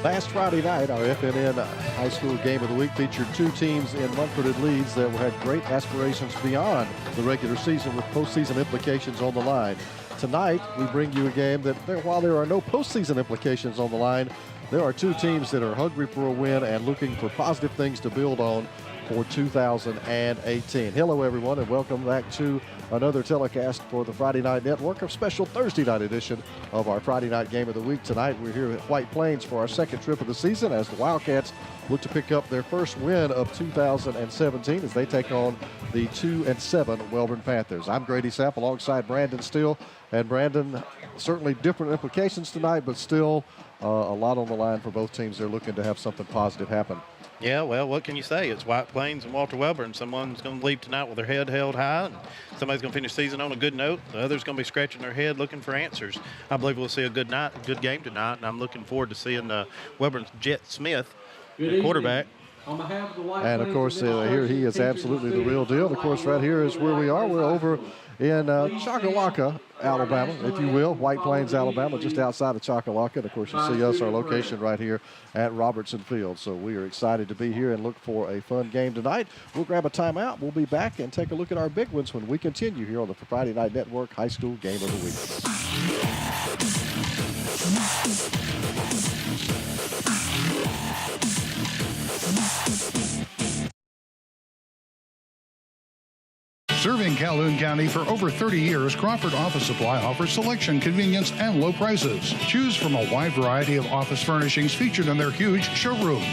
Last Friday night, our FNN High School Game of the Week featured two teams in Munford Leeds that had great aspirations beyond the regular season with postseason implications on the line. Tonight, we bring you a game that, while there are no postseason implications on the line, there are two teams that are hungry for a win and looking for positive things to build on for 2018. Hello, everyone, and welcome back to another telecast for the Friday Night Network, a special Thursday night edition of our Friday Night Game of the Week. Tonight, we're here at White Plains for our second trip of the season as the Wildcats look to pick up their first win of 2017 as they take on the 2-7 Wellborn Panthers. I'm Grady Sapp alongside Brandon Steele. And Brandon, certainly different implications tonight, but still a lot on the line for both teams. They're looking to have something positive happen. Yeah, well, what can you say? It's White Plains and Walter Wellborn. Someone's going to leave tonight with their head held high, and somebody's going to finish the season on a good note. The other's going to be scratching their head looking for answers. I believe we'll see a good game tonight, and I'm looking forward to seeing Wellborn's Jet Smith, the quarterback. And, of course, here he is absolutely the real deal. Of course, right here is where we are. We're over in Choccolocco, Alabama, if you will, White Plains, Alabama, just outside of Choccolocco. And, of course, you see us, our location right here at Robertson Field. So we are excited to be here and look for a fun game tonight. We'll grab a timeout. We'll be back and take a look at our big ones when we continue here on the Friday Night Network High School Game of the Week. Serving Calhoun County for over 30 years, Crawford Office Supply offers selection, convenience, and low prices. Choose from a wide variety of office furnishings featured in their huge showroom.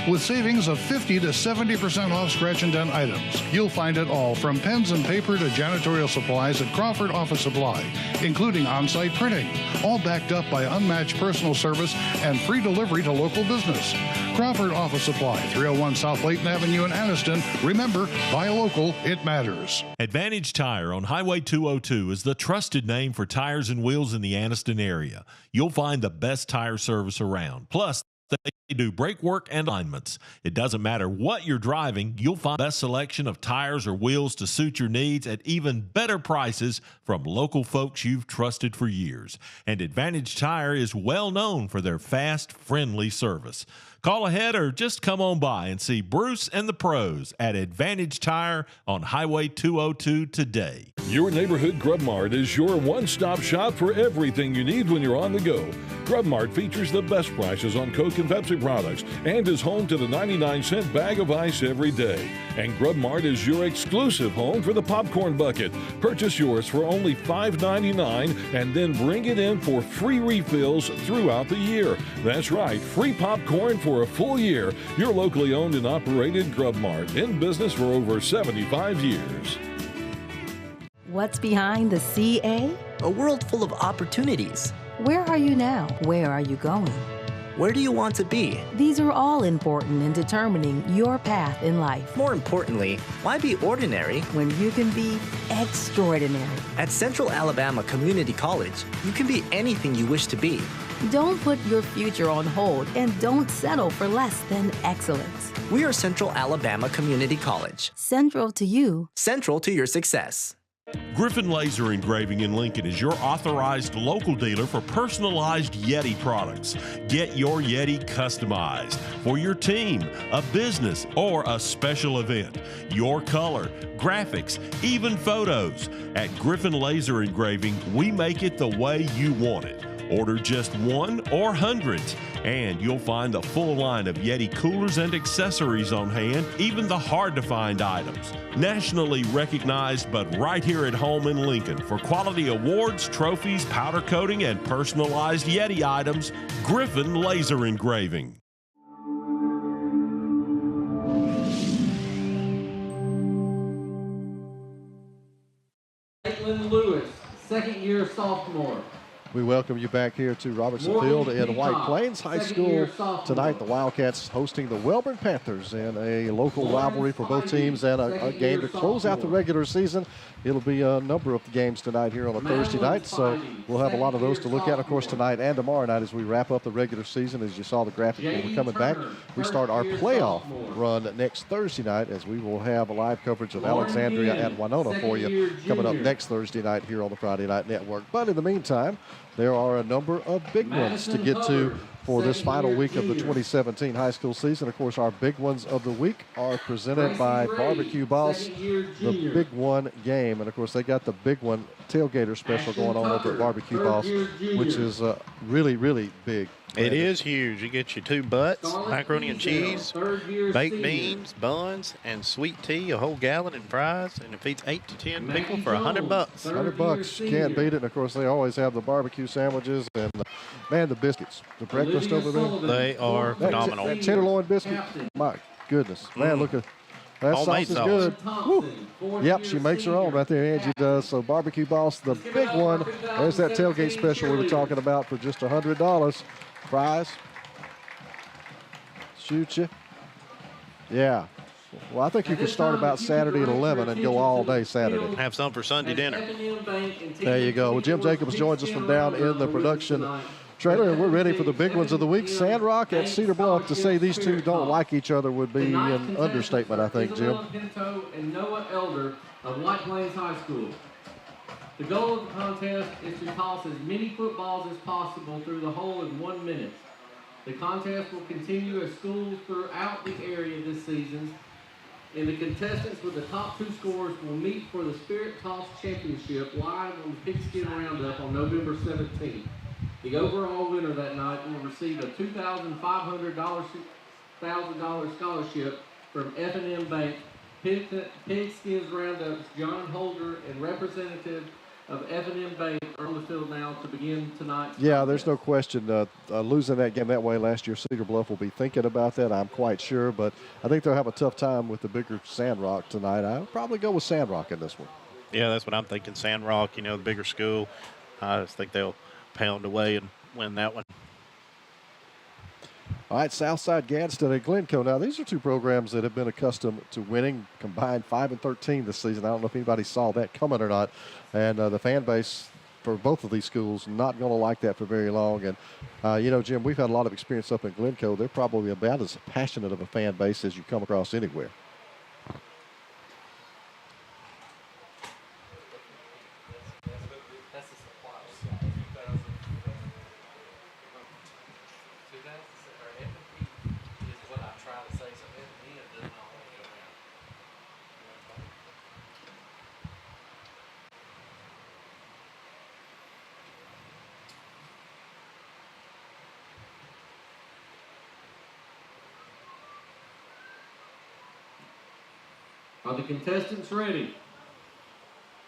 With savings of 50 to 70% off scratch and dent items. You'll find it all from pens and paper to janitorial supplies at Crawford Office Supply, including on-site printing, all backed up by unmatched personal service and free delivery to local business. Crawford Office Supply, 301 South Layton Avenue in Anniston. Remember, buy local, it matters. Advantage Tire on Highway 202 is the trusted name for tires and wheels in the Anniston area. You'll find the best tire service around. Plus, they do brake work and alignments. It doesn't matter what you're driving, you'll find the best selection of tires or wheels to suit your needs at even better prices from local folks you've trusted for years. And Advantage Tire is well known for their fast, friendly service. Call ahead or just come on by and see Bruce and the pros at Advantage Tire on Highway 202 today. Your neighborhood Grub Mart is your one-stop shop for everything you need when you're on the go. Grub Mart features the best prices on Coke and Pepsi products and is home to the 99-cent bag of ice every day. And Grub Mart is your exclusive home for the popcorn bucket. Purchase yours for only $5.99 and then bring it in for free refills throughout the year. That's right, free popcorn for a full year. Your locally owned and operated Grub Mart, in business for over 75 years. What's behind the CA? A world full of opportunities. Where are you now? Where are you going? Where do you want to be? These are all important in determining your path in life. More importantly, why be ordinary when you can be extraordinary? At Central Alabama Community College, you can be anything you wish to be. Don't put your future on hold and don't settle for less than excellence. We are Central Alabama Community College. Central to you. Central to your success. Griffin Laser Engraving in Lincoln is your authorized local dealer for personalized Yeti products. Get your Yeti customized for your team, a business, or a special event. Your color, graphics, even photos. At Griffin Laser Engraving, we make it the way you want it. Order just one or hundreds, and you'll find a full line of Yeti coolers and accessories on hand, even the hard-to-find items. Nationally recognized, but right here at home in Lincoln for quality awards, trophies, powder coating, and personalized Yeti items, Griffin Laser Engraving. Caitlin Lewis, second-year sophomore. We welcome you back here to Robertson Field in White Plains High School. Tonight, the Wildcats hosting the Wellborn Panthers in a local rivalry for both teams and a game to close out the regular season. It'll be a number of games tonight here on a Thursday night, so we'll have a lot of those to look at, of course, tonight and tomorrow night as we wrap up the regular season. As you saw the graphic when we're coming back, we start our playoff run next Thursday night as we will have a live coverage of Alexandria and Winona for you coming up next Thursday night here on the Friday Night Network. But in the meantime, there are a number of big ones to get to for this final week of the 2017 high school season. Of course, our big ones of the week are presented by Barbecue Boss, the Big One game. And, of course, they got the Big One tailgater special going on over at Barbecue Boss, which is really, really big. It is huge. You get your 2 butts, macaroni and cheese, baked beans, buns, and sweet tea, a whole gallon, and fries, and it feeds 8 to 10 people for $100. $100, can't beat it. And of course, they always have the barbecue sandwiches and man, the biscuits, the breakfast over there. They are phenomenal. That tenderloin biscuit, my goodness, man, look at that sauce is good. Woo. Yep, she makes her own right there. Angie does. So Barbecue Boss, the big one. There's that tailgate special we were talking about for just $100. Fries. Shoot you. Yeah. Well, I think you could start about Saturday at 11 and go all day Saturday. Have some for Sunday dinner. There you go. Well, Jim Jacobs joins us from down in the production trailer, and we're ready for the big ones of the week. Sandrock at Cedar Bluff. To say these two don't like each other would be an understatement, I think, Jim. Pinto and Noah Elder of White Plains High School. The goal of the contest is to toss as many footballs as possible through the hole in 1 minute. The contest will continue as schools throughout the area this season, and the contestants with the top 2 scores will meet for the Spirit Toss Championship live on the Pigskin Roundup on November 17th. The overall winner that night will receive a $2,500 scholarship from FNN Bank. Pigskins Roundup's John Holder and representative of FNN Bank are on the field now to begin tonight. Yeah, there's no question. Losing that game that way last year, Cedar Bluff will be thinking about that, I'm quite sure. But I think they'll have a tough time with the bigger Sandrock tonight. I'll probably go with Sandrock in this one. Yeah, that's what I'm thinking. Sandrock, the bigger school. I just think they'll pound away and win that one. All right, Southside Gadsden and Glencoe. Now, these are 2 programs that have been accustomed to winning, combined 5-13 this season. I don't know if anybody saw that coming or not. And the fan base for both of these schools not going to like that for very long. And, Jim, we've had a lot of experience up in Glencoe. They're probably about as passionate of a fan base as you come across anywhere. Are the contestants ready?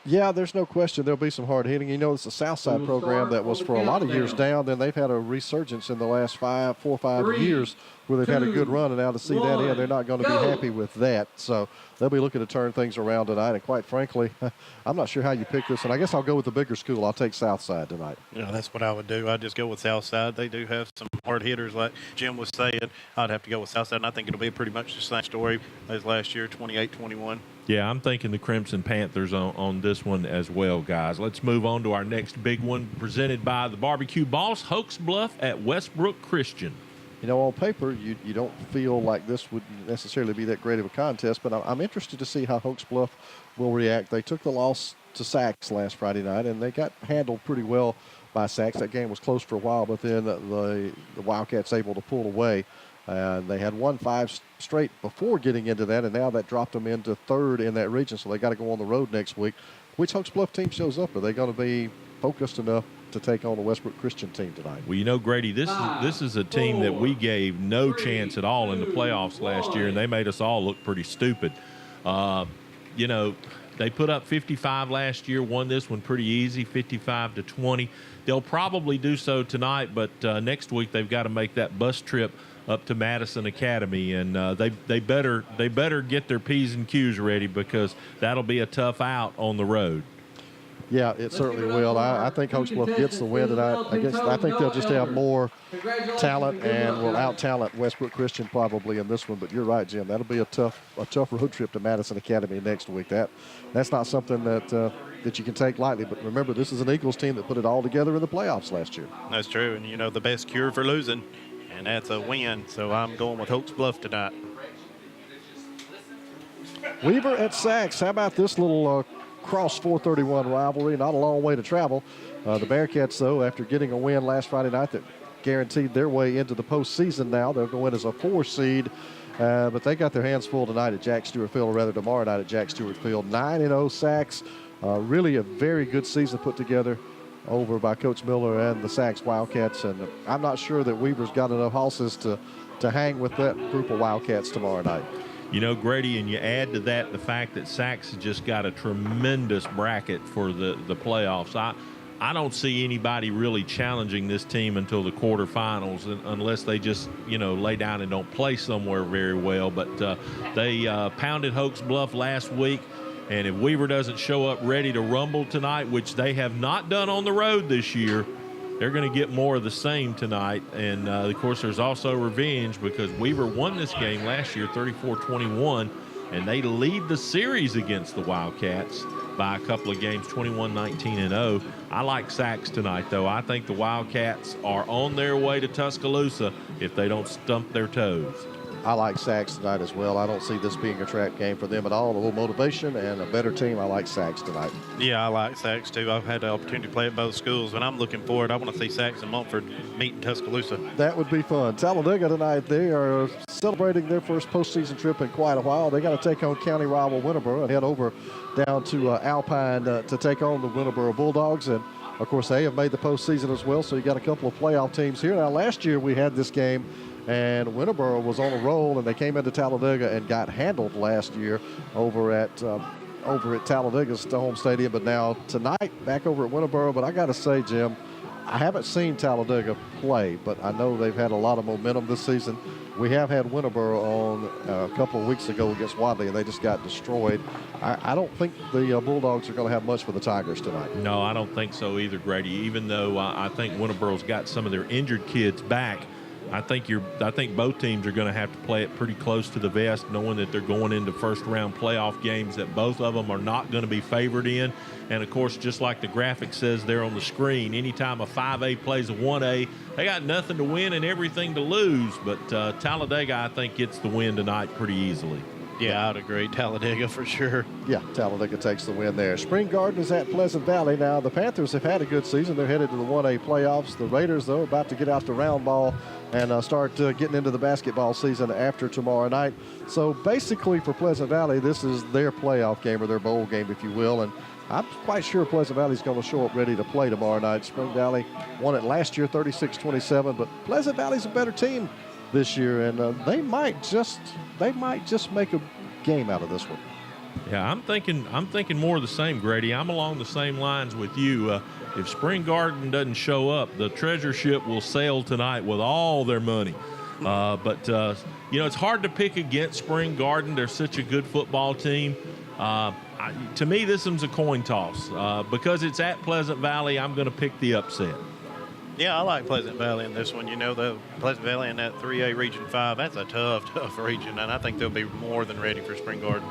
Yeah, there's no question there'll be some hard hitting. It's a Southside program that was for a lot of years down. Then they've had a resurgence in the last 4 or 5 years where they've had a good run. And now to see that in, they're not going to be happy with that. So they'll be looking to turn things around tonight. And quite frankly, I'm not sure how you pick this. And I guess I'll go with the bigger school. I'll take Southside tonight. Yeah, that's what I would do. I'd just go with Southside. They do have some hard hitters, like Jim was saying. I'd have to go with Southside. And I think it'll be pretty much the same story as last year, 28-21. Yeah, I'm thinking the Crimson Panthers on this one as well, guys. Let's move on to our next big one, presented by the Barbecue Boss, Hoax Bluff at Westbrook Christian. On paper, you don't feel like this would necessarily be that great of a contest, but I'm interested to see how Hoax Bluff will react. They took the loss to Sachs last Friday night, and they got handled pretty well by Sachs. That game was close for a while, but then the Wildcats able to pull away. They had won 5 straight before getting into that, and now that dropped them into 3rd in that region, so they got to go on the road next week. Which Hoax Bluff team shows up? Are they going to be focused enough to take on the Westbrook Christian team tonight? Well, Grady, this is a team that we gave no chance at all in the playoffs last year, and they made us all look pretty stupid. They put up 55 last year, won this one pretty easy, 55-20. They'll probably do so tonight, but next week they've got to make that bus trip up to Madison Academy, and they better get their P's and Q's ready, because that'll be a tough out on the road. Yeah, it certainly will. I think Hoax Bluff gets the win tonight. I think they'll just have more talent and will out-talent Westbrook Christian probably in this one. But you're right, Jim. That'll be a tough road trip to Madison Academy next week. That's not something that you can take lightly. But remember, this is an Eagles team that put it all together in the playoffs last year. That's true. And, the best cure for losing, and that's a win. So I'm going with Hoax Bluff tonight. Weaver at Sachs. How about this little cross 431 rivalry? Not a long way to travel. The Bearcats, though, after getting a win last Friday night that guaranteed their way into the postseason now. They'll go in as a 4 seed. But they got their hands full tonight at Jack Stewart Field, or rather tomorrow night at Jack Stewart Field. 9-0 Sacks. Really a very good season put together over by Coach Miller and the Sacks Wildcats. And I'm not sure that Weaver's got enough horses to hang with that group of Wildcats tomorrow night. You know, Grady, and you add to that the fact that Sacks has just got a tremendous bracket for the playoffs. I don't see anybody really challenging this team until the quarterfinals, unless they just, lay down and don't play somewhere very well. But they pounded Hoke's Bluff last week, and if Weaver doesn't show up ready to rumble tonight, which they have not done on the road this year, they're going to get more of the same tonight. And, of course, there's also revenge because Weaver won this game last year 34-21, and they lead the series against the Wildcats by a couple of games, 21-19-0. I like Sacks tonight, though. I think the Wildcats are on their way to Tuscaloosa if they don't stump their toes. I like Sacks tonight as well. I don't see this being a trap game for them at all. A little motivation and a better team. I like Sacks tonight. Yeah, I like Sacks too. I've had the opportunity to play at both schools, and I'm looking forward. I want to see Sacks and Mumford meet in Tuscaloosa. That would be fun. Talladega tonight, they are celebrating their first postseason trip in quite a while. They got to take on county rival Winterboro and head over down to Alpine to take on the Winterboro Bulldogs. And, of course, they have made the postseason as well, so you got a couple of playoff teams here. Now, last year we had this game, and Winterboro was on a roll, and they came into Talladega and got handled last year over at Talladega's home stadium. But now tonight, back over at Winterboro. But I got to say, Jim, I haven't seen Talladega play, but I know they've had a lot of momentum this season. We have had Winterboro on a couple of weeks ago against Wadley, and they just got destroyed. I don't think the Bulldogs are going to have much for the Tigers tonight. No, I don't think so either, Grady, even though I think Winterboro's got some of their injured kids back. I think both teams are going to have to play it pretty close to the vest, knowing that they're going into first-round playoff games that both of them are not going to be favored in. And, of course, just like the graphic says there on the screen, anytime a 5A plays a 1A, they got nothing to win and everything to lose. But Talladega, I think, gets the win tonight pretty easily. Yeah, I'd agree. Talladega for sure. Yeah, Talladega takes the win there. Spring Garden is at Pleasant Valley. Now, the Panthers have had a good season. They're headed to the 1A playoffs. The Raiders, though, are about to get out the round ball and start getting into the basketball season after tomorrow night. So, basically, for Pleasant Valley, this is their playoff game or their bowl game, if you will. And I'm quite sure Pleasant Valley is going to show up ready to play tomorrow night. Spring Valley won it last year, 36-27, but Pleasant Valley's a better team this year, and they might just make a game out of this one. Yeah, I'm thinking more of the same, Grady. I'm along the same lines with you. If Spring Garden doesn't show up, the treasure ship will sail tonight with all their money. But it's hard to pick against Spring Garden. They're such a good football team. To me, this one's a coin toss. Because it's at Pleasant Valley, I'm going to pick the upset. Yeah, I like Pleasant Valley in this one. The Pleasant Valley in that 3A Region 5, that's a tough region, and I think they'll be more than ready for Spring Garden.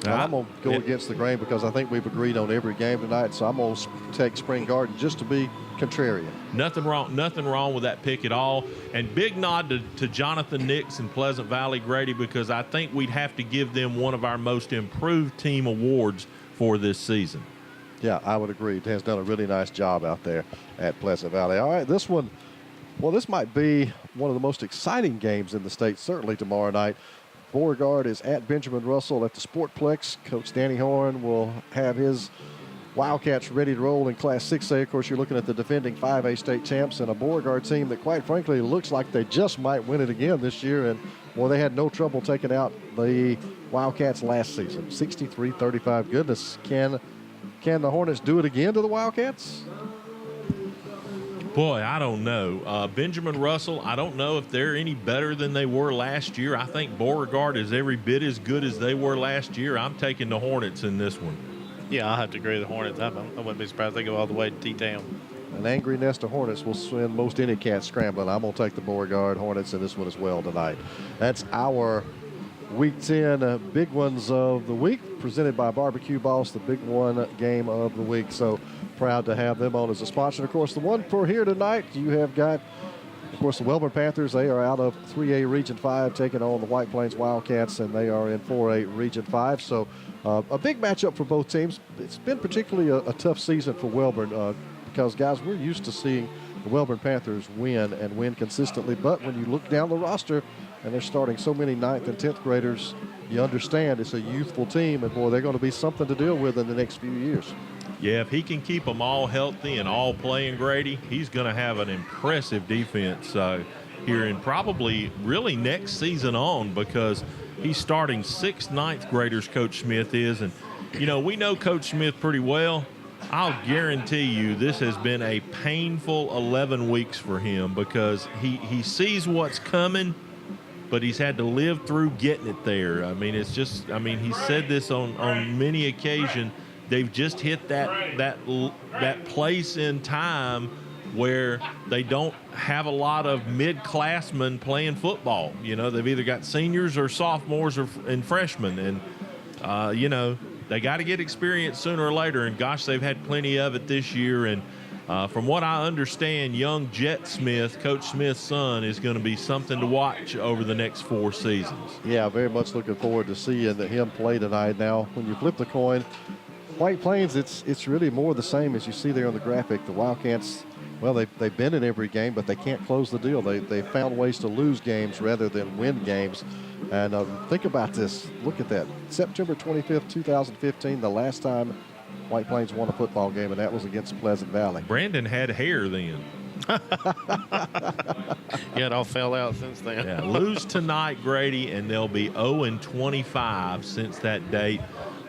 Now, I'm going to go against the grain because I think we've agreed on every game tonight, so I'm going to take Spring Garden just to be contrarian. Nothing wrong with that pick at all. And big nod to Jonathan Nix and Pleasant Valley, Grady, because I think we'd have to give them one of our most improved team awards for this season. Yeah, I would agree. He has done a really nice job out there at Pleasant Valley. All right, this one, well, this might be one of the most exciting games in the state, certainly tomorrow night. Beauregard is at Benjamin Russell at the Sportplex. Coach Danny Horn will have his Wildcats ready to roll in Class 6A. Of course, you're looking at the defending 5A state champs and a Beauregard team that, quite frankly, looks like they just might win it again this year. And, well, they had no trouble taking out the Wildcats last season, 63-35. Goodness, can the Hornets do it again to the Wildcats? Boy, I don't know. Benjamin Russell, I don't know if they're any better than they were last year. I think Beauregard is every bit as good as they were last year. I'm taking the Hornets in this one. Yeah, I have to agree with the Hornets. I wouldn't be surprised if they go all the way to T-Town. An angry nest of Hornets will send most any cat scrambling. I'm going to take the Beauregard Hornets in this one as well tonight. That's our Week 10 big ones of the week, presented by Barbecue Boss, the big one game of the week. So proud to have them on as a sponsor. And of course, the one for here tonight, you have got, of course, the Wellborn Panthers. They are out of 3A Region 5, taking on the White Plains Wildcats, and they are in 4A Region 5. So a big matchup for both teams. It's been particularly a tough season for Wellborn because, guys, we're used to seeing the Wellborn Panthers win and win consistently. But when you look down the roster and they're starting so many 9th and 10th graders, you understand it's a youthful team, and boy, they're going to be something to deal with in the next few years. Yeah, if he can keep them all healthy and all playing, Grady, he's going to have an impressive defense here and probably really next season on, because he's starting 6 9th graders, Coach Smith is. And, you know, we know Coach Smith pretty well. I'll guarantee you this has been a painful 11 weeks for him, because he sees what's coming, but he's had to live through getting it there. I mean, it's just, I mean, he said this on many occasions. They've just hit that place in time where they don't have a lot of mid-classmen playing football. You know, they've either got seniors or sophomores and freshmen, and you know, they got to get experience sooner or later. And gosh, they've had plenty of it this year. And from what I understand, young Jet Smith, Coach Smith's son, is going to be something to watch over the next 4 seasons. Yeah, very much looking forward to seeing him play tonight. Now, when you flip the coin, White Plains, it's really more the same as you see there on the graphic. The Wildcats, well, they've been in every game, but they can't close the deal. They found ways to lose games rather than win games. And think about this. Look at that. September 25th, 2015, the last time White Plains won a football game, and that was against Pleasant Valley. Brandon had hair then. Yeah, it all fell out since then. Yeah, lose tonight, Grady, and they'll be 0-25 since that date.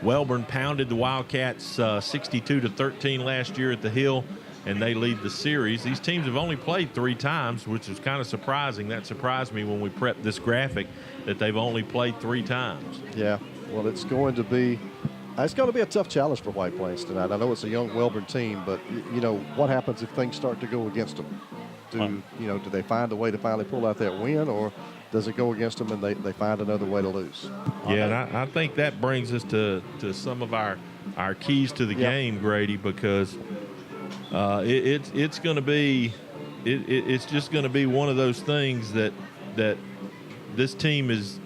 Wellborn pounded the Wildcats 62-13 last year at the Hill, and they lead the series. These teams have only played 3 times, which is kind of surprising. That surprised me when we prepped this graphic, that they've only played 3 times. Yeah, well, it's going to be a tough challenge for White Plains tonight. I know it's a young Wellborn team, but you know what happens if things start to go against them? Do they find a way to finally pull out that win, or does it go against them and they find another way to lose? Yeah, and I think that brings us to some of our keys to the game, Grady, because it's going to be it's just going to be one of those things that this team is.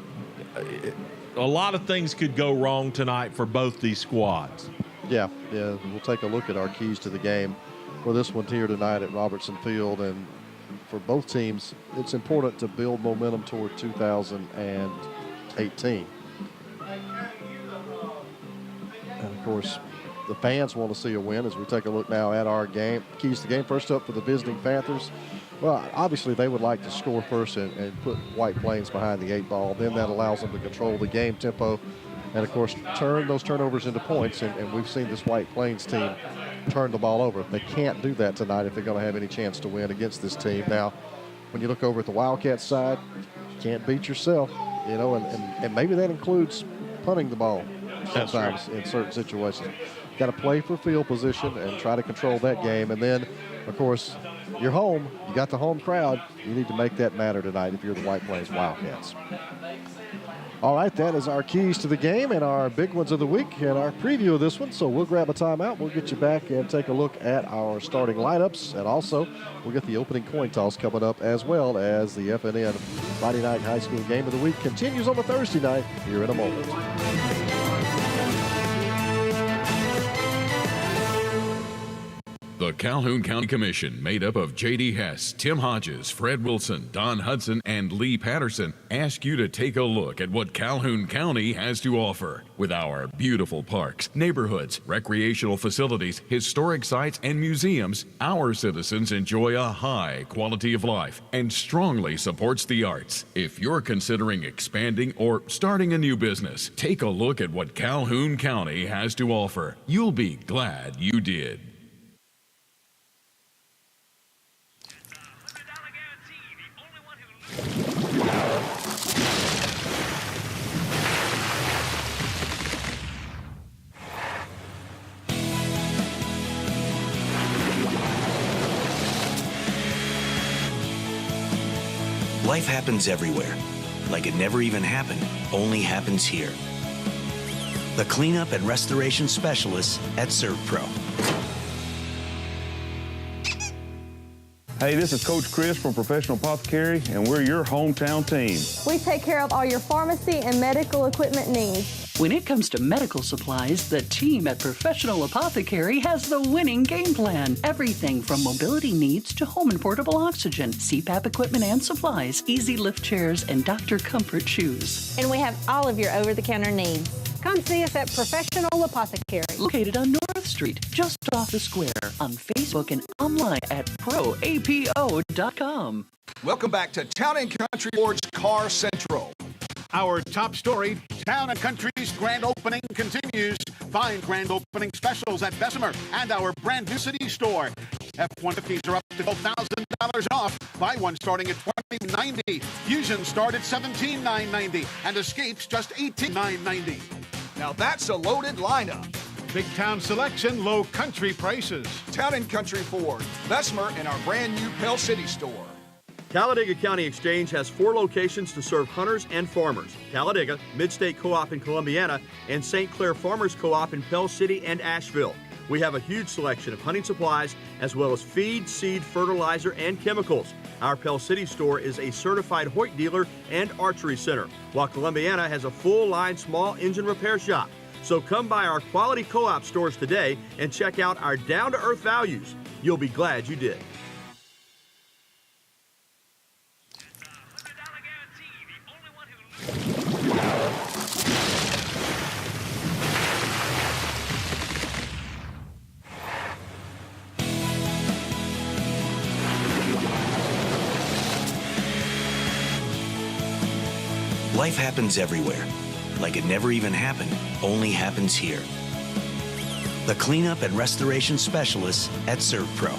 A lot of things could go wrong tonight for both these squads. Yeah, we'll take a look at our keys to the game for this one here tonight at Robertson Field. And for both teams, it's important to build momentum toward 2018. And of course, the fans want to see a win as we take a look now at our game. Keys to the game. First up for the visiting Panthers. Well, obviously they would like to score first and put White Plains behind the 8 ball. Then that allows them to control the game tempo and, of course, turn those turnovers into points. And we've seen this White Plains team turn the ball over. They can't do that tonight if they're going to have any chance to win against this team. Now, when you look over at the Wildcats side, you can't beat yourself, you know, and maybe that includes punting the ball sometimes in certain situations. Got to play for field position and try to control that game. And then, of course, you're home. You got the home crowd. You need to make that matter tonight if you're the White Plains Wildcats. All right, that is our keys to the game and our big ones of the week and our preview of this one. So we'll grab a timeout. We'll get you back and take a look at our starting lineups. And also, we'll get the opening coin toss coming up, as well as the FNN Friday Night High School Game of the Week continues on the Thursday night here in a moment. The Calhoun County Commission, made up of J.D. Hess, Tim Hodges, Fred Wilson, Don Hudson, and Lee Patterson, ask you to take a look at what Calhoun County has to offer. With our beautiful parks, neighborhoods, recreational facilities, historic sites, and museums, our citizens enjoy a high quality of life and strongly supports the arts. If you're considering expanding or starting a new business, take a look at what Calhoun County has to offer. You'll be glad you did. Life happens everywhere. Like it never even happened, only happens here. The cleanup and restoration specialists at ServPro. Hey, this is Coach Chris from Professional Apothecary, and we're your hometown team. We take care of all your pharmacy and medical equipment needs. When it comes to medical supplies, the team at Professional Apothecary has the winning game plan. Everything from mobility needs to home and portable oxygen, CPAP equipment and supplies, easy lift chairs, and doctor comfort shoes. And we have all of your over-the-counter needs. Come see us at Professional Apothecary. Located on North Street, just off the square, on Facebook and online at proapo.com. Welcome back to Town & Country Ford's Car Central. Our top story, Town & Country's grand opening continues. Find grand opening specials at Bessemer and our brand new city store. F-150s are up to $12,000 off. Buy one starting at $20,990. Fusions start at $17,990 and Escapes just $18,990. Now that's a loaded lineup. Big town selection, low country prices. Town & Country Ford, Bessemer, and our brand new Pell City store. Talladega County Exchange has 4 locations to serve hunters and farmers: Talladega, Midstate Co-op in Columbiana, and St. Clair Farmers Co-op in Pell City and Asheville. We have a huge selection of hunting supplies as well as feed, seed, fertilizer, and chemicals. Our Pell City store is a certified Hoyt dealer and archery center, while Columbiana has a full-line small engine repair shop. So come by our quality co-op stores today and check out our down-to-earth values. You'll be glad you did. Life happens everywhere. Like it never even happened, only happens here. The cleanup and restoration specialists at ServPro.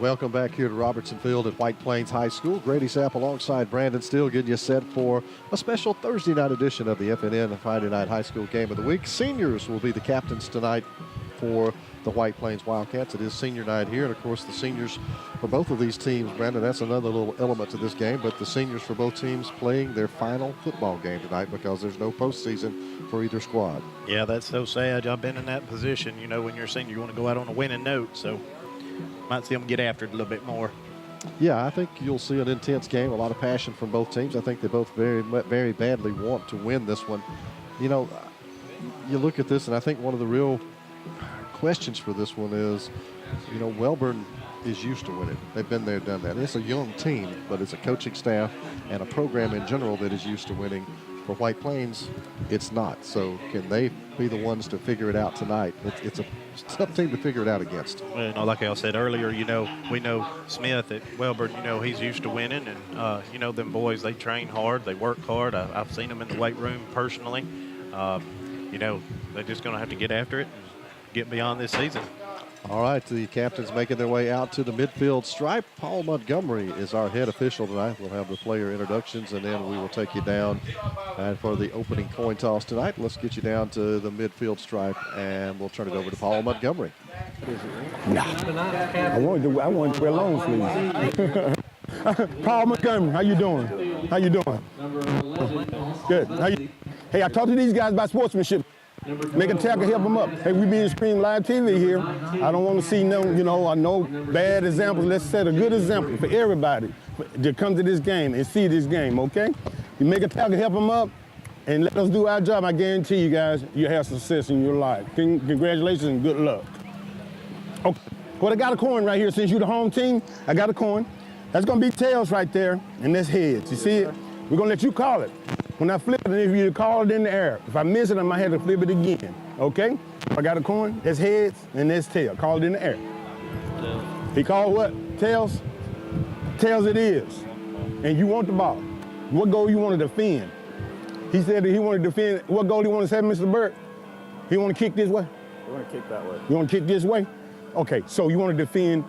Welcome back here to Robertson Field at White Plains High School. Grady Sapp alongside Brandon Steele getting you set for a special Thursday night edition of the FNN Friday Night High School Game of the Week. Seniors will be the captains tonight for the White Plains Wildcats. It is senior night here, and of course the seniors for both of these teams, Brandon, that's another little element to this game, but the seniors for both teams playing their final football game tonight because there's no postseason for either squad. Yeah, that's so sad. I've been in that position. You know, when you're a senior, you want to go out on a winning note, so might see them get after it a little bit more. Yeah, I think you'll see an intense game, a lot of passion from both teams. I think they both very badly want to win this one. You know, you look at this, and I think one of the real questions for this one is, you know, Wellborn is used to winning. They've been there, done that. It's a young team, but it's a coaching staff and a program in general that is used to winning. For White Plains, it's not. So can they be the ones to figure it out tonight? It's a tough team to figure it out against. Well, you know, like I said earlier, you know, we know Smith at Wellborn, you know, he's used to winning. And, you know, them boys, they train hard. They work hard. I've seen them in the weight room personally. You know, they're just going to have to get after it and get beyond this season. All right, the captains making their way out to the midfield stripe. Paul Montgomery is our head official tonight. We'll have the player introductions, and then we will take you down for the opening coin toss tonight. Let's get you down to the midfield stripe, and we'll turn it over to Paul Montgomery. Nah, I want to wear long sleeves. Paul Montgomery, how you doing? How you doing? Good. Hey, I talked to these guys about sportsmanship. Make a tackle, help them up. Hey, we being screened live TV here. I don't want to see no, you know, no bad examples. Let's set a good example for everybody to come to this game and see this game, okay? You make a tackle, help them up, and let us do our job. I guarantee you guys, you'll have success in your life. Congratulations and good luck. Okay, well, I got a coin right here. Since you're the home team, I got a coin. That's going to be tails right there, and that's heads. You see it? We're going to let you call it. When I flip it, if you call it in the air, if I miss it, I might have to flip it again, okay? If I got a coin, that's heads and that's tail. Call it in the air. He called what? Tails? Tails it is. And you want the ball. What goal you want to defend? He said that he wanted to defend. What goal do you want to say, Mr. Burt? He want to kick this way? I want to kick that way. You want to kick this way? Okay, so you want to defend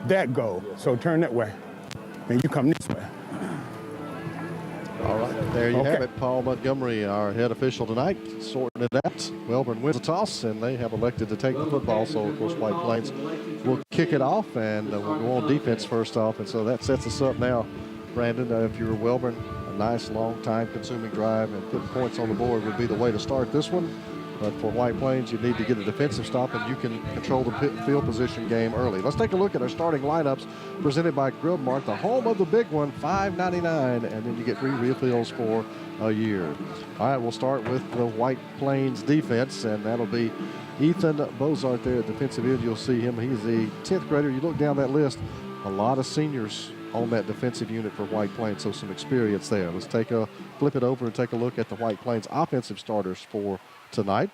that goal. Yes. So turn that way. And you come this way. All right, there you have it. Paul Montgomery, our head official tonight, sorting it out. Wellborn wins the toss, and they have elected to take the football. So, of course, White Plains will kick it off, and we'll go on defense first off. And so that sets us up now, Brandon. If you're Wellborn, A nice, long, time-consuming drive, and putting points on the board would be the way to start this one. But for White Plains, you need to get a defensive stop, and you can control the field position game early. Let's take a look at our starting lineups presented by Grub Mart, the home of the big one, $5.99, and then you get free refills for a year. All right, we'll start with the White Plains defense, and that'll be Ethan Bozart there at defensive end. You'll see him. He's a 10th grader. You look down that list, a lot of seniors on that defensive unit for White Plains, so some experience there. Let's flip it over and take a look at the White Plains offensive starters for tonight.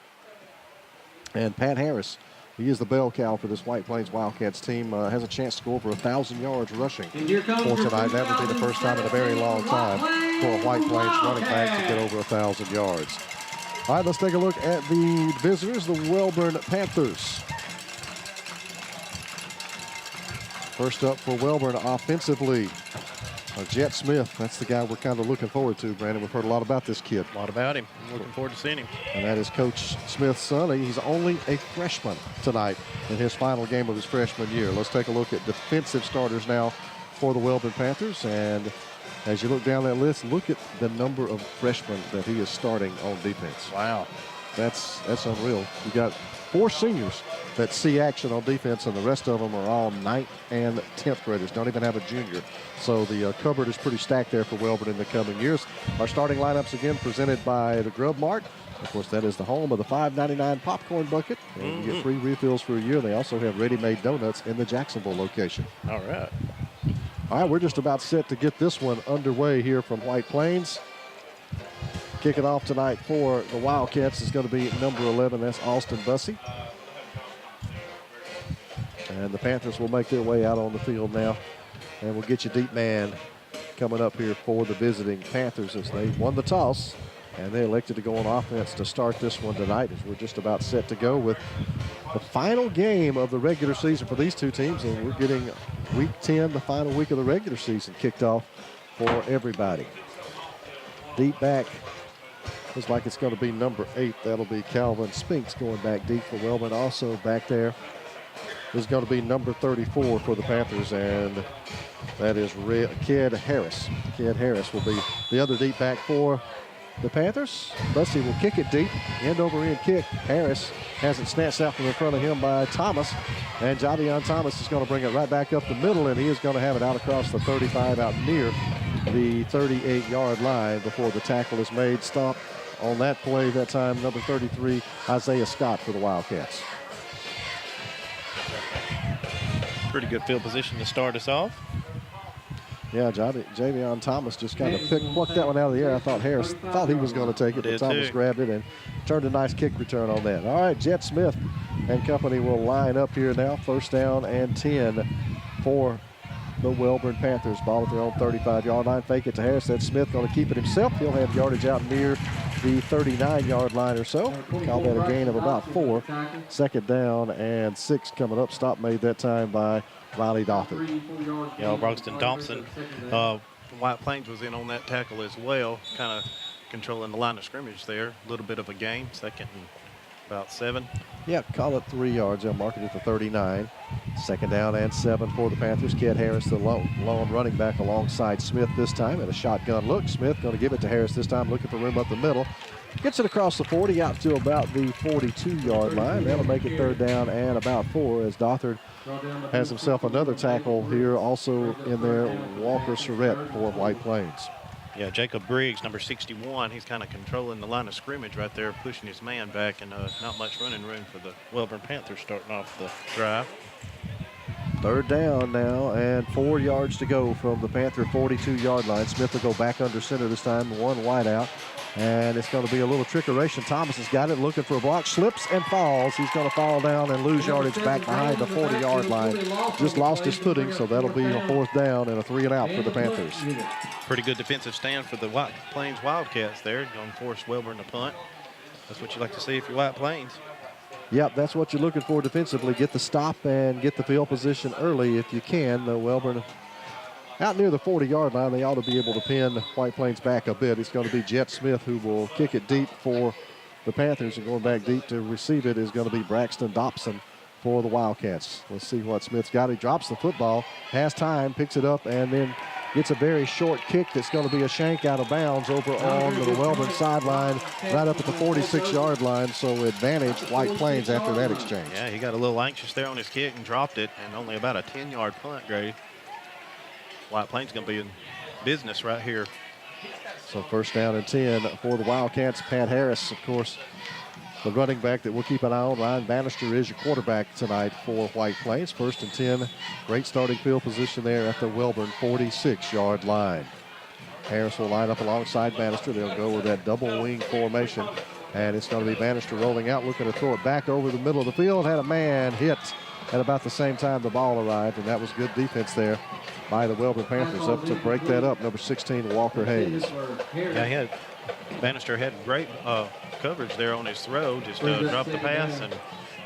And Pat Harris, he is the bell cow for this White Plains Wildcats team, has a chance to go over 1,000 yards rushing for tonight. That would be the first time in a very long time for a White Plains running back to get over 1,000 yards. All right, let's take a look at the visitors, the Wellborn Panthers. First up for Wellborn offensively, Jet Smith. That's the guy we're kind of looking forward to, Brandon. We've heard a lot about this kid. A lot about him. Looking forward to seeing him. And that is Coach Smith's son. He's only a freshman tonight in his final game of his freshman year. Let's take a look at defensive starters now for the Wellborn Panthers. And as you look down that list, look at the number of freshmen that he is starting on defense. Wow. That's unreal. You got 4 seniors that see action on defense, and the rest of them are all 9th and 10th graders. Don't even have a junior. So the cupboard is pretty stacked there for Wellborn in the coming years. Our starting lineups again presented by the Grub Mart. Of course, that is the home of the $5.99 popcorn bucket. And you get free refills for a year. They also have ready-made donuts in the Jacksonville location. All right. All right, we're just about set to get this one underway here from White Plains. Kicking off tonight for the Wildcats is going to be number 11. That's Austin Bussey. And the Panthers will make their way out on the field now. And we'll get you deep man coming up here for the visiting Panthers as they won the toss. And they elected to go on offense to start this one tonight as we're just about set to go with the final game of the regular season for these two teams. And we're getting week 10, the final week of the regular season, kicked off for everybody. Deep back. Looks like it's going to be number 8. That'll be Calvin Spinks going back deep for Wellborn. Also back there is going to be number 34 for the Panthers, and that is Ked Harris. Ked Harris will be the other deep back for the Panthers. Bussey will kick it deep. End over end kick. Harris has it snatched out from in front of him by Thomas, and Javion Thomas is going to bring it right back up the middle, and he is going to have it out across the 35 out near the 38-yard line before the tackle is made. Stop on that play that time, number 33, Isaiah Scott for the Wildcats. Pretty good field position to start us off. Yeah, Javion Thomas just kind of plucked that one out of the air. I thought Harris thought he was going to take it, but Thomas grabbed it and turned a nice kick return on that. All right, Jet Smith and company will line up here now. First down and 10 for the Wellborn Panthers. Ball at their own 35-yard line. Fake it to Harris. That's Smith going to keep it himself. He'll have yardage out near the 39-yard line or so. Call that a gain of about 4. Second down and 6 coming up. Stop made that time by Riley Dothard. Yeah, Braxton Thompson. White Plains was in on that tackle as well, kind of controlling the line of scrimmage there. A little bit of a game. Second and about 7. Yeah, call it 3 yards. They'll mark it at the 39. Second down and 7 for the Panthers. Ked Harris, the lone running back alongside Smith this time, and a shotgun look. Smith going to give it to Harris this time, looking for room up the middle. Gets it across the 40 out to about the 42-yard line. That'll make it third down and about 4 as Dothard has himself another tackle here. Also in there, Walker Surratt for White Plains. Yeah, Jacob Briggs, number 61, he's kind of controlling the line of scrimmage right there, pushing his man back, and not much running room for the Wellborn Panthers starting off the drive. Third down now, and 4 yards to go from the Panther 42-yard line. Smith will go back under center this time, one wide out, and it's going to be a little trickeration. Thomas has got it, looking for a block, slips and falls. He's going to fall down and lose yardage back behind the 40-yard line. Just lost his footing, so that'll be a 4th down and a 3 and out for the Panthers. Pretty good defensive stand for the White Plains Wildcats there. Going to force Wellborn to punt. That's what you like to see if you're White Plains. Yep, that's what you're looking for defensively. Get the stop and get the field position early if you can. Wellborn out near the 40-yard line. They ought to be able to pin White Plains back a bit. It's going to be Jet Smith who will kick it deep for the Panthers, and going back deep to receive it is going to be Braxton Dobson for the Wildcats. Let's see what Smith's got. He drops the football, has time, picks it up, and then gets a very short kick that's going to be a shank out of bounds over on the Wellborn sideline, right up at the 46-yard line. So advantage White Plains after that exchange. Yeah, he got a little anxious there on his kick and dropped it, and only about a 10-yard punt, Grady. White Plains going to be in business right here. So first down and 10 for the Wildcats. Pat Harris, of course, the running back that we'll keep an eye on. Ryan Bannister is your quarterback tonight for White Plains. First and 10. Great starting field position there at the Wellborn 46-yard line. Harris will line up alongside Bannister. They'll go with that double wing formation. And it's going to be Bannister rolling out, looking to throw it back over the middle of the field. Had a man hit at about the same time the ball arrived, and that was good defense there by the Wellborn Panthers up to break that up. Number 16, Walker Hayes. Yeah, Bannister had great coverage there on his throw. Just dropped the pass, and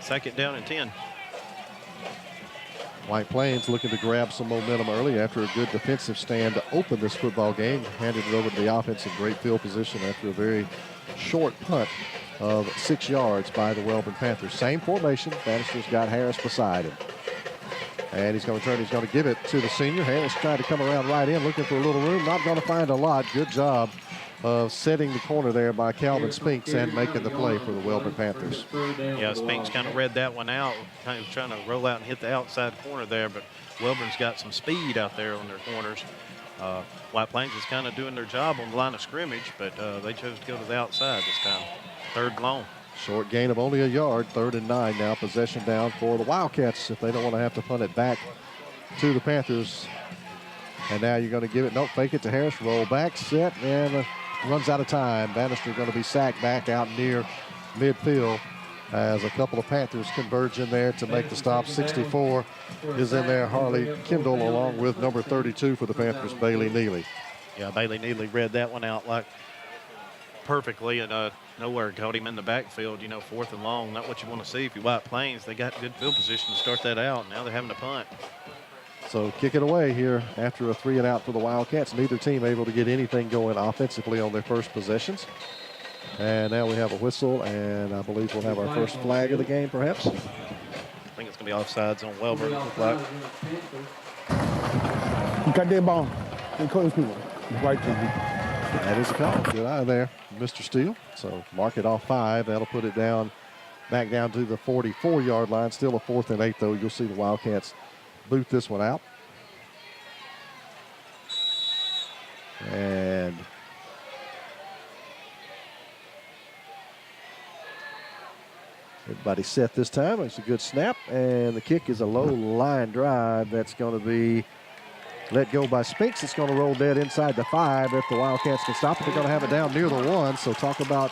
second down and 10. White Plains looking to grab some momentum early after a good defensive stand to open this football game. Handed it over to the offense in great field position after a very short punt of 6 yards by the Wellborn Panthers. Same formation. Bannister's got Harris beside him. And he's going to turn. He's going to give it to the senior. Harris tried to come around right in, looking for a little room. Not going to find a lot. Good job of setting the corner there by Calvin Spinks and making the play for the Wellborn Panthers. Yeah, Spinks kind of read that one out, kind of trying to roll out and hit the outside corner there, but Wellborn's got some speed out there on their corners. White Plains is kind of doing their job on the line of scrimmage, but they chose to go to the outside this time. Third and long. Short gain of only a yard. 3rd and 9 now. Possession down for the Wildcats if they don't want to have to punt it back to the Panthers. And now you're going to give it. Nope, fake it to Harris. Roll back, set, and runs out of time. Bannister going to be sacked back out near midfield as a couple of Panthers converge in there to make the stop. 64 is in there. Harley Kendall along with number 32 for the Panthers, Bailey Neely. Yeah, Bailey Neely read that one out like perfectly, and nowhere caught him in the backfield. 4th and long, not what you want to see if you're White Plains. They got good field position to start that out. Now they're having to punt. So kick it away here after a 3 and out for the Wildcats. Neither team able to get anything going offensively on their first possessions. And now we have a whistle, and I believe we'll have our first flag of the game, perhaps. I think it's going to be offsides on Wellborn. You got that ball. And close people. Right there. That is a call. Good eye there, Mr. Steele. So mark it off 5. That'll put it down, back down to the 44-yard line. Still a 4th and 8, though. You'll see the Wildcats boot this one out. And everybody set this time. It's a good snap. And the kick is a low line drive. That's going to be let go by Spinks. It's going to roll dead inside the 5 if the Wildcats can stop it. They're going to have it down near the 1. So talk about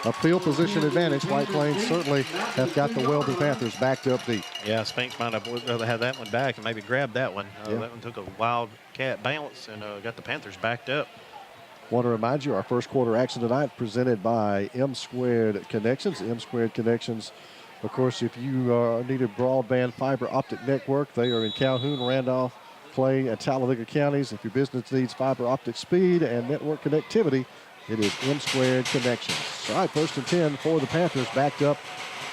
a field position advantage. White Plains certainly have got the Wellborn Panthers backed up deep. Yeah, Spinks might have rather had that one back and maybe grabbed that one. That one took a Wildcat bounce and got the Panthers backed up. Want to remind you, our first quarter action tonight presented by M Squared Connections. M Squared Connections, of course, if you need a broadband fiber optic network, they are in Calhoun, Randolph, Clay, and Talladega counties. If your business needs fiber optic speed and network connectivity, it is M Squared Connections. All right, 1st and 10 for the Panthers, backed up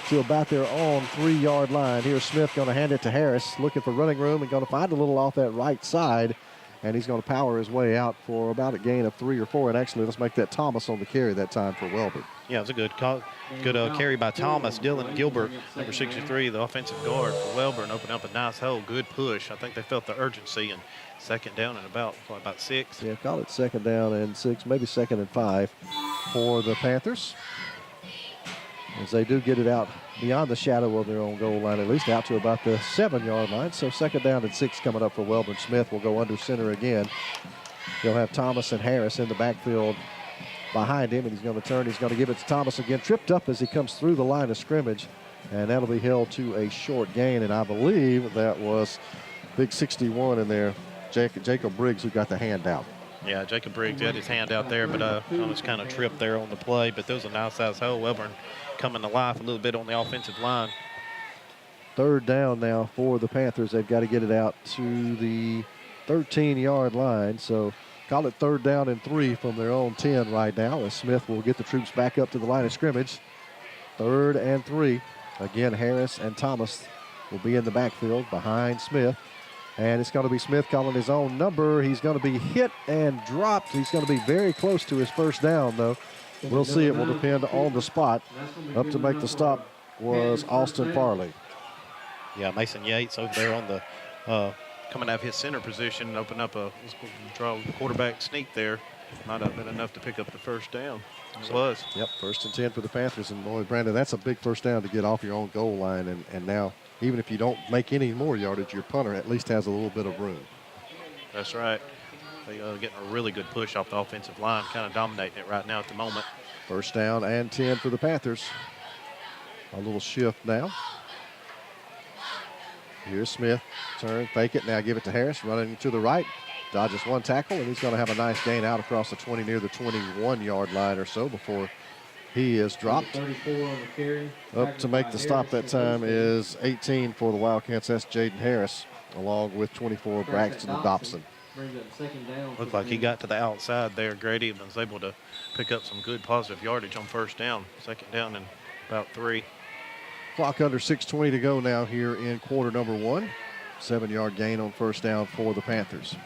to about their own 3-yard line. Here's Smith going to hand it to Harris, looking for running room and going to find a little off that right side. And he's going to power his way out for about a gain of 3 or 4. And actually, let's make that Thomas on the carry that time for Wellborn. Yeah, it was a good carry by Thomas. Dylan Gilbert, number 63, the offensive guard for Wellborn, opened up a nice hole. Good push. I think they felt the urgency, and 2nd down and about 6. Yeah, call it 2nd down and 6, maybe 2nd and 5 for the Panthers. As they do get it out beyond the shadow of their own goal line, at least out to about the 7-yard line. So 2nd down and 6 coming up for Wellborn. Smith will go under center again. He'll have Thomas and Harris in the backfield behind him, and he's going to turn. He's going to give it to Thomas again. Tripped up as he comes through the line of scrimmage, and that'll be held to a short gain. And I believe that was big 61 in there, Jacob Briggs, who got the hand out. Yeah, Jacob Briggs had his hand out there, but Thomas kind of tripped there on the play. But there was a nice size hole. Wellborn coming to life a little bit on the offensive line. 3rd down now for the Panthers. They've got to get it out to the 13-yard line. So call it 3rd down and 3 from their own 10 right now, as Smith will get the troops back up to the line of scrimmage. 3rd and 3. Again, Harris and Thomas will be in the backfield behind Smith. And it's going to be Smith calling his own number. He's going to be hit and dropped. He's going to be very close to his first down, though. We'll see. It will depend on the spot. Up to make the stop was Austin Farley. Yeah, Mason Yates over there on the coming out of his center position and open up a quarterback sneak there. Might have been enough to pick up the first down. It was. Yep, 1st and 10 for the Panthers. And boy, Brandon, that's a big first down to get off your own goal line. And now, even if you don't make any more yardage, your punter at least has a little bit of room. That's right. They getting a really good push off the offensive line, kind of dominating it right now at the moment. 1st down and 10 for the Panthers. A little shift now. Here's Smith. Turn, fake it. Now give it to Harris. Running to the right. Dodges one tackle, and he's going to have a nice gain out across the 20 near the 21-yard line or so before he is dropped. 34 on the carry. Up to make the stop that time is 18 for the Wildcats. That's Jaden Harris, along with 24 Braxton Dobson. Looked like he got to the outside there. Grady was able to pick up some good positive yardage on 1st down. 2nd down and about 3. Clock under 6:20 to go now here in quarter number 1. 7-yard gain on 1st down for the Panthers.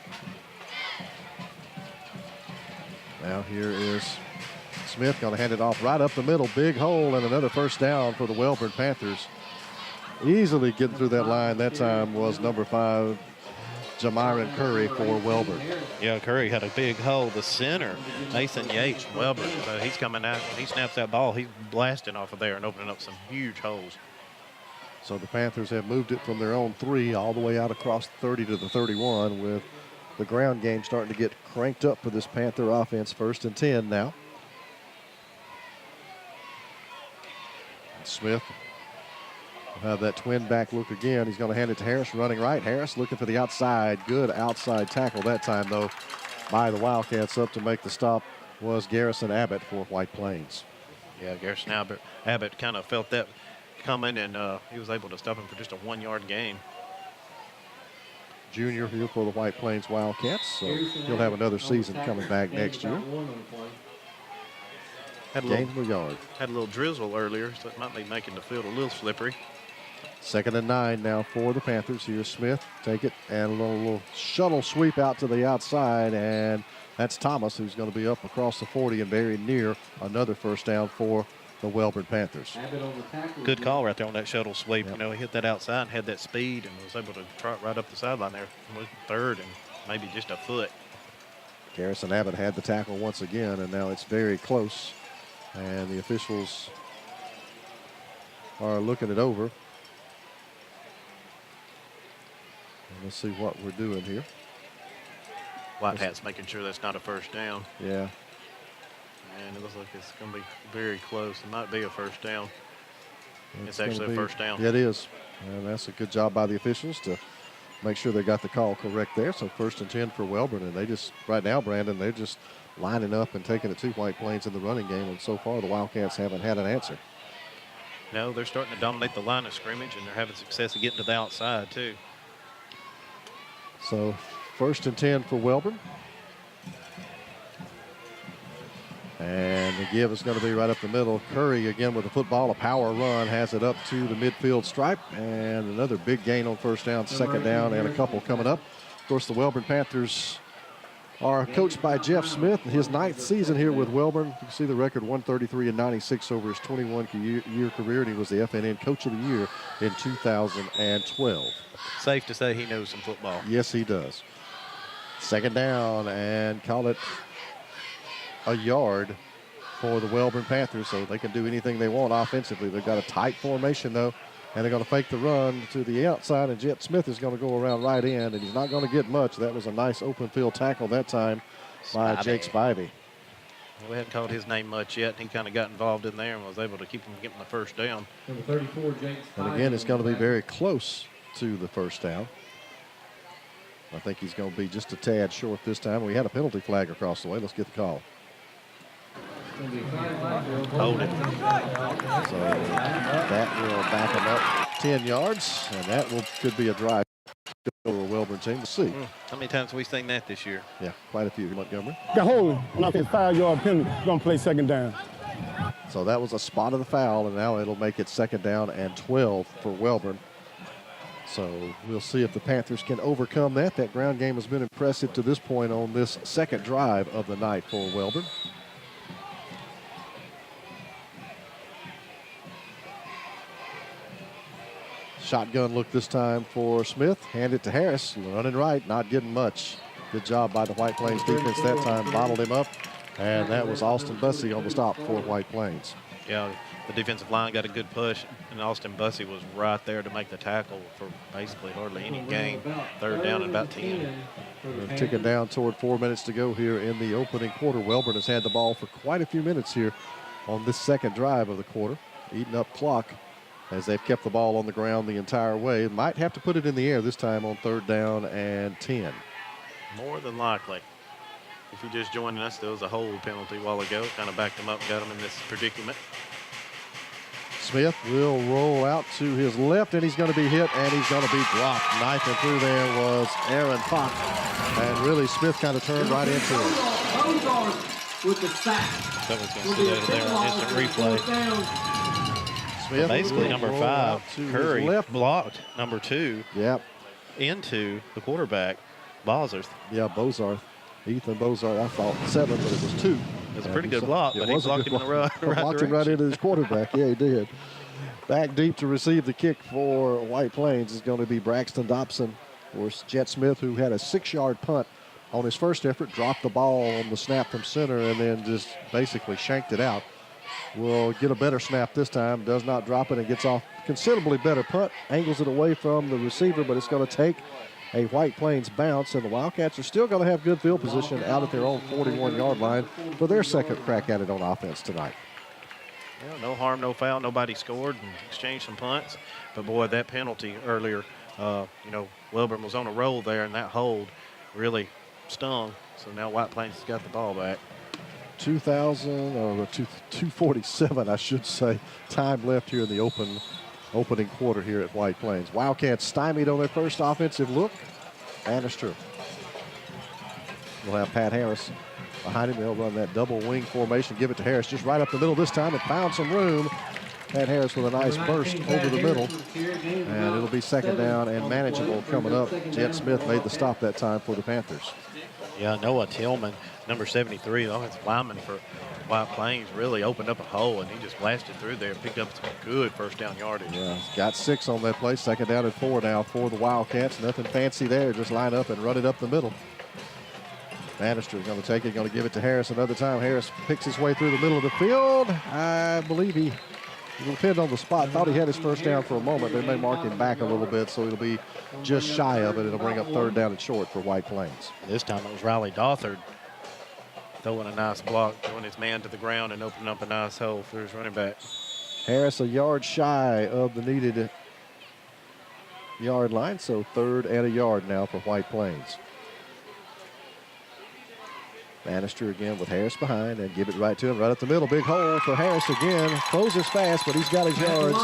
Now here is Smith going to hand it off right up the middle. Big hole and another 1st down for the Wellborn Panthers. Easily getting through that line that time was number 5, Jamyron Curry for Wellborn. Yeah, Curry had a big hole. The center, Mason Yates from Wellborn. So he's coming out. He snaps that ball. He's blasting off of there and opening up some huge holes. So the Panthers have moved it from their own 3 all the way out across 30 to the 31 with the ground game starting to get cranked up for this Panther offense. 1st and 10 now. Smith will have that twin back look again. He's going to hand it to Harris, running right. Harris looking for the outside. Good outside tackle that time, though, by the Wildcats. Up to make the stop was Garrison Abbott for White Plains. Yeah, Garrison Abbott kind of felt that coming, and he was able to stop him for just a 1-yard gain. Junior here for the White Plains Wildcats, so he'll have another season coming back next year. Had a Gain of a yard. Had a little drizzle earlier, so it might be making the field a little slippery. 2nd and 9 now for the Panthers. Here's Smith. Take it and a little shuttle sweep out to the outside, and that's Thomas, who's going to be up across the 40 and very near another 1st down for the Wellborn Panthers. Good call right there on that shuttle sweep. Yep. You know, he hit that outside and had that speed and was able to trot right up the sideline there. 3rd and maybe just a foot. Garrison Abbott had the tackle once again, and now it's very close. And the officials are looking it over. And let's see what we're doing here. Whitehat's making sure that's not a 1st down. Yeah. And it looks like it's going to be very close. It might be a 1st down. It's actually a 1st down. Yeah, it is. And that's a good job by the officials to make sure they got the call correct there. So 1st and 10 for Wellborn. And they just, right now, Brandon, they're just lining up and taking it to White Plains in the running game. And so far, the Wildcats haven't had an answer. No, they're starting to dominate the line of scrimmage, and they're having success at getting to the outside, too. So 1st and 10 for Wellborn. And the give is going to be right up the middle. Curry again with the football, a power run, has it up to the midfield stripe, and another big gain on 1st down, 2nd down, and a couple coming up. Of course, the Wellborn Panthers are coached by Jeff Smith. His 9th season here with Wellborn. You can see the record 133-96 over his 21-year career, and he was the FNN Coach of the Year in 2012. Safe to say he knows some football. Yes, he does. 2nd down, and call it a yard for the Wellborn Panthers, so they can do anything they want offensively. They've got a tight formation, though, and they're going to fake the run to the outside, and Jet Smith is going to go around right end, and he's not going to get much. That was a nice open field tackle that time by Jake Spivey. We hadn't called his name much yet. He kind of got involved in there and was able to keep him getting the 1st down. Number 34, Jake Spivey. And again, it's going to be very close to the 1st down. I think he's going to be just a tad short this time. We had a penalty flag across the way. Let's get the call. Hold it. So that will back him up 10 yards, and that could be a drive over a Wellborn team. We'll see. How many times have we seen that this year? Yeah, quite a few. Montgomery. Got hold. Knock his 5-yard penalty. Going to play 2nd down. So that was a spot of the foul, and now it'll make it 2nd down and 12 for Wellborn. So we'll see if the Panthers can overcome that. That ground game has been impressive to this point on this second drive of the night for Wellborn. Shotgun look this time for Smith. Hand it to Harris. Running right, not getting much. Good job by the White Plains defense that time. Bottled him up. And that was Austin Bussey on the stop for White Plains. Yeah, the defensive line got a good push, and Austin Bussey was right there to make the tackle for basically hardly any gain. Third down and about 10. We're ticking down toward 4 minutes to go here in the opening quarter. Wellborn has had the ball for quite a few minutes here on this second drive of the quarter, eating up clock as they've kept the ball on the ground the entire way. Might have to put it in the air this time on third down and 10. More than likely. If you're just joining us, there was a hold penalty a while ago. Kind of backed them up, got them in this predicament. Smith will roll out to his left, and he's going to be hit, and he's going to be dropped. Knifing through there was Aaron Fox, and really Smith kind of turned right into it. With the sack. That was going to sit out there on instant replay. Smith basically number 5, Curry, left. Blocked number 2 into the quarterback, Bozarth. Yeah, Bozarth. Ethan Bozarth, I thought 7, but it was 2. It was a pretty good block, but he blocked him in the right blocked him right into his quarterback. Yeah, he did. Back deep to receive the kick for White Plains is going to be Braxton Dobson. Of course, Jet Smith, who had a 6-yard punt on his first effort, dropped the ball on the snap from center and then just basically shanked it out. Will get a better snap this time, does not drop it and gets off considerably better punt, angles it away from the receiver, but it's going to take a White Plains bounce, and the Wildcats are still going to have good field position out at their own 41-yard line for their second crack at it on offense tonight. Yeah, no harm, no foul. Nobody scored and exchanged some punts. But, boy, that penalty earlier, Wellborn was on a roll there, and that hold really stung. So now White Plains has got the ball back. 247, I should say, time left here in the opening quarter here at White Plains. Wildcats stymied on their first offensive look. Bannister will have Pat Harris behind him. They'll run that double wing formation, give it to Harris just right up the middle this time and found some room. Pat Harris with a nice burst over the middle, and it'll be second down and manageable coming up. Jet Smith made the stop that time for the Panthers. Yeah, Noah Tillman, number 73, the offensive lineman for White Plains, really opened up a hole, and he just blasted through there and picked up some good first down yardage. Yeah, he's got 6 on that play. Second down and 4 now for the Wildcats. Nothing fancy there. Just line up and run it up the middle. Bannister going to take it, going to give it to Harris another time. Harris picks his way through the middle of the field. I believe he will depend on the spot. Thought he had his first down for a moment. They may mark him back a little bit, so it'll be just shy of it. It'll bring up third down and short for White Plains. This time it was Riley Dothard throwing a nice block, throwing his man to the ground and opening up a nice hole for his running back. Harris a yard shy of the needed yard line, so third and a yard now for White Plains. Bannister again with Harris behind and give it right to him, right up the middle. Big hole for Harris again. Closes fast, but he's got his yards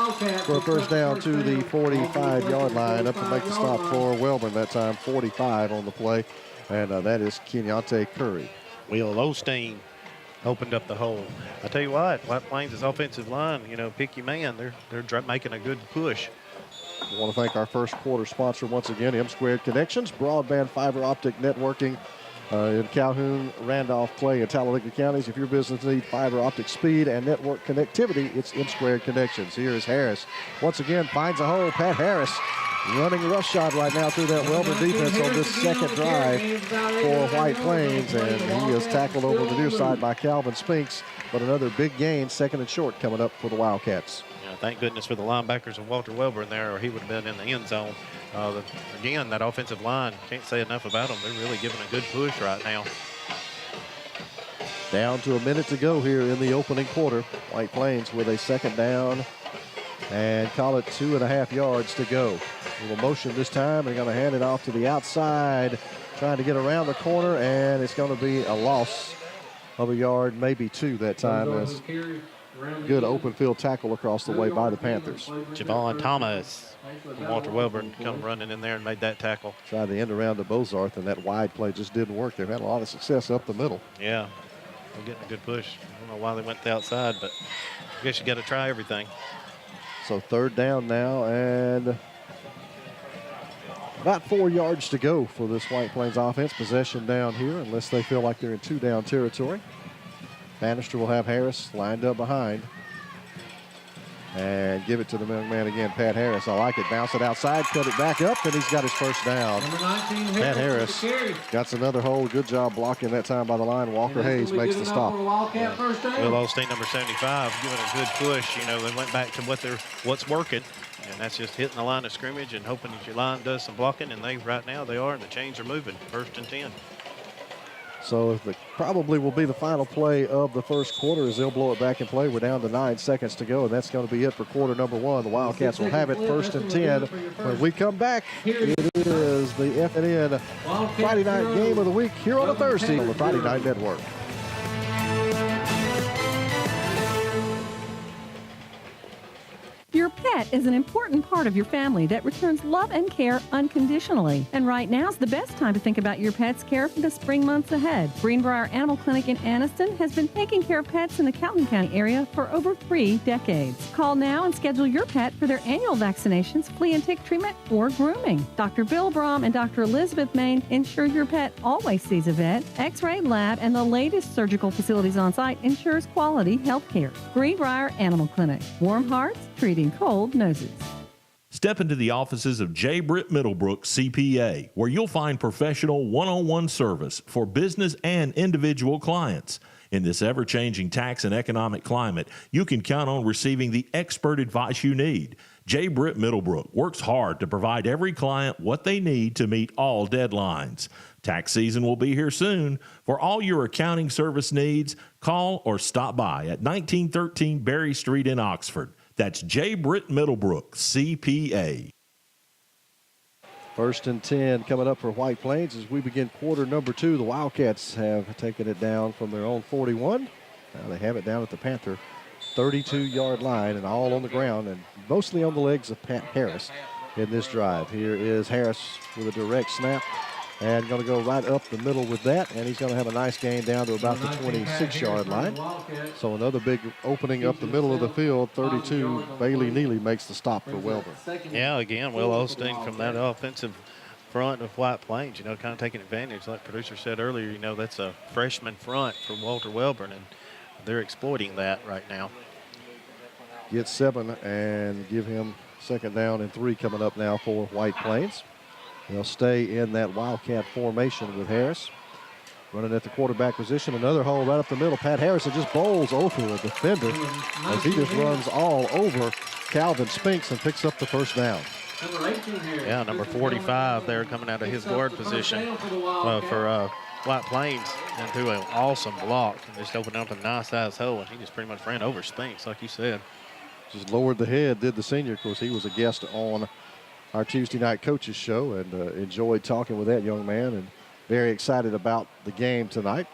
for a first down to the 45-yard line. Up to make the stop for Wellborn that time, 45 on the play. And that is Kenyante Curry. Will Osteen opened up the hole. I tell you what, White Plains' offensive line, pick your man. They're making a good push. I want to thank our first quarter sponsor once again, M Squared Connections, broadband fiber optic networking in Calhoun, Randolph, Clay, and Talladega counties. If your business needs fiber optic speed and network connectivity, it's M Squared Connections. Here is Harris. Once again, finds a hole. Pat Harris running roughshod right now through that Wellborn defense on this second drive for White Plains, and he is tackled over the near side by Calvin Spinks, but another big gain, second and short, coming up for the Wildcats. Yeah, thank goodness for the linebackers of Walter Wellborn there, or he would have been in the end zone. Again, that offensive line, can't say enough about them. They're really giving a good push right now. Down to a minute to go here in the opening quarter. White Plains with a second down and call it 2.5 yards to go. A little motion this time. They're going to hand it off to the outside, trying to get around the corner, and it's going to be a loss of a yard, maybe 2 that time. As good open field tackle across the way by the Panthers. Javon Thomas from Walter Wellborn come running in there and made that tackle. Tried the end around to Bozarth, and that wide play just didn't work. They've had a lot of success up the middle. Yeah, they're getting a good push. I don't know why they went to the outside, but I guess you got to try everything. So third down now, and About 4 yards to go for this White Plains offense. Possession down here, unless they feel like they're in 2-down territory. Bannister will have Harris lined up behind. And give it to the young man again, Pat Harris. I like it. Bounce it outside, cut it back up, and he's got his first down. Number 19, Pat Harris got another hold. Good job blocking that time by the line. Walker Hayes makes the stop. Wildcat first down. Will Osteen, number 75, giving a good push. You know, they went back to what's working, and that's just hitting the line of scrimmage and hoping that your line does some blocking. And right now they are, and the chains are moving. 1st and 10. So probably will be the final play of the first quarter as they'll blow it back in play. We're down to 9 seconds to go, and that's going to be it for quarter number 1. The Wildcats will have it 1st and 10. When we come back, it is the FNN Friday night game of the week here on a Thursday on the Friday Night Network. Your pet is an important part of your family that returns love and care unconditionally. And right now's the best time to think about your pet's care for the spring months ahead. Greenbrier Animal Clinic in Anniston has been taking care of pets in the Calhoun County area for over 3 decades. Call now and schedule your pet for their annual vaccinations, flea and tick treatment, or grooming. Dr. Bill Brom and Dr. Elizabeth Main ensure your pet always sees a vet. X-ray lab and the latest surgical facilities on site ensures quality health care. Greenbrier Animal Clinic. Warm hearts, treating cold noses. Step into the offices of J. Britt Middlebrook CPA, where you'll find professional one-on-one service for business and individual clients. In this ever-changing tax and economic climate, you can count on receiving the expert advice you need. J. Britt Middlebrook works hard to provide every client what they need to meet all deadlines. Tax season will be here soon. For all your accounting service needs, call or stop by at 1913 Berry Street in Oxford. That's J. Britt Middlebrook, CPA. 1st and 10 coming up for White Plains as we begin quarter number 2. The Wildcats have taken it down from their own 41. Now they have it down at the Panther 32-yard line and all on the ground and mostly on the legs of Pat Harris in this drive. Here is Harris with a direct snap and going to go right up the middle with that, and he's going to have a nice gain down to about the 26-yard line. So another big opening up the middle of the field. 32, Bailey Neely makes the stop for Wellborn. Yeah, again, Will Osteen from that offensive front of White Plains, you know, kind of taking advantage. Like producer said earlier, you know, that's a freshman front for Walter Wellborn, and they're exploiting that right now. Get 7 and give him 2nd down and 3 coming up now for White Plains. They'll stay in that Wildcat formation with Harris. Running at the quarterback position. Another hole right up the middle. Pat Harrison just bowls over a defender as he just runs all over Calvin Spinks and picks up the 1st down. Yeah, number 45 there coming out of his guard position for White Plains and threw an awesome block and just opened up a nice size hole, and he just pretty much ran over Spinks, like you said. Just lowered the head, did the senior. Of course, he was a guest on our Tuesday night coaches show and enjoyed talking with that young man and very excited about the game tonight.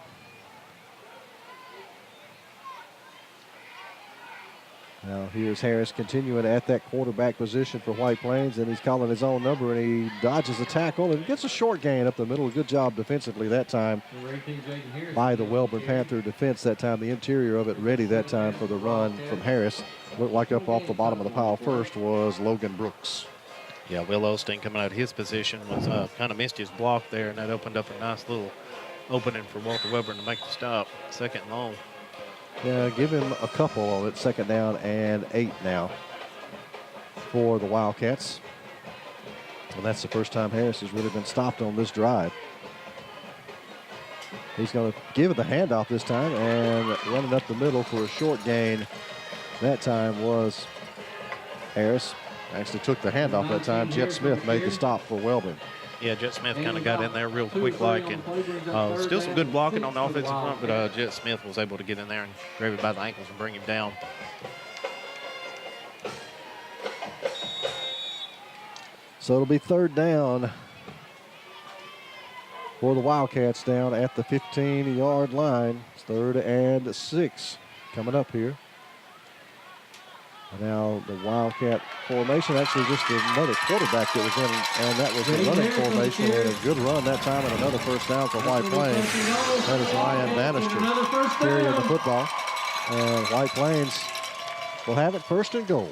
Now here's Harris continuing at that quarterback position for White Plains, and he's calling his own number, and he dodges a tackle and gets a short gain up the middle. Good job defensively that time by the Wellborn Panther defense that time. The interior of it ready that time for the run from Harris. Looked like up off the bottom of the pile first was Logan Brooks. Yeah, Will Osteen coming out of his position was kind of missed his block there, and that opened up a nice little opening for Walter Wellborn to make the stop. 2nd and long. Yeah, give him a couple on it. 2nd down and 8 now for the Wildcats. And that's the first time Harris has really been stopped on this drive. He's going to give it the handoff this time and running up the middle for a short gain. That time was Harris. Actually took the handoff that time. Jet Smith made the stop for Wellborn. Yeah, Jet Smith kind of got in there real quick-like, and still some good blocking on the offensive front, but Jet Smith was able to get in there and grab him by the ankles and bring him down. So it'll be 3rd down for the Wildcats down at the 15-yard line. It's 3rd and 6 coming up here. Now the Wildcat formation, actually just another quarterback that was in, and that was the running formation, and a good run that time, and another 1st down for White Plains. That is Ryan Bannister carrying the football, and White Plains will have it 1st and goal.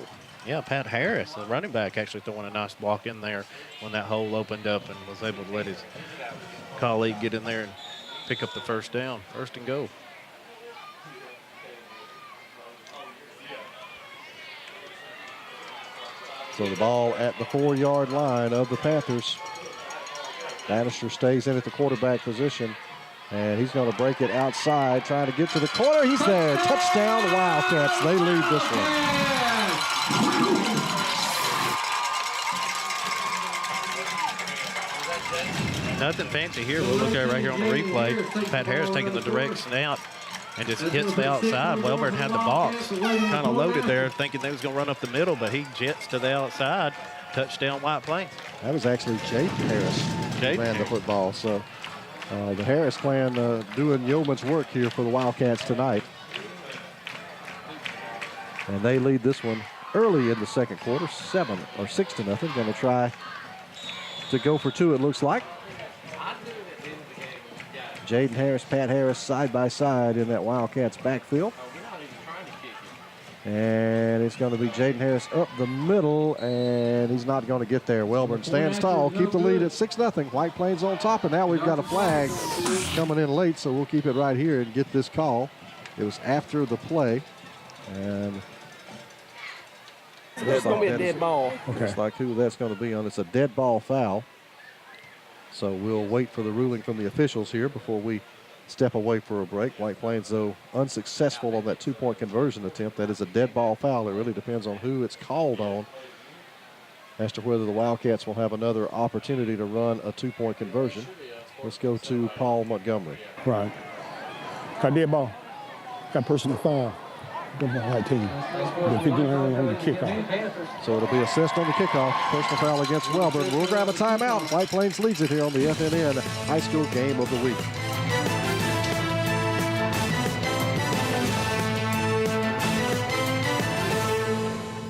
Yeah, Pat Harris, the running back, actually throwing a nice block in there when that hole opened up and was able to let his colleague get in there and pick up the first down, 1st and goal. So the ball at the 4-yard line of the Panthers. Bannister stays in at the quarterback position, and he's going to break it outside, trying to get to the corner. He's there. Touchdown, Wildcats. They lead this one. Nothing fancy here. We'll look at it right here on the replay. Pat Harris taking the direct snap and just hits the outside. Wellborn had the box kind of loaded there, thinking they was going to run up the middle, but he jets to the outside. Touchdown, White Plains. That was actually Jaden Harris who ran the football. So the Harris clan doing yeoman's work here for the Wildcats tonight. And they lead this one early in the second quarter, 6-0. Going to try to go for 2, it looks like. Jaden Harris, Pat Harris side by side in that Wildcats backfield. And it's going to be Jaden Harris up the middle, and he's not going to get there. Wellborn stands tall, keep the lead at 6-0. White Plains on top, and now we've got a flag coming in late, so we'll keep it right here and get this call. It was after the play, and it's going to be a dead ball. Looks like who that's going to be on. It's a dead ball foul. So we'll wait for the ruling from the officials here before we step away for a break. White Plains, though, unsuccessful on that 2-point conversion attempt. That is a dead ball foul. It really depends on who it's called on as to whether the Wildcats will have another opportunity to run a 2-point conversion. Let's go to Paul Montgomery. Right. Got dead ball. Got personal foul. Good ball, right team. The 59 on the kickoff. So it'll be assist on the kickoff. Personal foul against Wellborn. We'll grab a timeout. White Plains leads it here on the FNN High School Game of the Week.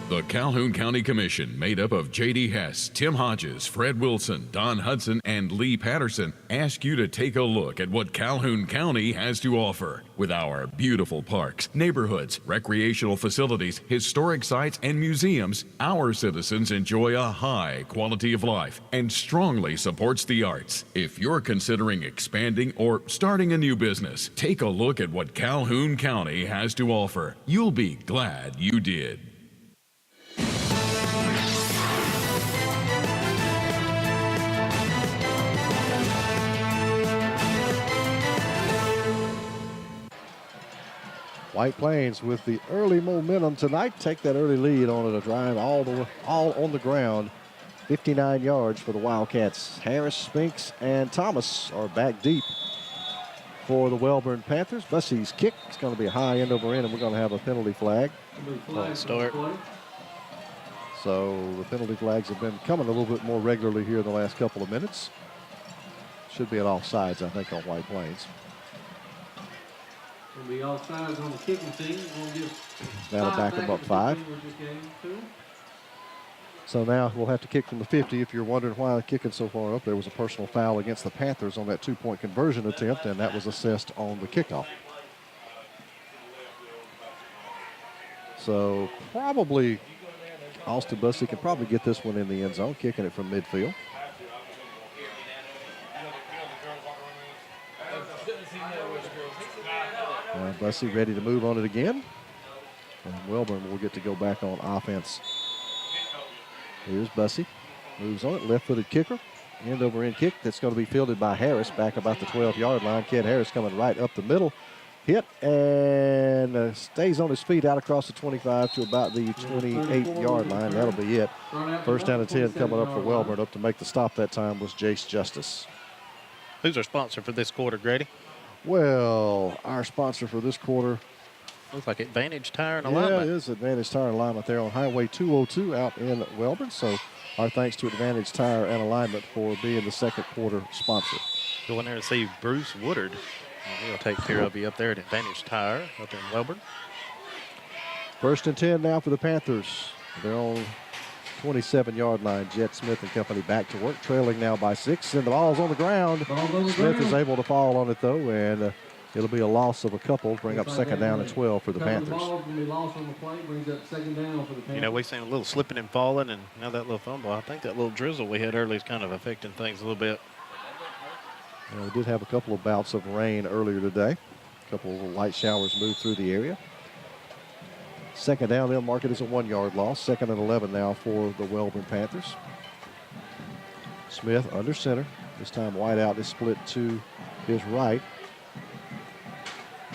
The Calhoun County Commission, made up of J.D. Hess, Tim Hodges, Fred Wilson, Don Hudson, and Lee Patterson, ask you to take a look at what Calhoun County has to offer. With our beautiful parks, neighborhoods, recreational facilities, historic sites, and museums, our citizens enjoy a high quality of life and strongly supports the arts. If you're considering expanding or starting a new business, take a look at what Calhoun County has to offer. You'll be glad you did. White Plains with the early momentum tonight. Take that early lead on a drive all on the ground. 59 yards for the Wildcats. Harris, Spinks, and Thomas are back deep for the Wellborn Panthers. Bussey's kick is going to be a high end over end, and we're going to have a penalty flag. Start. So the penalty flags have been coming a little bit more regularly here in the last couple of minutes. Should be at all sides, I think, on White Plains. Will be all sides on the kicking team. We'll give That'll back them up 5. So now we'll have to kick from the 50. If you're wondering why they're kicking so far up, there was a personal foul against the Panthers on that 2-point conversion attempt, and that was assessed on the kickoff. So probably Austin Bussey can probably get this one in the end zone, kicking it from midfield. Bussey ready to move on it again. And Wellborn will get to go back on offense. Here's Bussey. Moves on it. Left-footed kicker. End over end kick. That's going to be fielded by Harris back about the 12-yard line. Ked Harris coming right up the middle. Hit and stays on his feet out across the 25 to about the 28-yard line. That'll be it. First down and 10 coming up for Wellborn. Up to make the stop that time was Jace Justice. Who's our sponsor for this quarter, Grady? Well, our sponsor for this quarter looks like Advantage Tire and Alignment. Yeah, it is Advantage Tire and Alignment there on Highway 202 out in Wellborn. So our thanks to Advantage Tire and Alignment for being the second quarter sponsor. Go in there and see Bruce Woodard. He'll take care of you up there at Advantage Tire up in Wellborn. First and 10 now for the Panthers. They're on 27-yard line. Jet Smith and company back to work, trailing now by 6. And the ball's on the ground. Smith is able to fall on it, though, and It'll be a loss of a couple, bring up second down and 12 for the Panthers. You know, we've seen a little slipping and falling, and now that little fumble. I think that little drizzle we had earlier is kind of affecting things a little bit. We did have a couple of bouts of rain earlier today. A couple of light showers moved through the area. Second down, they'll mark it as a 1-yard loss. Second and 11 now for the Wellborn Panthers. Smith under center. This time wide out is split to his right.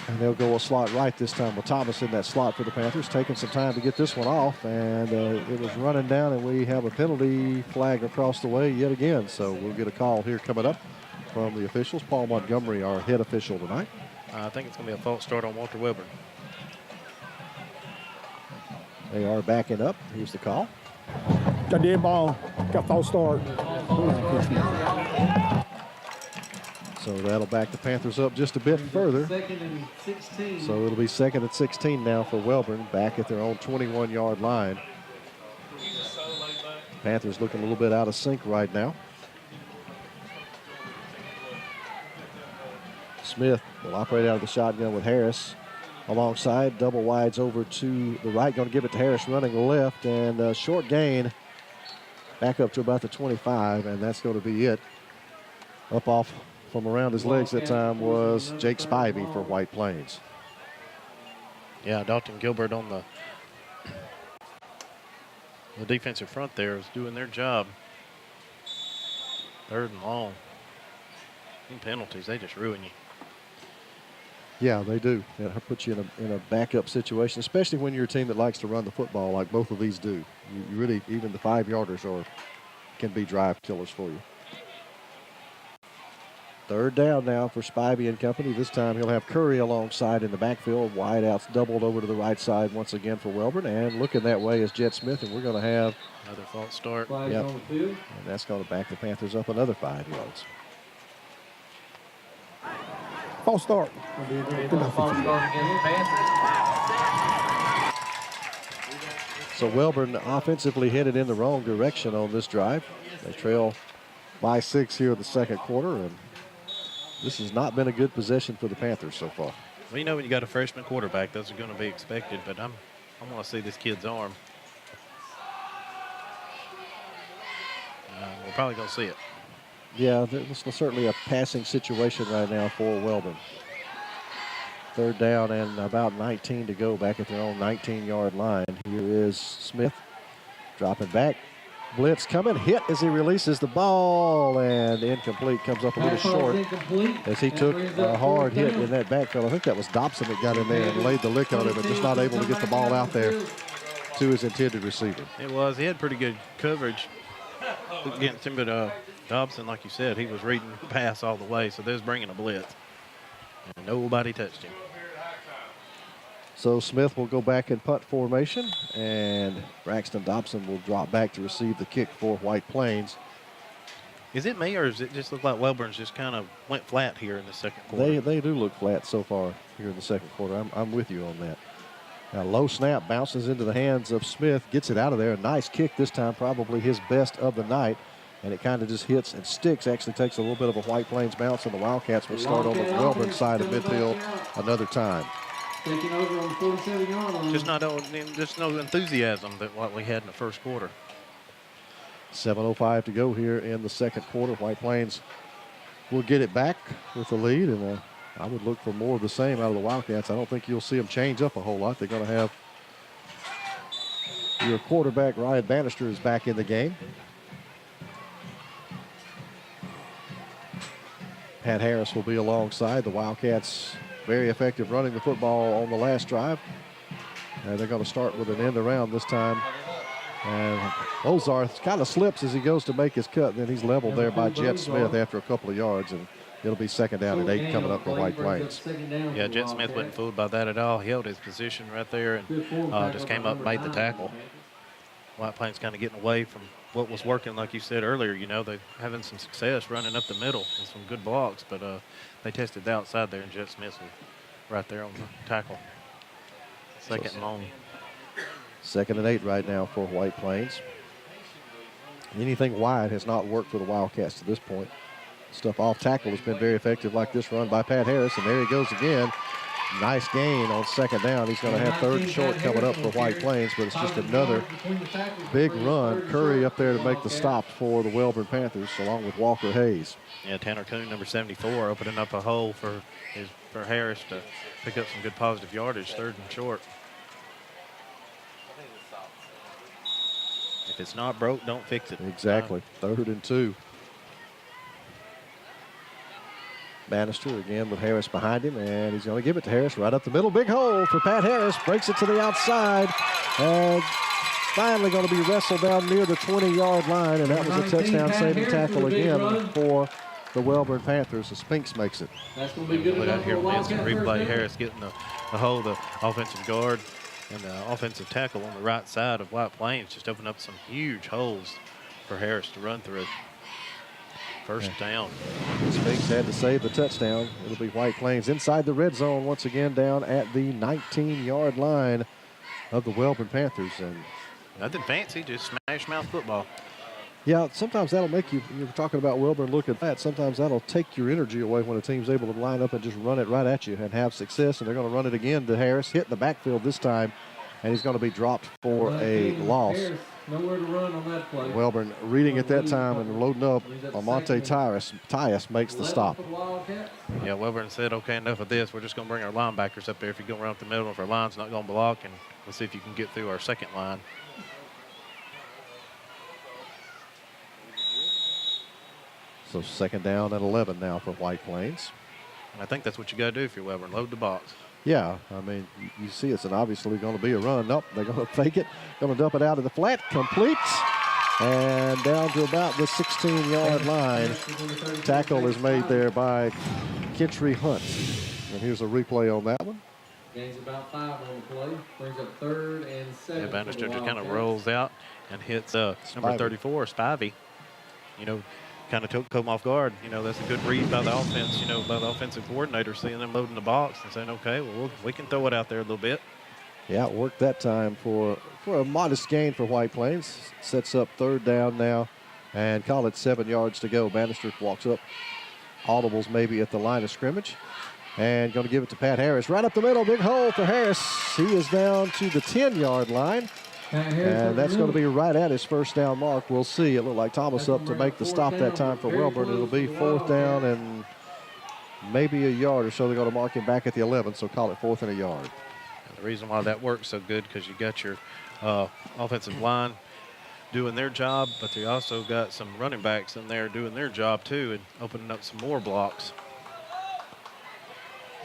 And they'll go a slot right this time with Thomas in that slot for the Panthers. Taking some time to get this one off. And it was running down, and we have a penalty flag across the way yet again. So we'll get a call here coming up from the officials. Paul Montgomery, our head official tonight. I think it's going to be a false start on Walter Wellborn. They are backing up. Here's the call. Got dead ball. Got false start. So that'll back the Panthers up just a bit further. Second and 16. So it'll be second and 16 now for Wellborn, back at their own 21-yard line. Panthers looking a little bit out of sync right now. Smith will operate out of the shotgun with Harris alongside. Double wides over to the right. Going to give it to Harris running left, and short gain back up to about the 25, and that's going to be it. Up off from around his legs that time was Jake Spivey for White Plains. Yeah, Dalton Gilbert on the defensive front there is doing their job. Third and long. Any penalties, they just ruin you. Yeah, they do. It puts you in a backup situation, especially when you're a team that likes to run the football like both of these do. You really, even the 5-yarders can be drive killers for you. Third down now for Spivey and company. This time he'll have Curry alongside in the backfield. Wideouts doubled over to the right side once again for Wellborn. And looking that way is Jet Smith, and we're going to have another false start. Yep. And that's going to back the Panthers up another 5 yards. False start. So Wellborn offensively headed in the wrong direction on this drive. They trail by 6 here in the second quarter, and this has not been a good possession for the Panthers so far. Well, you know, when you got a freshman quarterback, those are going to be expected, but I want to see this kid's arm. We're probably going to see it. Yeah, this is certainly a passing situation right now for Wellborn. Third down and about 19 to go back at their own 19-yard line. Here is Smith dropping back. Blitz coming, hit as he releases the ball, and incomplete, comes up a little short as he took a hard hit in that backfield. I think that was Dobson that got in there and laid the lick on him, but just not able to get the ball out there to his intended receiver. It was. He had pretty good coverage against him, but Dobson, like you said, he was reading the pass all the way, so they was bringing a blitz, and nobody touched him. So Smith will go back in punt formation, and Braxton Dobson will drop back to receive the kick for White Plains. Is it me, or does it just look like Wellborn's just kind of went flat here in the second quarter? They do look flat so far here in the second quarter. I'm with you on that. Now, low snap bounces into the hands of Smith, gets it out of there. A nice kick this time, probably his best of the night. And it kind of just hits and sticks. Actually takes a little bit of a White Plains bounce, and the Wildcats will start on the Wellborn side of midfield another time. Taking over on the 47-yard line. Just no enthusiasm that what we had in the first quarter. 7:05 to go here in the second quarter. White Plains will get it back with the lead, and I would look for more of the same out of the Wildcats. I don't think you'll see them change up a whole lot. They're going to have your quarterback, Ryan Bannister, is back in the game. Pat Harris will be alongside. The Wildcats very effective running the football on the last drive. And they're going to start with an end around this time. And Ozarth kind of slips as he goes to make his cut. And then he's leveled there by Jet Smith after a couple of yards. And it'll be second down and 8 coming up for White Plains. Yeah, Jet Smith wasn't fooled by that at all. He held his position right there and just came up and made the tackle. White Plains kind of getting away from what was working, like you said earlier. You know, they're having some success running up the middle and some good blocks, but they tested the outside there, and Jet Smith was right there on the tackle. Second and long. Second and 8 right now for White Plains. Anything wide has not worked for the Wildcats to this point. Stuff off tackle has been very effective, like this run by Pat Harris, and there he goes again. Nice gain on second down. He's going to have third and short coming up for White Plains, but it's just another big run. Curry up there to make the stop for the Wellborn Panthers, along with Walker Hayes. Yeah, Tanner Kuhn, number 74, opening up a hole for Harris to pick up some good positive yardage, third and short. If it's not broke, don't fix it. Exactly. Third and 2. Bannister again with Harris behind him, and he's going to give it to Harris right up the middle. Big hole for Pat Harris. Breaks it to the outside. And finally going to be wrestled down near the 20-yard line, and that was a touchdown-saving tackle again for the Wellborn Panthers. The Spinks makes it. That's going to be good. Look out here on the instant replay. Harris getting the hold, the offensive guard and the offensive tackle on the right side of White Plains just opened up some huge holes for Harris to run through. First down. Spinks had to save the touchdown. It'll be White Plains inside the red zone once again down at the 19-yard line of the Wellborn Panthers. And nothing fancy, just smash mouth football. Yeah, sometimes that'll make you, you're talking about Wellborn, look at that. Sometimes that'll take your energy away when a team's able to line up and just run it right at you and have success. And they're going to run it again to Harris, hit in the backfield this time, and he's going to be dropped for a loss. Harris, nowhere to run on that play. Wellborn reading at that time and loading up. Almonte Tyus makes the stop. Yeah, Wellborn said, okay, enough of this. We're just going to bring our linebackers up there. If you go around the middle, if our line's not going to block, and let's see if you can get through our second line. So second down at 11 now for White Plains. And I think that's what you got to do if you're Wellborn, load the box. Yeah, I mean, you see it's obviously going to be a run. Nope, they're going to fake it, going to dump it out of the flat, complete, and down to about the 16-yard line. Tackle is made there by Kentry Hunt. And here's a replay on that one. Gains about 5 on the play, brings up 3rd and 7. Yeah, Bannister just kind of rolls out and hits number 34, Spivey. You know, kind of took him off guard. You know, that's a good read by the offense, you know, by the offensive coordinator, seeing them loading the box and saying, okay, well, we can throw it out there a little bit. Yeah, it worked that time for a modest gain for White Plains. Sets up third down now and call it 7 yards to go. Bannister walks up. Audibles maybe at the line of scrimmage. And going to give it to Pat Harris. Right up the middle, big hole for Harris. He is down to the 10-yard line. And that's going to be right at his first down mark. We'll see. It looked like Thomas up to make the stop that time for Wellborn. It'll be 4th down and maybe a yard or so. They're going to mark him back at the 11, so call it 4th and a yard. And the reason why that works so good because you got your offensive line doing their job, but they also got some running backs in there doing their job too and opening up some more blocks.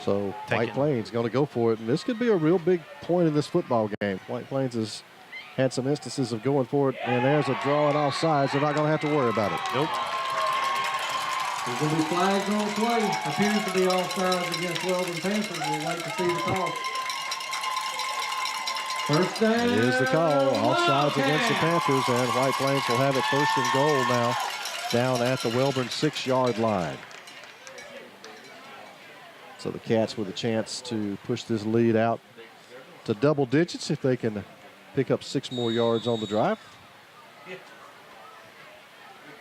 So White Plains going to go for it, and this could be a real big point in this football game. White Plains has had some instances of going for it, and there's a draw and offsides. They're not going to have to worry about it. Nope. There's going to be flags on the play. Appears to be offsides against Wellborn Panthers. We'll wait to see the call. First down. Here's the call. Offsides against the Panthers, and White Plains will have it 1st and goal now down at the Wellborn 6-yard line. So the Cats with a chance to push this lead out to double digits if they can pick up 6 more yards on the drive.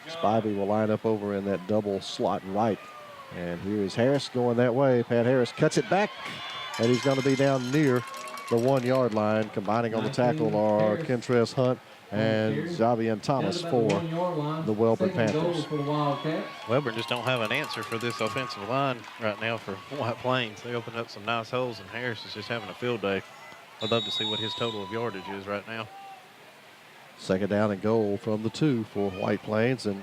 Spivey will line up over in that double slot right. And here is Harris going that way. Pat Harris cuts it back, and he's going to be down near the 1-yard line. Combining on the tackle are Kentrez Hunt and Javian Thomas for the Wellborn Panthers. Wellborn just don't have an answer for this offensive line right now for White Plains. They opened up some nice holes, and Harris is just having a field day. I'd love to see what his total of yardage is right now. Second down and goal from the 2 for White Plains, and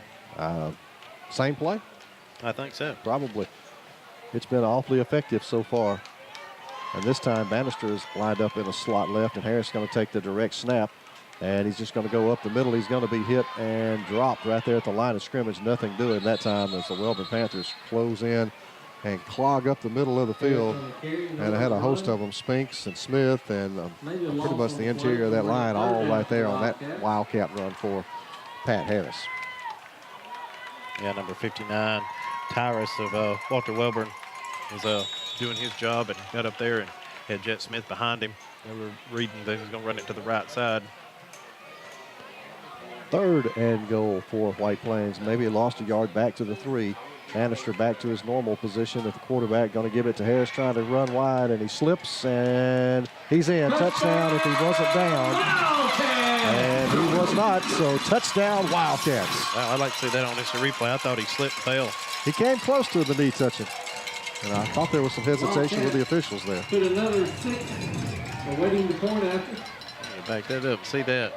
same play? I think so. Probably. It's been awfully effective so far. And this time Bannister is lined up in a slot left, and Harris is going to take the direct snap. And he's just going to go up the middle. He's going to be hit and dropped right there at the line of scrimmage. Nothing doing that time as the Wellborn Panthers close in and clog up the middle of the field. And I had a host of them, Spinks and Smith, and pretty much the interior of that line all right there on that Wildcat run for Pat Harris. Yeah, number 59, Tyrus of Walter Wellborn was doing his job and got up there and had Jet Smith behind him. They were reading that he was going to run it to the right side. 3rd and goal for White Plains. Maybe lost a yard back to the 3. Bannister back to his normal position at the quarterback. Going to give it to Harris, trying to run wide, and he slips, and he's in. Touchdown if he wasn't down. And he was not, so touchdown Wildcats. Wow, I'd like to see that on this replay. I thought he slipped and fell. He came close to the knee touching. And I thought there was some hesitation with the officials there. Put another 6, awaiting the point after. Back that up, see that.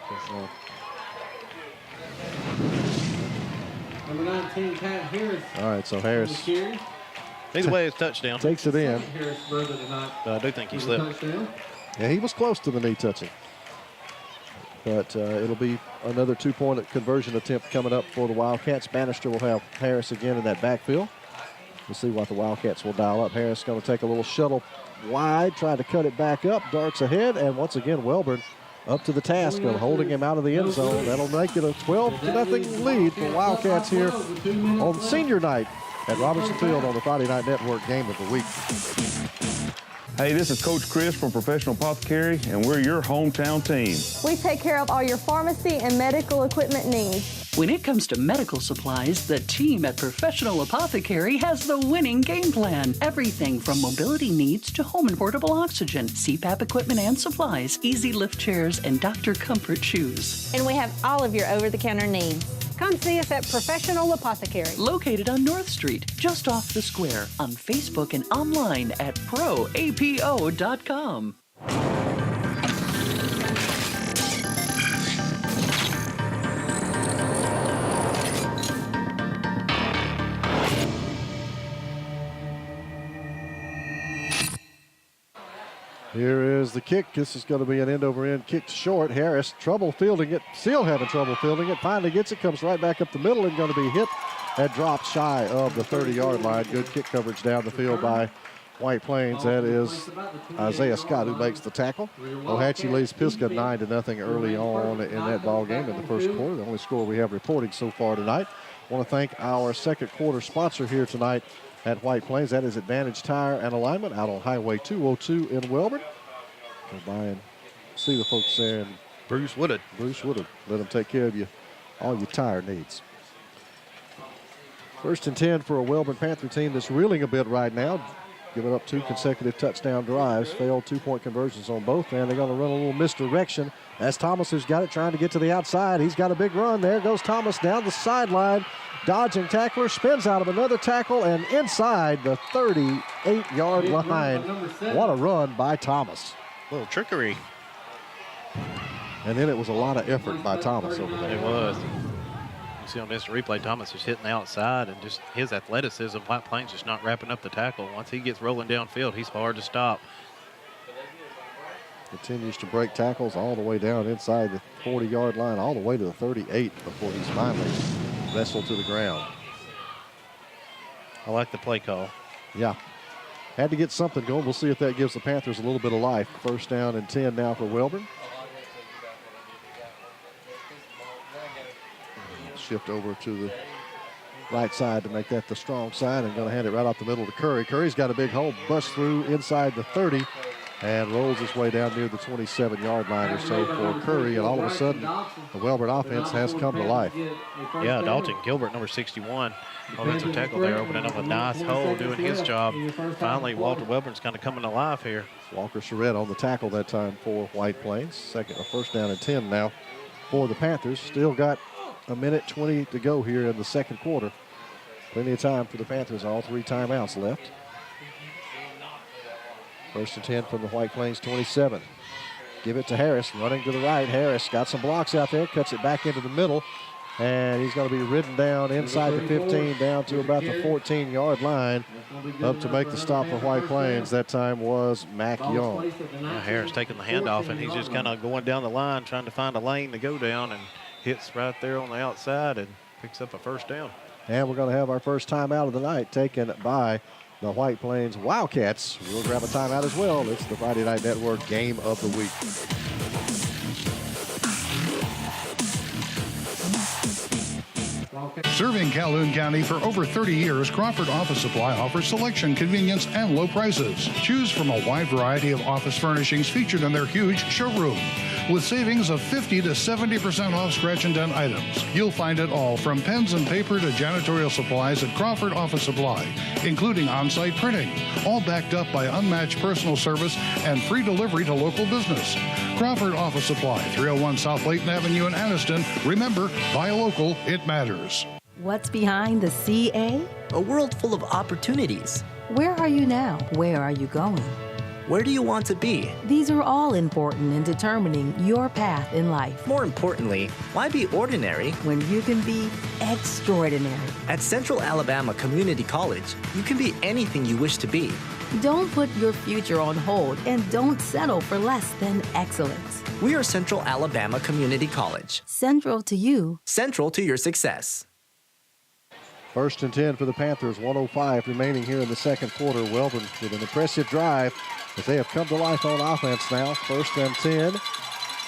Number 19, Pat Harris. All right, so Harris. Either way, it's touchdown. Takes it in. Harris brother tonight. I do think he slipped. Yeah, he was close to the knee touching. But it'll be another 2-point conversion attempt coming up for the Wildcats. Bannister will have Harris again in that backfield. We'll see what the Wildcats will dial up. Harris going to take a little shuttle wide, try to cut it back up, darts ahead, and once again, Wellborn up to the task of holding him out of the end zone. That'll make it a 12-0 lead for Wildcats here on senior night at Robertson Field on the Friday Night Network Game of the Week. Hey, this is Coach Chris from Professional Apothecary, and we're your hometown team. We take care of all your pharmacy and medical equipment needs. When it comes to medical supplies, the team at Professional Apothecary has the winning game plan. Everything from mobility needs to home and portable oxygen, CPAP equipment and supplies, easy lift chairs, and doctor comfort shoes. And we have all of your over-the-counter needs. Come see us at Professional Apothecary. Located on North Street, just off the square, on Facebook and online at proapo.com. Here is the kick. This is going to be an end-over-end kick short. Harris, trouble fielding it. Still having trouble fielding it. Finally gets it, comes right back up the middle and going to be hit and dropped shy of the 30-yard line. Good kick coverage down the field by White Plains. That is Isaiah Scott who makes the tackle. Ohatchee leads Pisgah 9-0 early on in that ball game in the first quarter. The only score we have reporting so far tonight. I want to thank our second quarter sponsor here tonight at White Plains. That is Advantage Tire and Alignment out on Highway 202 in Wellborn. Go by and see the folks there. And Bruce Woodard. Let them take care of you, all your tire needs. 1st and 10 for a Wellborn Panther team that's reeling a bit right now. Giving up 2 consecutive touchdown drives, failed 2-point conversions on both, and they're going to run a little misdirection as Thomas, who's got it, trying to get to the outside. He's got a big run. There goes Thomas down the sideline. Dodging tackler, spins out of another tackle and inside the 38-yard line. What a run by Thomas. A little trickery. And then it was a lot of effort by Thomas over there. It was. You see on this replay, Thomas is hitting the outside, and just his athleticism, White Plains just not wrapping up the tackle. Once he gets rolling downfield, he's hard to stop. Continues to break tackles all the way down inside the 40-yard line, all the way to the 38 before he's finally wrestled to the ground. I like the play call. Yeah. Had to get something going. We'll see if that gives the Panthers a little bit of life. 1st down and 10 now for Wellborn. Shift over to the right side to make that the strong side, and going to hand it right off the middle to Curry. Curry's got a big hole, busts through inside the 30 and rolls his way down near the 27-yard line or so for Curry, and all of a sudden the Wellborn offense has come to life. Yeah, Dalton Gilbert, number 61, offensive tackle there, opening up a nice hole, doing his job. Finally, Walter Wellborn's kind of coming alive here. Walker Charette on the tackle that time for White Plains. 1st down and 10 now for the Panthers. Still got a minute 20 to go here in the second quarter. Plenty of time for the Panthers, all 3 timeouts left. 1st and 10 from the White Plains 27. Give it to Harris, running to the right. Harris got some blocks out there, cuts it back into the middle, and he's going to be ridden down inside the 15, down to about the 14-yard line. Up to make the stop for White Plains. That time was Mac Young. Yeah, Harris taking the handoff, and he's just kind of going down the line, trying to find a lane to go down, and hits right there on the outside and picks up a 1st down. And we're going to have our first timeout of the night taken by the White Plains Wildcats. We'll grab a timeout as well. It's the Friday Night Network Game of the Week. Serving Calhoun County for over 30 years, Crawford Office Supply offers selection, convenience, and low prices. Choose from a wide variety of office furnishings featured in their huge showroom. with savings of 50 to 70% off scratch and dent items. You'll find it all from pens and paper to janitorial supplies at Crawford Office Supply, including on-site printing, all backed up by unmatched personal service and free delivery to local business. Crawford Office Supply, 301 South Layton Avenue in Anniston. Remember, buy local, it matters. What's behind the CA? A world full of opportunities. Where are you now? Where are you going? Where do you want to be? These are all important in determining your path in life. More importantly, why be ordinary when you can be extraordinary? At Central Alabama Community College, you can be anything you wish to be. Don't put your future on hold and don't settle for less than excellence. We are Central Alabama Community College. Central to you. Central to your success. 1st and 10 for the Panthers, 1:05 remaining here in the second quarter. Wellborn with an impressive drive as they have come to life on offense now. 1st and 10,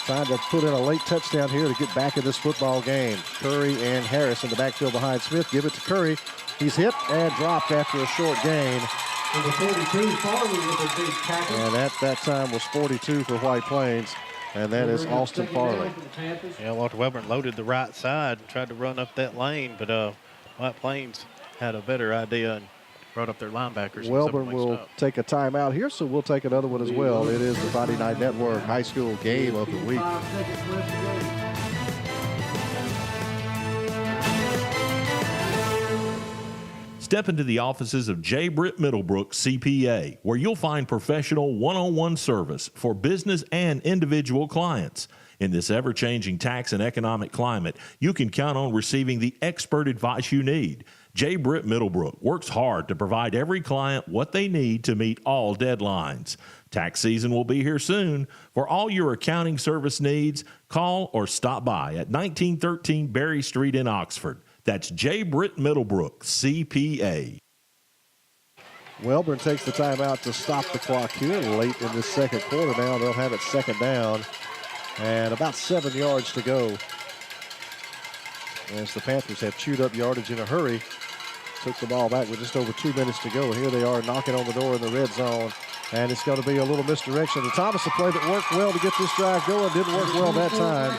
trying to put in a late touchdown here to get back in this football game. Curry and Harris in the backfield behind Smith. Give it to Curry. He's hit and dropped after a short gain. Number 42, Farley with a big tackle. And at that time was 42 for White Plains, and that is Austin Farley. Yeah, Walter Wellborn loaded the right side and tried to run up that lane, but White Plains had a better idea and brought up their linebackers. Wellborn will take a timeout here, so we'll take another one as well. It is the Friday Night Network High School Game of the Week. Step into the offices of J. Britt Middlebrook CPA, where you'll find professional one-on-one service for business and individual clients. In this ever-changing tax and economic climate, you can count on receiving the expert advice you need. J. Britt Middlebrook works hard to provide every client what they need to meet all deadlines. Tax season will be here soon. For all your accounting service needs, call or stop by at 1913 Berry Street in Oxford. That's J. Britt Middlebrook, CPA. Wellborn takes the timeout to stop the clock here late in the second quarter. Now they'll have it second down and about 7 yards to go. As the Panthers have chewed up yardage in a hurry. Took the ball back with just over 2 minutes to go. Here they are knocking on the door in the red zone. And it's going to be a little misdirection. The Thomas, a play that worked well to get this drive going. Didn't work well that time.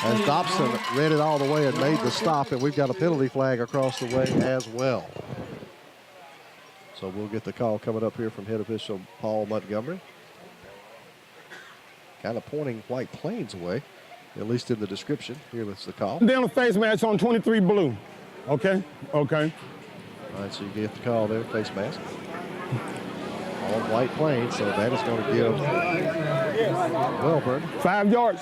As Dobson read it all the way and made the stop. And we've got a penalty flag across the way as well. So we'll get the call coming up here from head official Paul Montgomery. Kind of pointing White Plains away, at least in the description. Here is the call. Down the face mask on 23 blue. Okay, okay. All right, so you get the call there, face mask. On White Plains, so that is going to give Wellborn 5 yards.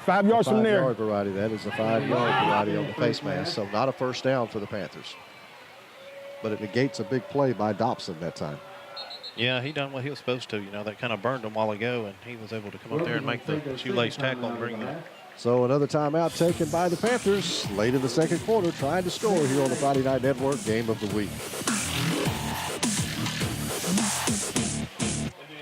5 yards from there. 5 yard variety. That is a 5 yard variety on the face mask. So not a first down for the Panthers. But it negates a big play by Dobson that time. Yeah, he done what he was supposed to. You know, that kind of burned him a while ago, and he was able to come up there and make the shoelace tackle and bring them. So another timeout taken by the Panthers late in the second quarter, trying to score here on the Friday Night Network Game of the Week.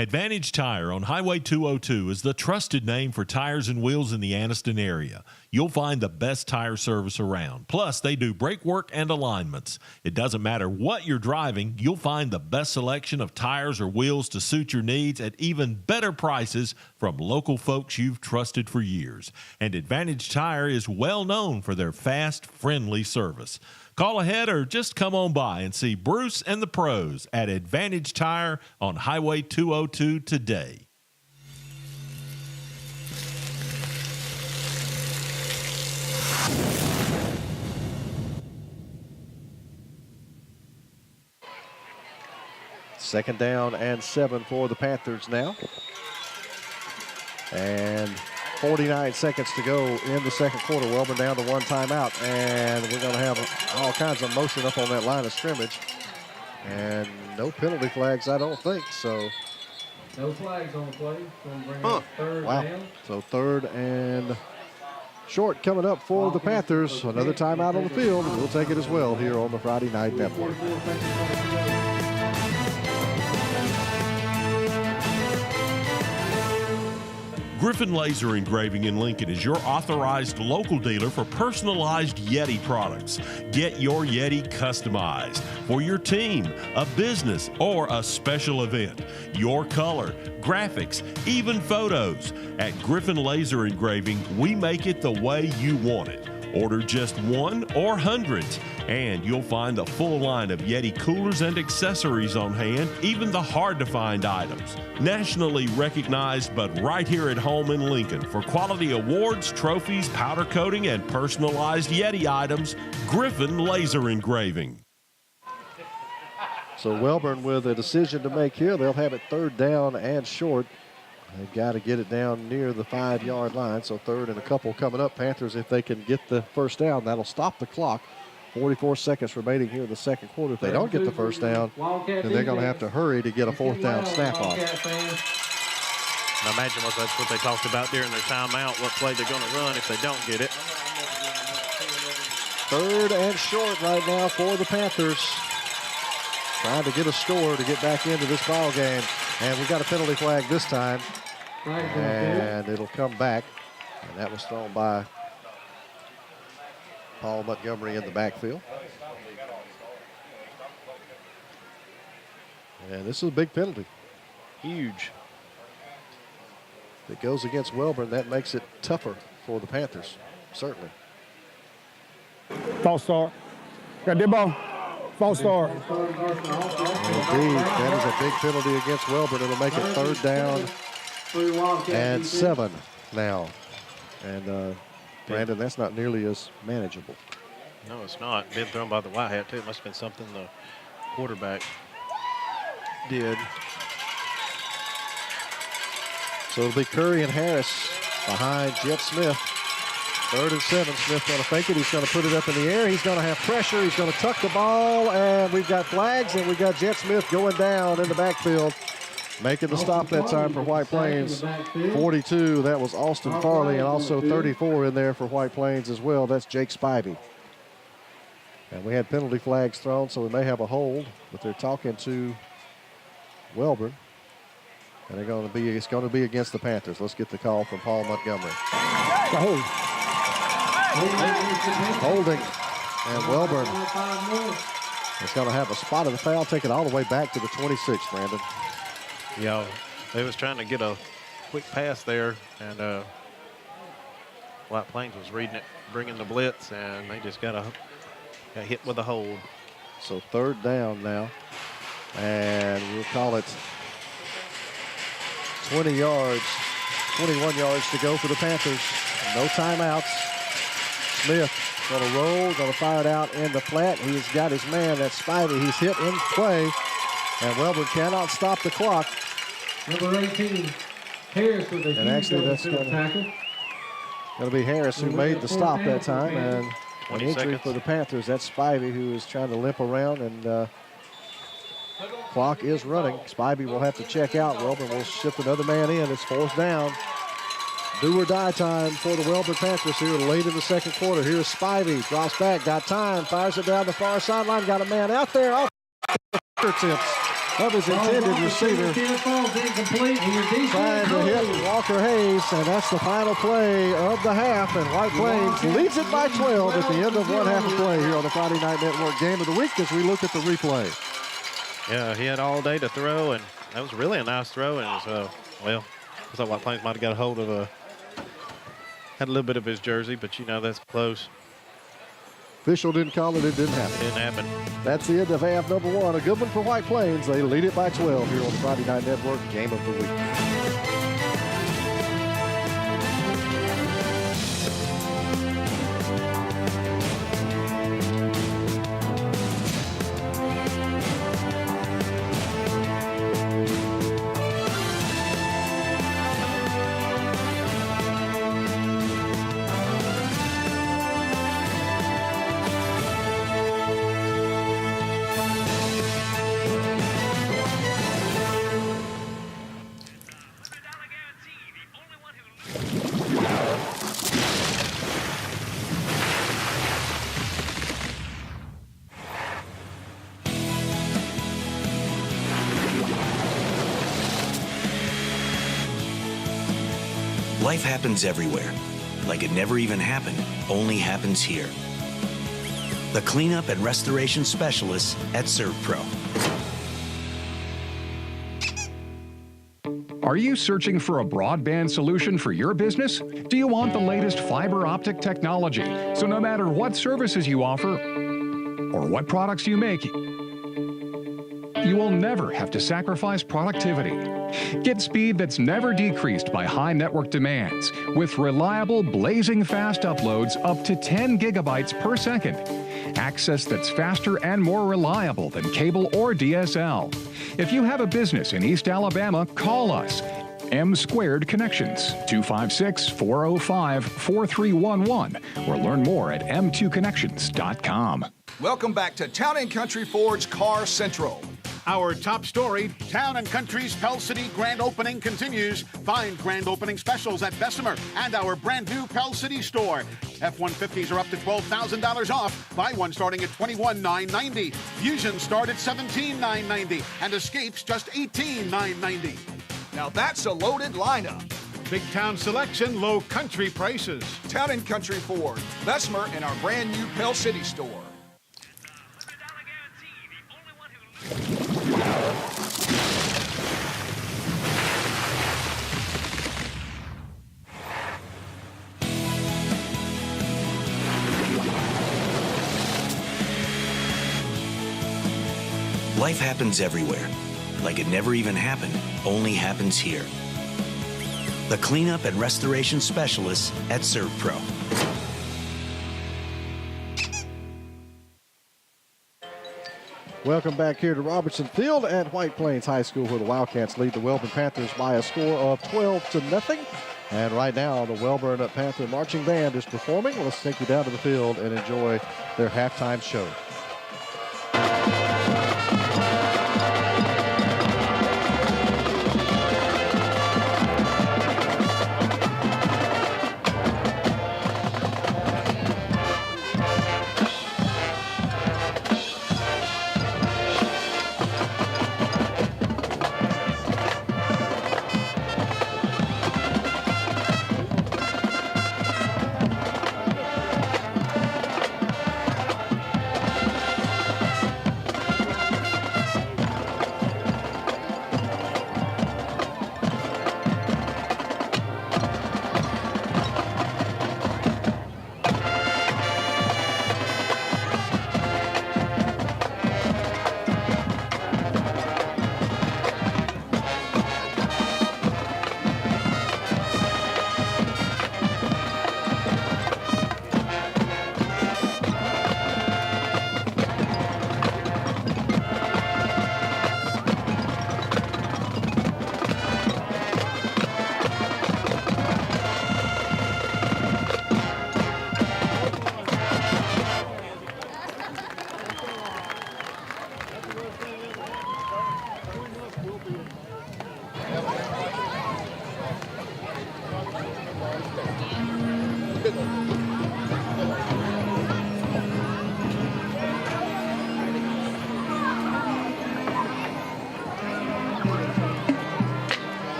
Advantage Tire on Highway 202 is the trusted name for tires and wheels in the Anniston area. You'll find the best tire service around. Plus, they do brake work and alignments. It doesn't matter what you're driving, you'll find the best selection of tires or wheels to suit your needs at even better prices from local folks you've trusted for years. And Advantage Tire is well known for their fast, friendly service. Call ahead or just come on by and see Bruce and the pros at Advantage Tire on Highway 202 today. Second down and 7 for the Panthers now. And 49 seconds to go in the second quarter. Wellborn down to one timeout, and we're going to have all kinds of motion up on that line of scrimmage. And no penalty flags, I don't think. So no flags on the play. Bring up third down. So third and short coming up for the Panthers. Another timeout on the field. We'll take it as well here on the Friday Night Network. Griffin Laser Engraving in Lincoln is your authorized local dealer for personalized Yeti products. Get your Yeti customized for your team, a business, or a special event. Your color, graphics, even photos. At Griffin Laser Engraving, we make it the way you want it. Order just one or hundreds, and you'll find a full line of Yeti coolers and accessories on hand, even the hard-to-find items. Nationally recognized, but right here at home in Lincoln for quality awards, trophies, powder coating, and personalized Yeti items, Griffin Laser Engraving. So Wellborn with a decision to make here. They'll have it 3rd down and short. They've got to get it down near the 5-yard line, so 3rd and a couple coming up. Panthers, if they can get the first down, that'll stop the clock. 44 seconds remaining here in the second quarter. If they don't get the first down, then they're going to have to hurry to get a 4th down snap off. I imagine that's what they talked about during their timeout, what play they're going to run if they don't get it. 3rd and short right now for the Panthers. Trying to get a score to get back into this ball game. And we got a penalty flag this time. And it'll come back. And that was thrown by Paul Montgomery in the backfield. And this is a big penalty. Huge. If it goes against Wellborn, that makes it tougher for the Panthers, certainly. False start. Got that ball. False start. Indeed, that is a big penalty against Wellborn. It'll make it 3rd down and 7 now. And Brandon, that's not nearly as manageable. No, it's not. Been thrown by the white hat, too. It must have been something the quarterback did. So it'll be Curry and Harris behind Jet Smith. 3rd and 7. Smith going to fake it. He's going to put it up in the air. He's going to have pressure. He's going to tuck the ball. And we've got flags, and we've got Jet Smith going down in the backfield. Making the stop that time for White Plains. 42, that was Austin Farley, and also 34 in there for White Plains as well. That's Jake Spivey. And we had penalty flags thrown, so we may have a hold, but they're talking to Wellborn. And it's going to be against the Panthers. Let's get the call from Paul Montgomery. Holding. And Wellborn is going to have a spot of the foul, take it all the way back to the 26, Brandon. Yeah, they was trying to get a quick pass there, and White Plains was reading it, bringing the blitz, and they just got hit with a hold. So 3rd down now, and we'll call it 20 yards, 21 yards to go for the Panthers. No timeouts. Smith going to roll, going to fire it out in the flat. He's got his man, that's Spivey. He's hit in play, and Wellborn cannot stop the clock. Number 18, Harris with a and actually that's going to be Harris who made the stop that time, and an injury for the Panthers. That's Spivey who is trying to limp around, and clock is running. Spivey will have to check out. Wellborn will shift another man in. It's 4th down. Do or die time for the Wellborn Panthers here late in the second quarter. Here's Spivey, drops back, got time, fires it down the far sideline, got a man out there off the fingertips of his intended receiver. Trying to hit Walker Hayes, and that's the final play of the half, and White Plains leads it by 12 at the end of one half of play here on the Friday Night Network Game of the Week as we look at the replay. Yeah, he had all day to throw, and that was really a nice throw, and it was, well, I thought White Plains might have got a hold of had a little bit of his jersey, but that's close. Official didn't call it, it didn't happen. It didn't happen. That's the end of half number 1. A good one for White Plains. They lead it by 12 here on the Friday Night Network Game of the Week. Life happens everywhere. Like it never even happened, only happens here. The cleanup and restoration specialists at ServPro. Are you searching for a broadband solution for your business? Do you want the latest fiber optic technology so no matter what services you offer or what products you make, you will never have to sacrifice productivity? Get speed that's never decreased by high network demands with reliable, blazing fast uploads up to 10 gigabytes per second. Access that's faster and more reliable than cable or DSL. If you have a business in East Alabama, call us. M Squared Connections, 256-405-4311, or learn more at m2connections.com. Welcome back to Town & Country Ford's Car Central. Our top story, Town & Country's Pell City grand opening continues. Find grand opening specials at Bessemer and our brand new Pell City store. F-150s are up to $12,000 off. Buy one starting at $21,990. Fusions start at $17,990 and Escapes just $18,990. Now that's a loaded lineup. Big town selection, low country prices. Town & Country Ford, Bessemer, and our brand new Pell City store. Life happens everywhere. Like it never even happened, only happens here. The cleanup and restoration specialists at ServPro. Welcome back here to Robertson Field at White Plains High School, where the Wildcats lead the Wellborn Panthers by a score of 12-0. And right now, the Wellborn Panther Marching Band is performing. Let's take you down to the field and enjoy their halftime show.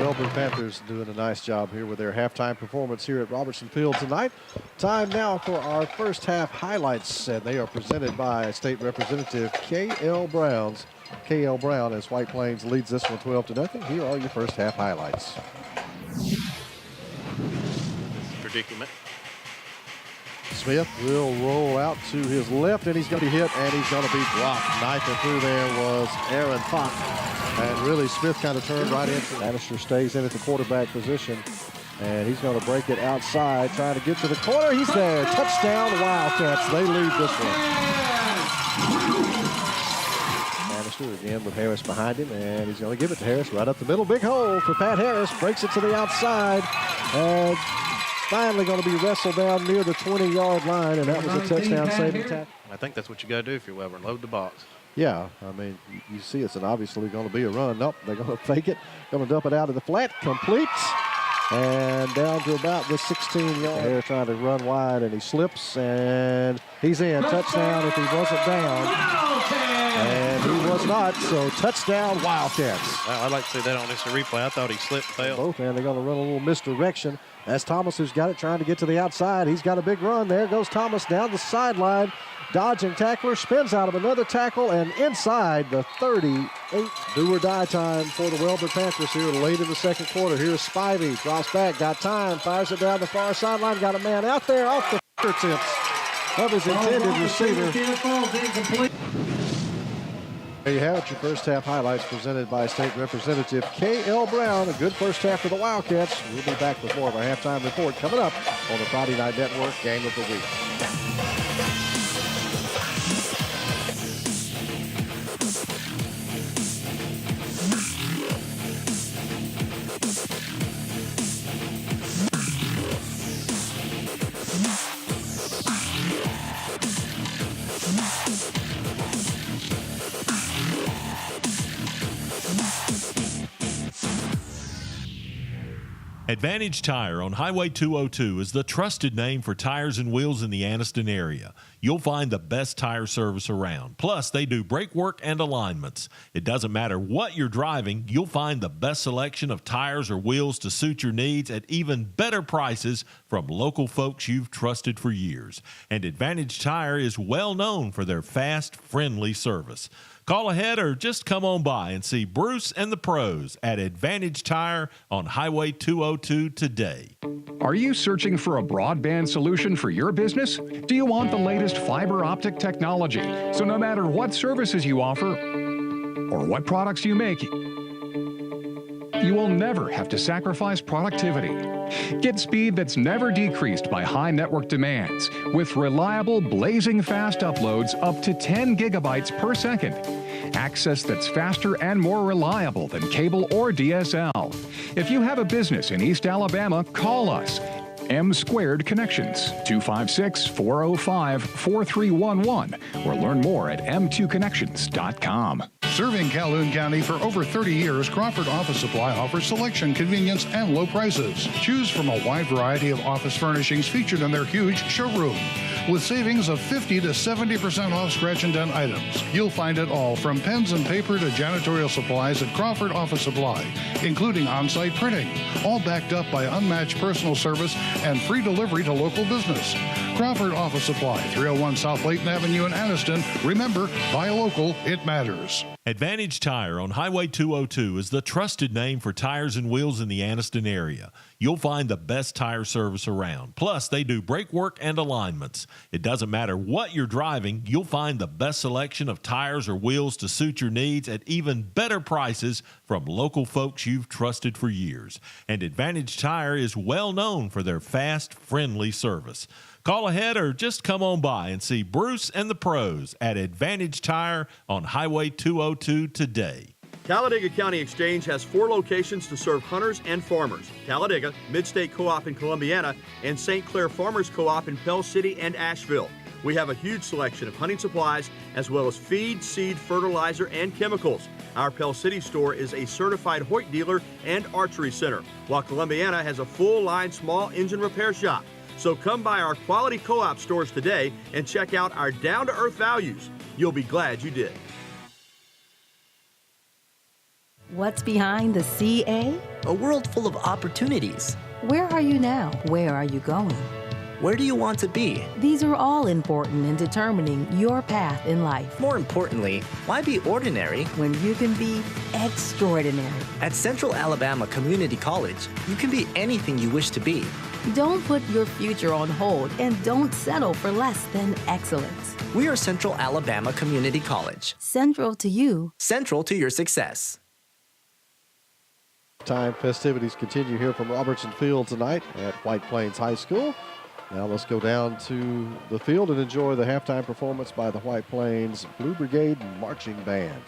Wellborn Panthers doing a nice job here with their halftime performance here at Robertson Field tonight. Time now for our first half highlights, and they are presented by State Representative K.L. Brown as White Plains leads this one 12-0. Here are your first half highlights. Predicament. Smith will roll out to his left, and he's going to be hit, and he's going to be blocked. Knifing through there was Aaron Fox. And really, Smith kind of turned right into. Bannister stays in at the quarterback position, and he's going to break it outside, trying to get to the corner. He's there. Touchdown, Wildcats. They lead this one. Bannister again with Harris behind him, and he's going to give it to Harris right up the middle. Big hole for Pat Harris. Breaks it to the outside, and finally going to be wrestled down near the 20-yard line, and that was a touchdown saving tackle. I think that's what you got to do if you're Wellborn. Load the box. Yeah, I mean, you see it's obviously going to be a run. Nope, they're going to fake it. Going to dump it out of the flat. Complete. And down to about the 16-yard. They're trying to run wide, and he slips, and he's in. Touchdown if he wasn't down. And he was not, so touchdown, Wildcats. I'd like to see that on this replay. I thought he slipped and fell. Both, and they're going to run a little misdirection. That's Thomas who's got it, trying to get to the outside. He's got a big run. There goes Thomas down the sideline. Dodging tackler, spins out of another tackle, and inside the 38. Do-or-die time for the Wellborn Panthers here late in the second quarter. Here's Spivey, drops back, got time, fires it down the far sideline, got a man out there off the fingertips of his intended receiver. There you have it, your first half highlights presented by State Representative K.L. Brown. A good first half for the Wildcats. We'll be back with more of our halftime report coming up on the Friday Night Network Game of the Week. Advantage Tire on Highway 202 is the trusted name for tires and wheels in the Anniston area. You'll find the best tire service around. Plus, they do brake work and alignments. It doesn't matter what you're driving, you'll find the best selection of tires or wheels to suit your needs at even better prices from local folks you've trusted for years. And Advantage Tire is well known for their fast, friendly service. Call ahead or just come on by and see Bruce and the pros at Advantage Tire on Highway 202 today. Are you searching for a broadband solution for your business? Do you want the latest fiber optic technology? So no matter what services you offer or what products you make, you will never have to sacrifice productivity. Get speed that's never decreased by high network demands with reliable, blazing fast uploads up to 10 gigabytes per second. Access that's faster and more reliable than cable or DSL. If you have a business in East Alabama, call us. M Squared Connections, 256-405-4311, or learn more at m2connections.com. Serving Calhoun County for over 30 years, Crawford Office Supply offers selection, convenience, and low prices. Choose from a wide variety of office furnishings featured in their huge showroom. With savings of 50 to 70% off scratch and dent items. You'll find it all from pens and paper to janitorial supplies at Crawford Office Supply, including on-site printing, all backed up by unmatched personal service and free delivery to local business. Crawford Office Supply, 301 South Layton Avenue in Anniston. Remember, buy local, it matters. Advantage Tire on Highway 202 is the trusted name for tires and wheels in the Anniston area. You'll find the best tire service around. Plus, they do brake work and alignments. It doesn't matter what you're driving, you'll find the best selection of tires or wheels to suit your needs at even better prices from local folks you've trusted for years. And Advantage Tire is well known for their fast, friendly service. Call ahead or just come on by and see Bruce and the pros at Advantage Tire on Highway 202 today. Talladega County Exchange has 4 locations to serve hunters and farmers: Talladega, Midstate Co-op in Columbiana, and St. Clair Farmers Co-op in Pell City and Asheville. We have a huge selection of hunting supplies as well as feed, seed, fertilizer, and chemicals. Our Pell City store is a certified Hoyt dealer and archery center, while Columbiana has a full-line small engine repair shop. So come by our quality co-op stores today and check out our down-to-earth values. You'll be glad you did. What's behind the CA? A world full of opportunities. Where are you now? Where are you going? Where do you want to be? These are all important in determining your path in life. More importantly, why be ordinary when you can be extraordinary? At Central Alabama Community College, you can be anything you wish to be. Don't put your future on hold and don't settle for less than excellence. We are Central Alabama Community College. Central to you. Central to your success. Time festivities continue here from Robertson Field tonight at White Plains High School. Now let's go down to the field and enjoy the halftime performance by the White Plains Blue Brigade Marching Band.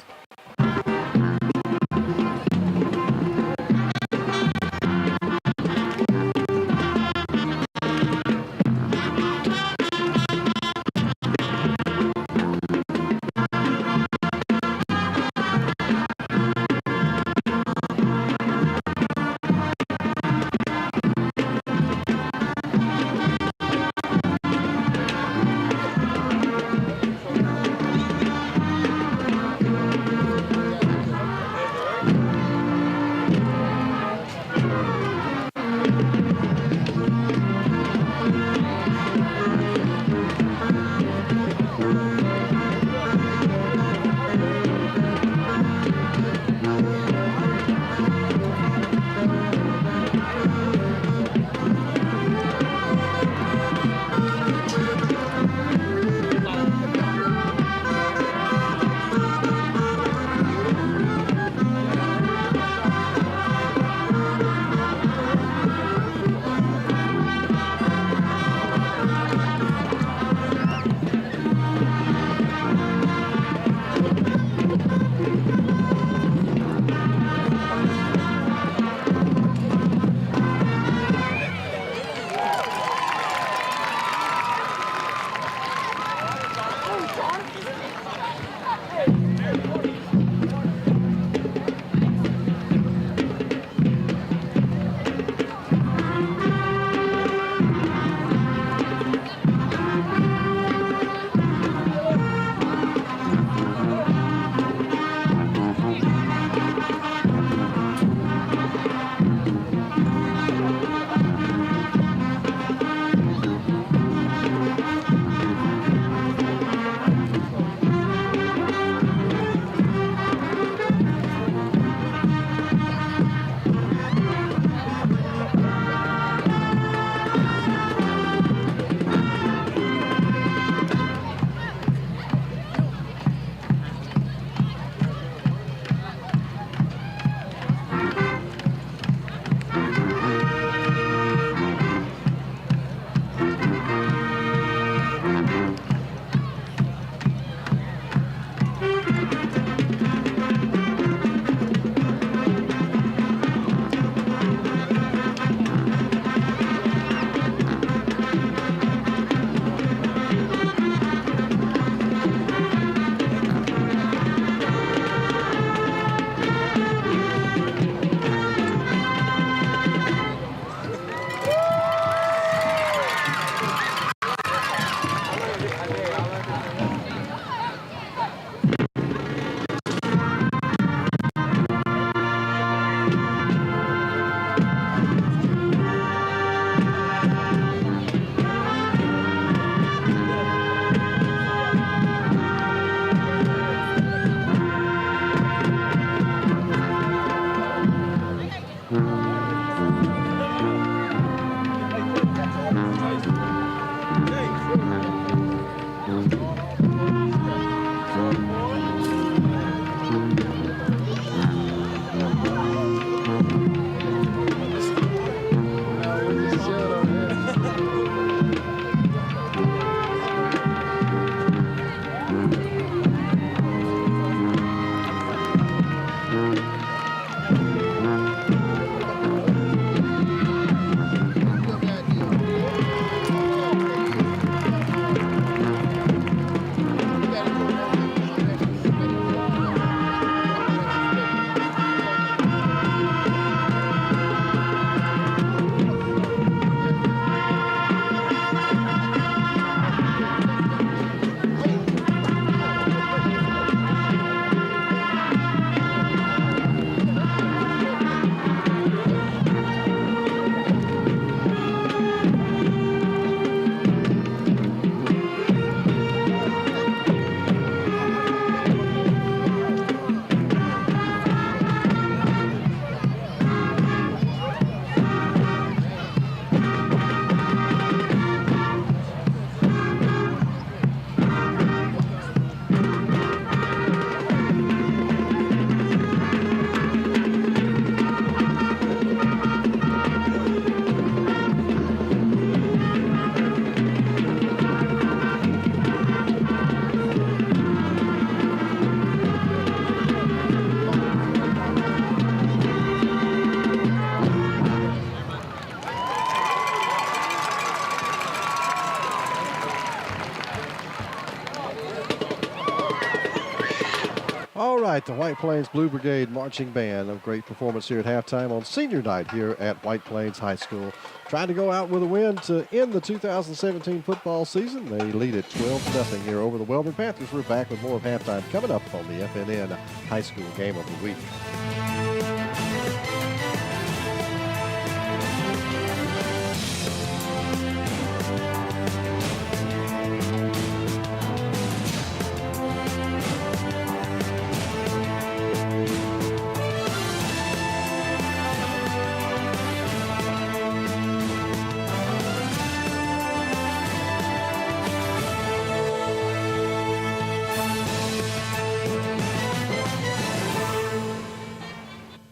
All right, the White Plains Blue Brigade Marching Band, a great performance here at halftime on senior night here at White Plains High School. Trying to go out with a win to end the 2017 football season. They lead at 12-0 here over the Wellborn Panthers. We're back with more of halftime coming up on the FNN High School Game of the Week.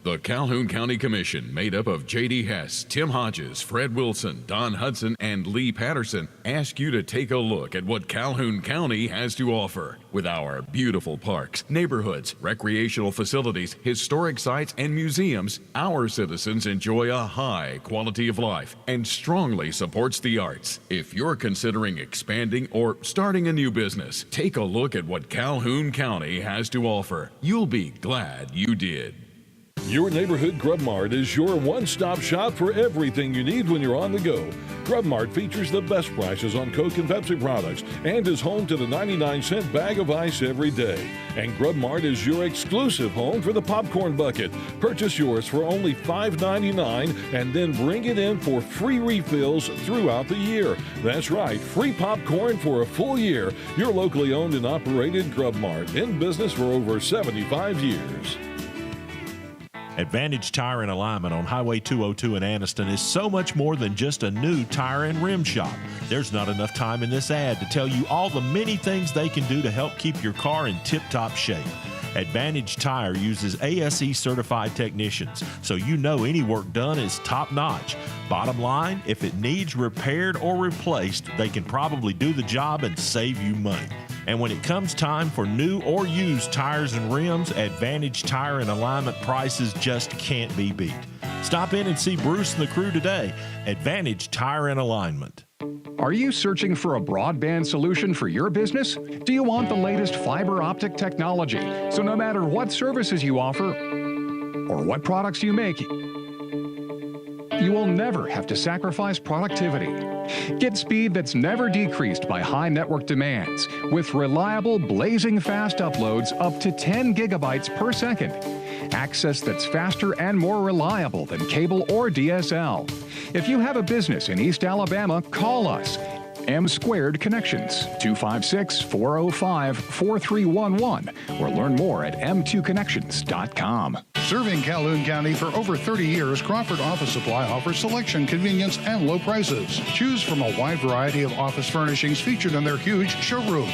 The Calhoun County Commission, made up of J.D. Hess, Tim Hodges, Fred Wilson, Don Hudson, and Lee Patterson, ask you to take a look at what Calhoun County has to offer. With our beautiful parks, neighborhoods, recreational facilities, historic sites, and museums, our citizens enjoy a high quality of life and strongly supports the arts. If you're considering expanding or starting a new business, take a look at what Calhoun County has to offer. You'll be glad you did. Your neighborhood Grub Mart is your one-stop shop for everything you need when you're on the go. Grub Mart features the best prices on Coke and Pepsi products and is home to the 99-cent bag of ice every day. And Grub Mart is your exclusive home for the popcorn bucket. Purchase yours for only $5.99 and then bring it in for free refills throughout the year. That's right, free popcorn for a full year. Your locally owned and operated Grub Mart, in business for over 75 years. Advantage Tire and Alignment on Highway 202 in Anniston is so much more than just a new tire and rim shop. There's not enough time in this ad to tell you all the many things they can do to help keep your car in tip-top shape. Advantage Tire uses ASE certified technicians, so you know any work done is top-notch. Bottom line, if it needs repaired or replaced, they can probably do the job and save you money. And when it comes time for new or used tires and rims, Advantage Tire and Alignment prices just can't be beat. Stop in and see Bruce and the crew today. Advantage Tire and Alignment. Are you searching for a broadband solution for your business? Do you want the latest fiber optic technology? So no matter what services you offer or what products you make, you will never have to sacrifice productivity. Get speed that's never decreased by high network demands with reliable, blazing fast uploads up to 10 gigabytes per second. Access that's faster and more reliable than cable or DSL. If you have a business in East Alabama, call us. M Squared Connections, 256-405-4311, or learn more at m2connections.com. Serving Calhoun County for over 30 years, Crawford Office Supply offers selection, convenience, and low prices. Choose from a wide variety of office furnishings featured in their huge showroom.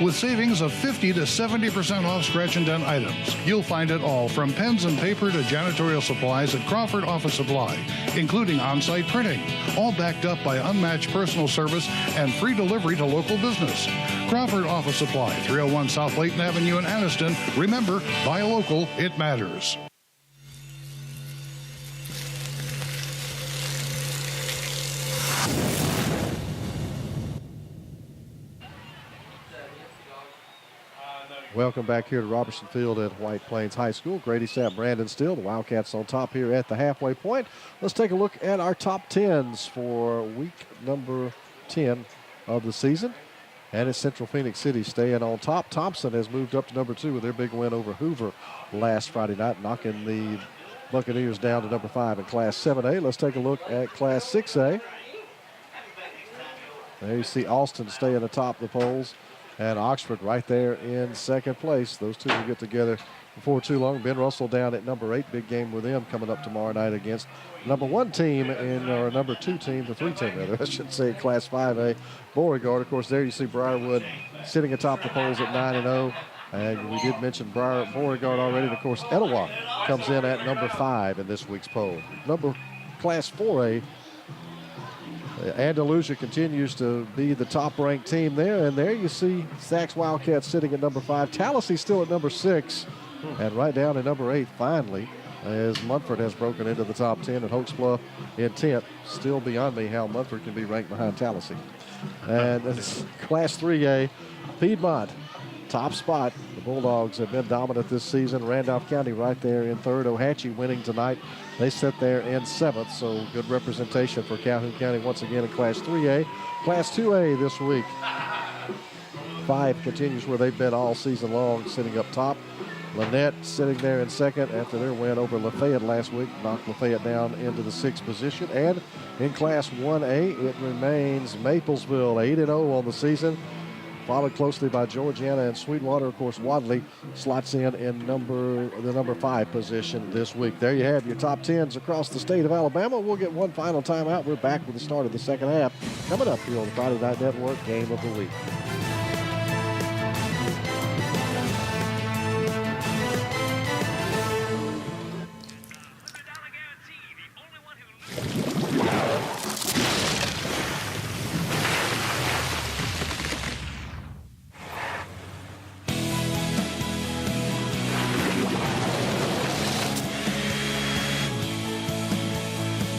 With savings of 50 to 70% off scratch and dent items. You'll find it all from pens and paper to janitorial supplies at Crawford Office Supply, including on-site printing, all backed up by unmatched personal service and free delivery to local business. Crawford Office Supply, 301 South Layton Avenue in Anniston. Remember, buy local, it matters. Welcome back here to Robertson Field at White Plains High School. Grady Sapp, Brandon Still, the Wildcats on top here at the halfway point. Let's take a look at our top 10s for week number 10 of the season. And it's Central Phoenix City staying on top. Thompson has moved up to number 2 with their big win over Hoover last Friday night, knocking the Buccaneers down to number 5 in Class 7A. Let's take a look at Class 6A. There you see Austin staying atop the polls. And Oxford right there in second place. Those two will get together before too long. Ben Russell down at number 8. Big game with them coming up tomorrow night against number 1 team or number 2 team, the 3 team rather, I should say, Class 5A. Beauregard, of course, there you see Briarwood sitting atop the polls at 9-0. And we did mention Beauregard already. And of course, Etowah comes in at number 5 in this week's poll. Class 4A. Andalusia continues to be the top-ranked team there, and there you see Sachs Wildcats sitting at number 5. Tallahassee still at number 6, and right down at number 8 finally, as Munford has broken into the top 10, and Hoax Bluff in 10th. Still beyond me how Munford can be ranked behind Tallahassee. And it's Class 3A, Piedmont top spot. The Bulldogs have been dominant this season. Randolph County right there in third. Ohatchee winning tonight. They sit there in seventh, so good representation for Calhoun County once again in Class 3A. Class 2A this week. 5 continues where they've been all season long, sitting up top. Lynette sitting there in second after their win over Lafayette last week, knocked Lafayette down into the 6th position. And in Class 1A, it remains Maplesville, 8-0 on the season, followed closely by Georgiana and Sweetwater. Of course, Wadley slots in the number 5 position this week. There you have your top 10s across the state of Alabama. We'll get one final timeout. We're back with the start of the second half coming up here on the Friday Night Network Game of the Week.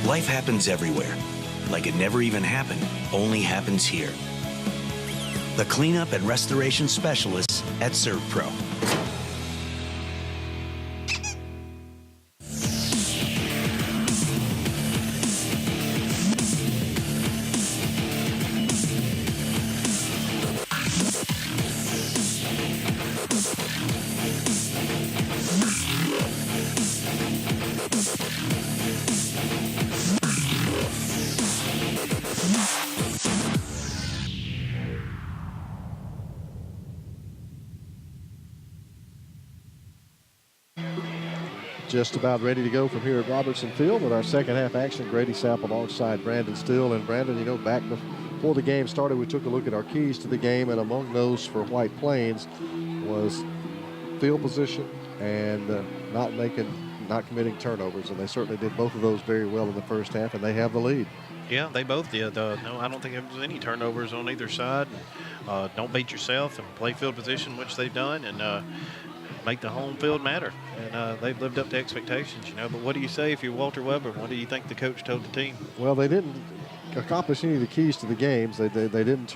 Life happens everywhere. Like it never even happened, only happens here. The cleanup and restoration specialists at ServPro. Just about ready to go from here at Robertson Field with our second half action. Grady Sapp alongside Brandon Steele. And Brandon, you know, back before the game started, we took a look at our keys to the game, and among those for White Plains was field position and not committing turnovers. And they certainly did both of those very well in the first half, and they have the lead. Yeah, they both did. No, I don't think there was any turnovers on either side. Don't beat yourself and play field position, which they've done, and make the home field matter. And they've lived up to expectations, you know. But what do you say if you're Walter Weber? What do you think the coach told the team? Well, they didn't accomplish any of the keys to the games. They didn't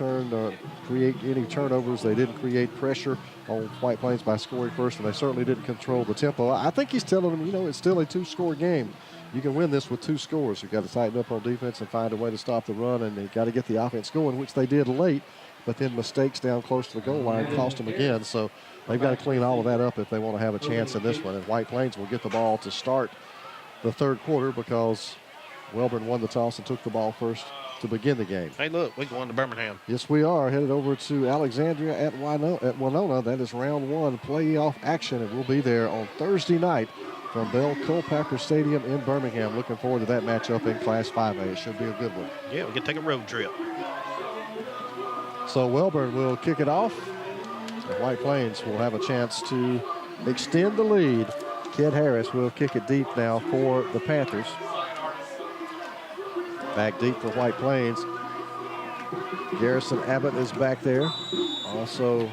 create any turnovers. They didn't create pressure on White Plains by scoring first, and they certainly didn't control the tempo. I think he's telling them, you know, it's still a 2-score game. You can win this with 2 scores. You've got to tighten up on defense and find a way to stop the run, and you've got to get the offense going, which they did late, but then mistakes down close to the goal line cost them again. So they've got to clean all of that up if they want to have a chance in this one. And White Plains will get the ball to start the third quarter because Wellborn won the toss and took the ball first to begin the game. Hey, look, we're going to Birmingham. Yes, we are. Headed over to Alexandria at Winona. That is round 1 playoff action, and we'll be there on Thursday night from Bell Culpacker Stadium in Birmingham. Looking forward to that matchup in Class 5A. It should be a good one. Yeah, we can take a road trip. So Wellborn will kick it off. White Plains will have a chance to extend the lead. Ked Harris will kick it deep now for the Panthers. Back deep for White Plains. Garrison Abbott is back there. Also,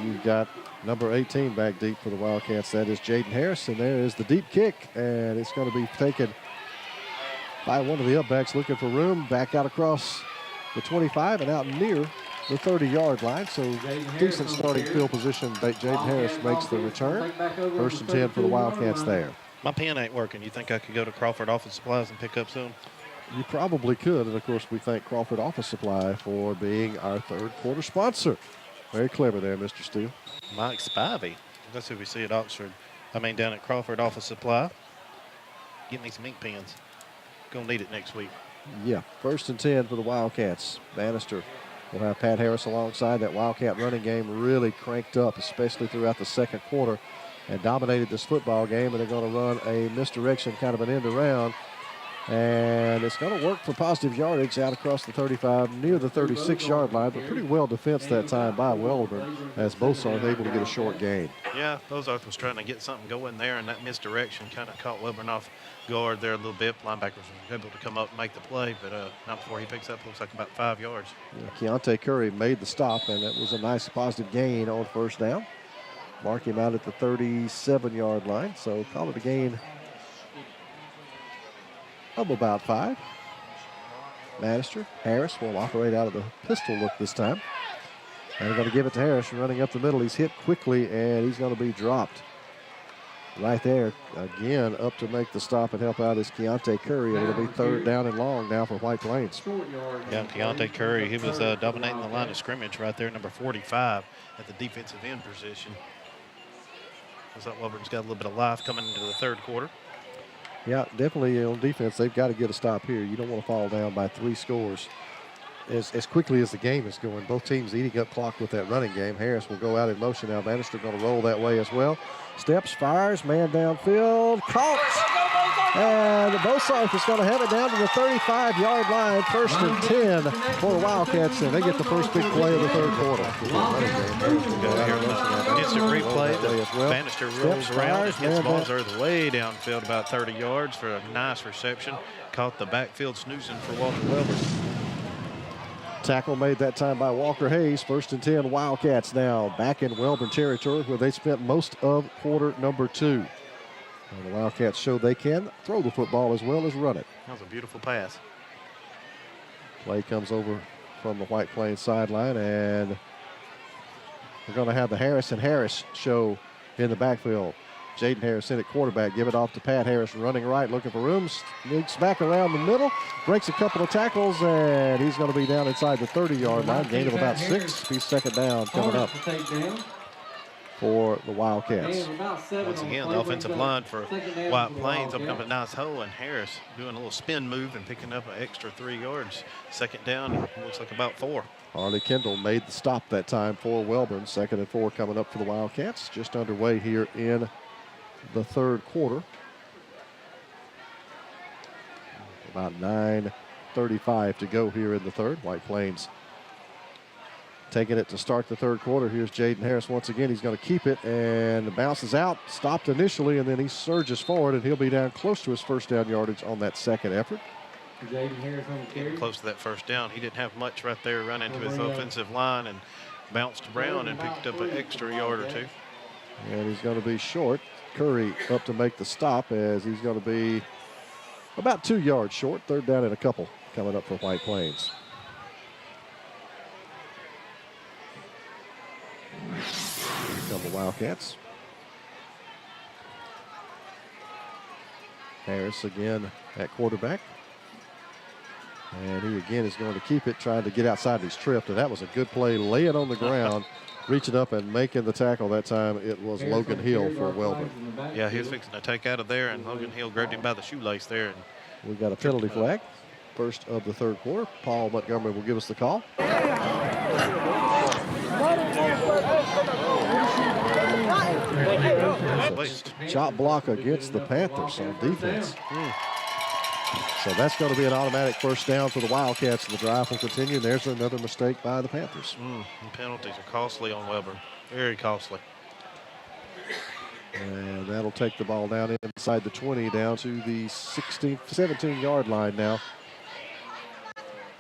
you've got number 18 back deep for the Wildcats. That is Jaden Harris, and there is the deep kick, and it's going to be taken by one of the upbacks looking for room. Back out across the 25 and out near the 30-yard line. So decent starting field position. Jaden Harris makes the return. First and 10 for the Wildcats there. My pen ain't working. You think I could go to Crawford Office Supplies and pick up some? You probably could. And, of course, we thank Crawford Office Supply for being our third quarter sponsor. Very clever there, Mr. Steele. Mike Spivey. That's who we see at Oxford. Down at Crawford Office Supply. Get me some ink pens. Gonna need it next week. Yeah, first and 10 for the Wildcats. Bannister will have Pat Harris alongside. That Wildcat running game really cranked up, especially throughout the second quarter, and dominated this football game. And they're going to run a misdirection, kind of an end around. And it's going to work for positive yardage out across the 35, near the 36-yard line, but pretty well defensed that time by Wellborn, as both are able to get a short gain. Yeah, Bozarth was trying to get something going there, and that misdirection kind of caught Wellborn off guard there a little bit. Linebackers were able to come up and make the play, but not before he picks up, looks like about 5 yards. Yeah, Keontae Curry made the stop, and that was a nice positive gain on first down. Mark him out at the 37-yard line, so call it a gain of about 5. Bannister. Harris will operate out of the pistol look this time. And they're going to give it to Harris running up the middle. He's hit quickly, and he's going to be dropped. Right there, again, up to make the stop and help out is Keontae Curry. And it'll be 3rd down and long now for White Plains. Yeah, Keontae Curry, he was dominating the line of scrimmage right there, number 45 at the defensive end position. Looks like Wellborn's got a little bit of life coming into the 3rd quarter. Yeah, definitely on defense, they've got to get a stop here. You don't want to fall down by 3 scores as quickly as the game is going. Both teams eating up clock with that running game. Harris will go out in motion now. Bannister going to roll that way as well. Steps, fires, man downfield, caught. And Bosarth is going to have it down to the 35-yard line. 1st and 10 for the Wildcats, and they get the first big play of the 3rd quarter. Instant replay. Bannister rolls around and hits Bosarth way downfield about 30 yards for a nice reception. Caught the backfield snoozing for Walter Wellborn. Tackle made that time by Walker Hayes. 1st and 10 Wildcats now back in Wellborn territory where they spent most of quarter number 2. And the Wildcats show they can throw the football as well as run it. That was a beautiful pass. Play comes over from the White Plains sideline, and we're going to have the Harris and Harris show in the backfield. Jaden Harris in at quarterback. Give it off to Pat Harris running right, looking for room. Sneaks back around the middle. Breaks a couple of tackles, and he's going to be down inside the 30-yard line. Gain of about 6. He's 2nd down coming up for the Wildcats. Once again, the offensive line for White Plains opening up a nice hole, and Harris doing a little spin move and picking up an extra 3 yards. 2nd down, looks like about 4. Harley Kendall made the stop that time for Wellborn. 2nd and 4 coming up for the Wildcats. Just underway here in the 3rd quarter. About 9:35 to go here in the 3rd. White Plains taking it to start the 3rd quarter. Here's Jaden Harris once again. He's going to keep it and bounces out. Stopped initially, and then he surges forward, and he'll be down close to his 1st down yardage on that 2nd effort. Jaden Harris on the carry. Close to that 1st down. He didn't have much right there. Run into his offensive line and bounced around and picked up an extra yard or 2. And he's going to be short. Curry up to make the stop as he's going to be about 2 yards short. 3rd down and a couple coming up for White Plains. Here come the Wildcats. Harris again at quarterback. And he again is going to keep it, trying to get outside. He's tripped, and that was a good play. Lay it on the ground. Reaching up and making the tackle that time, it was Logan Hill for Wellborn. Yeah, he was fixing to take out of there, and Logan Hill grabbed him by the shoelace there. And we got a penalty flag. 1st of the 3rd quarter. Paul Montgomery will give us the call. Chop block against the Panthers on defense. So that's going to be an automatic 1st down for the Wildcats, and the drive will continue. There's another mistake by the Panthers. Penalties are costly on Wellborn. Very costly. And that'll take the ball down inside the 20, down to the 17-yard line now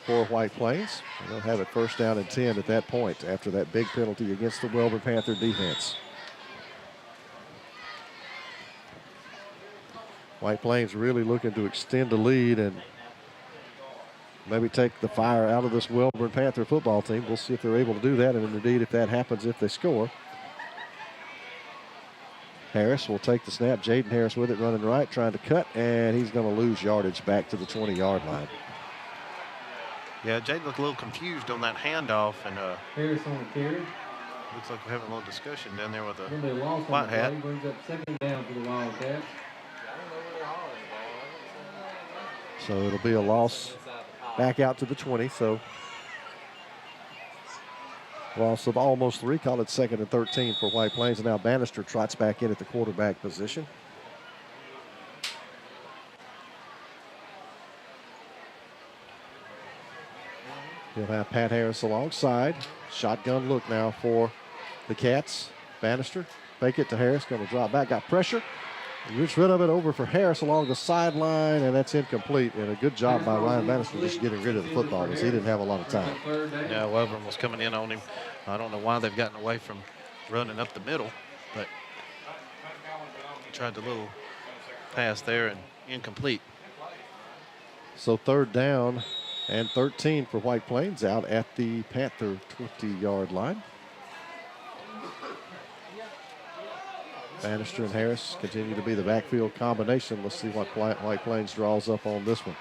for White Plains. And they'll have it 1st down and 10 at that point after that big penalty against the Wellborn Panther defense. White Plains really looking to extend the lead and maybe take the fire out of this Wellborn Panther football team. We'll see if they're able to do that, and indeed if that happens, if they score. Harris will take the snap. Jaden Harris with it, running right, trying to cut, and he's going to lose yardage back to the 20-yard line. Yeah, Jaden looked a little confused on that handoff, and Harris on the carry. looks like we're having a little discussion down there with a white hat. Brings up 2nd down for the Wildcats. So it'll be a loss back out to the 20. So loss of almost 3. Call it 2nd and 13 for White Plains. And now Bannister trots back in at the quarterback position. He'll have Pat Harris alongside. Shotgun look now for the Cats. Bannister, fake it to Harris, going to drop back, got pressure. Gets rid of it over for Harris along the sideline, and that's incomplete. And a good job by Ryan Bannister just getting rid of the football because he didn't have a lot of time. Yeah, Wellborn was coming in on him. I don't know why they've gotten away from running up the middle, but tried the little pass there and incomplete. So 3rd down And 13 for White Plains out at the Panther 20-yard line. Bannister and Harris continue to be the backfield combination. Let's see what White Plains draws up on this one.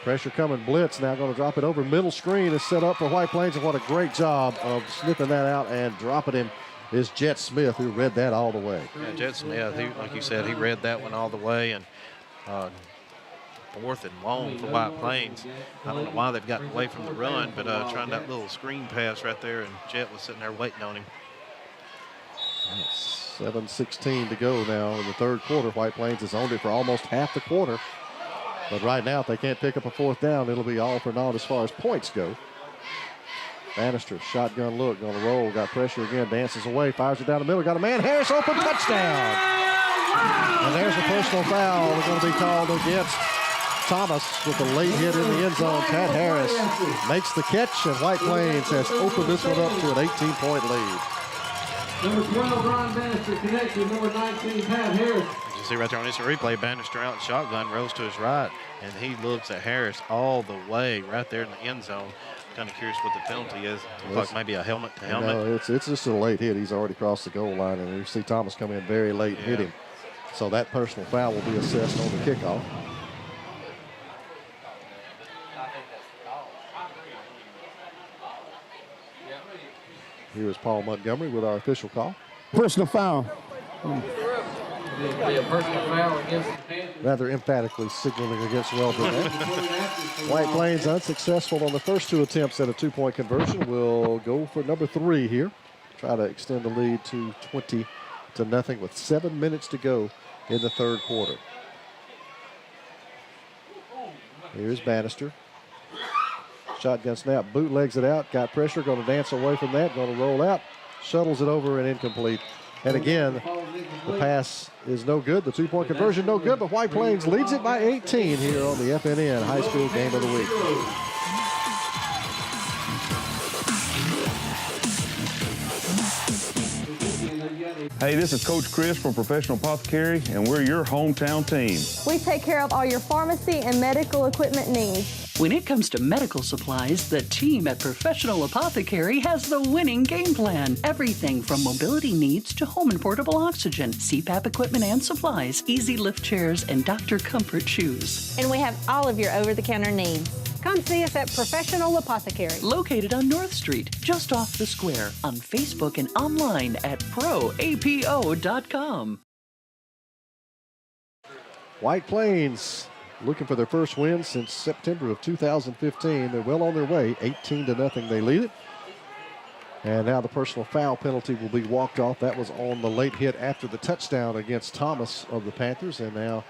Pressure coming, blitz. Now going to drop it over. Middle screen is set up for White Plains, and what a great job of sniffing that out and dropping him is Jet Smith, who read that all the way. Yeah, Jet Smith, like you said, he read that one all the way, and 4th and long for White Plains. I don't know why they've gotten away from the run, but trying that little screen pass right there, and Jet was sitting there waiting on him. 7:16 to go now in the third quarter. White Plains has owned it for almost half the quarter. But right now, if they can't pick up a 4th down, it'll be all for naught as far as points go. Bannister, shotgun look, going to roll, got pressure again, dances away, fires it down the middle, got a man, Harris open, touchdown! And there's a personal foul that's going to be called against Thomas with a late hit in the end zone. Pat Harris makes the catch, and White Plains has opened this one up to an 18-point lead. Number 12, Ron Bannister connects with number 19, Pat Harris. You see right there on instant replay, Bannister out in shotgun, rolls to his right, and he looks at Harris all the way right there in the end zone. Kind of curious what the penalty is. Looks like maybe a helmet to helmet. No, it's just a late hit. He's already crossed the goal line, and you see Thomas come in very late and hit him. So that personal foul will be assessed on the kickoff. Here is Paul Montgomery with our official call. Personal foul. Be a personal foul against the Panthers. Rather emphatically signaling against Wellborn. White Plains unsuccessful on the first 2 attempts at a 2-point conversion. Will go for number 3 here. Try to extend the lead to 20-0 with 7 minutes to go in the third quarter. Here's Bannister. Shotgun snap, bootlegs it out, got pressure, going to dance away from that, going to roll out, shuttles it over and incomplete. And again, the pass is no good, the 2-point conversion no good, but White Plains leads it by 18 here on the FNN High School Game of the Week. Hey, this is Coach Chris from Professional Apothecary, and we're your hometown team. We take care of all your pharmacy and medical equipment needs. When it comes to medical supplies, the team at Professional Apothecary has the winning game plan. Everything from mobility needs to home and portable oxygen, CPAP equipment and supplies, easy lift chairs, and doctor comfort shoes. And we have all of your over-the-counter needs. Come see us at Professional Apothecary. Located on North Street, just off the square, on Facebook and online at proapo.com. White Plains looking for their first win since September of 2015. They're well on their way, 18-0 they lead it. And now the personal foul penalty will be walked off. That was on the late hit after the touchdown against Thomas of the Panthers. And now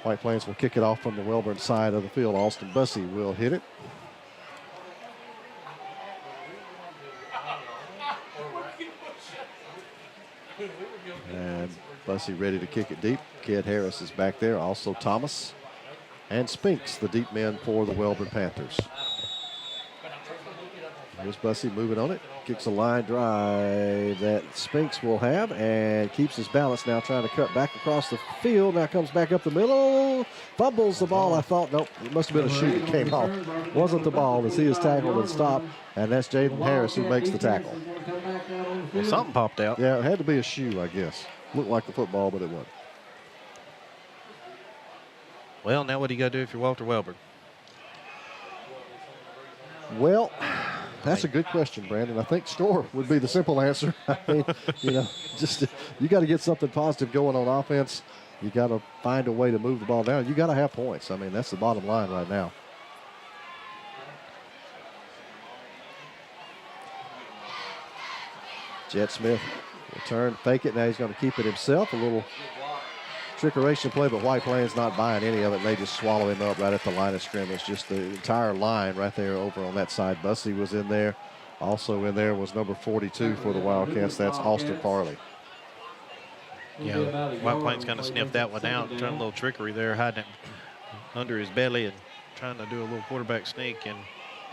White Plains will kick it off from the Wellborn side of the field. Austin Bussey will hit it. And Bussey ready to kick it deep. Kid Harris is back there. Also Thomas and Spinks, the deep men for the Wellborn Panthers. Here's Bussey moving on it. Kicks a line drive that Spinks will have and keeps his balance now, trying to cut back across the field. Now comes back up the middle. Fumbles the ball. I thought, nope, it must have been a shoe that came off. Wasn't the ball as he is tackled and stopped. And that's Jaden Harris who makes the tackle. Well, something popped out. Yeah, it had to be a shoe, I guess. Looked like the football, but it wasn't. Well, now what do you got to do if you're Walter Wellborn? Well, that's a good question, Brandon. I think score would be the simple answer. I mean, just you got to get something positive going on offense. You got to find a way to move the ball down. You got to have points. I mean, that's the bottom line right now. Jet Smith will turn, fake it. Now he's going to keep it himself. A little trickeration play, but White Plains not buying any of it. They just swallow him up right at the line of scrimmage. Just the entire line right there over on that side. Bussey was in there. Also in there was number 42 for the Wildcats. That's Austin Farley. Yeah, White Plains kind of sniffed that one out, trying a little trickery there, hiding it under his belly and trying to do a little quarterback sneak, and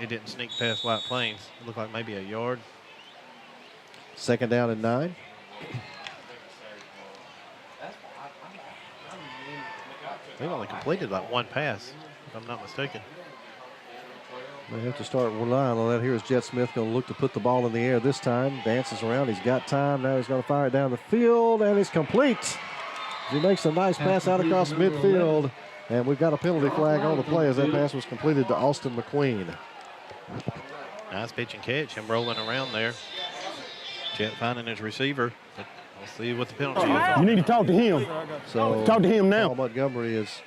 it didn't sneak past White Plains. It looked like maybe a yard. 2nd down and 9. They've only completed like one pass, if I'm not mistaken. They have to start relying on that. Here's Jet Smith going to look to put the ball in the air this time. Dances around. He's got time. Now he's going to fire it down the field, and it's complete. He makes a nice pass out across midfield, and we've got a penalty flag on the play as that pass was completed to Austin McQueen. Nice pitch and catch. Him rolling around there. Jet finding his receiver. But we'll see what the penalty is. You need to talk to him. So talk to him now. Paul Montgomery is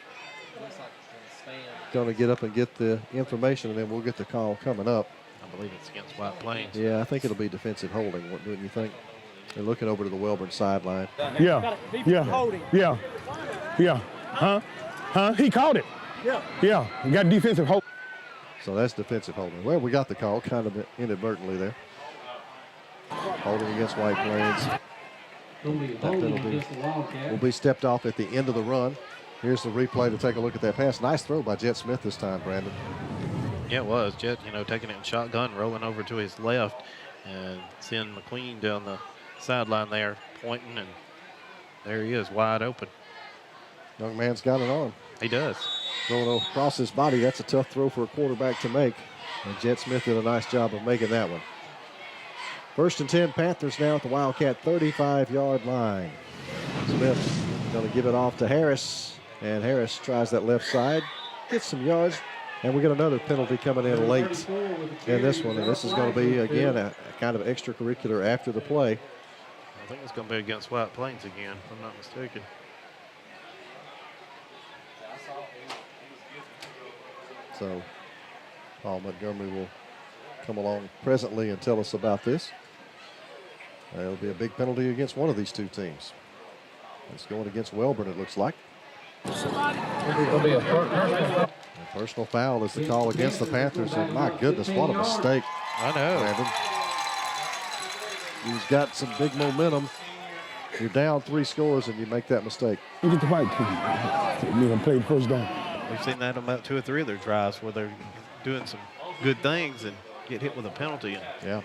going to get up and get the information, and then we'll get the call coming up. I believe it's against White Plains. Yeah, I think it'll be defensive holding. What do you think? They're looking over to the Wellborn sideline. Yeah. Huh? He called it. Yeah. We got defensive hold. So that's defensive holding. Well, we got the call kind of inadvertently there. Holding against White Plains. That penalty will be stepped off at the end of the run. Here's the replay to take a look at that pass. Nice throw by Jet Smith this time, Brandon. Yeah, it was. Jet, taking it in shotgun, rolling over to his left, and seeing McQueen down the sideline there, pointing, and there he is, wide open. Young man's got it on. He does. Throwing across his body, that's a tough throw for a quarterback to make. And Jet Smith did a nice job of making that one. 1st and 10, Panthers now at the Wildcat 35-yard line. Smith going to give it off to Harris, and Harris tries that left side, gets some yards, and we get another penalty coming in late in this one. And this is going to be, again, a kind of extracurricular after the play. I think it's going to be against White Plains again, if I'm not mistaken. So Paul Montgomery will come along presently and tell us about this. It'll be a big penalty against one of these two teams. It's going against Wellborn, it looks like. A personal foul is the call against the Panthers. And my goodness, what a mistake. I know. Brandon. He's got some big momentum. You're down 3 scores and you make that mistake. You get the white team. You're going to play the first down. We've seen that on about 2 or 3 of their drives where they're doing some good things and get hit with a penalty. Yeah.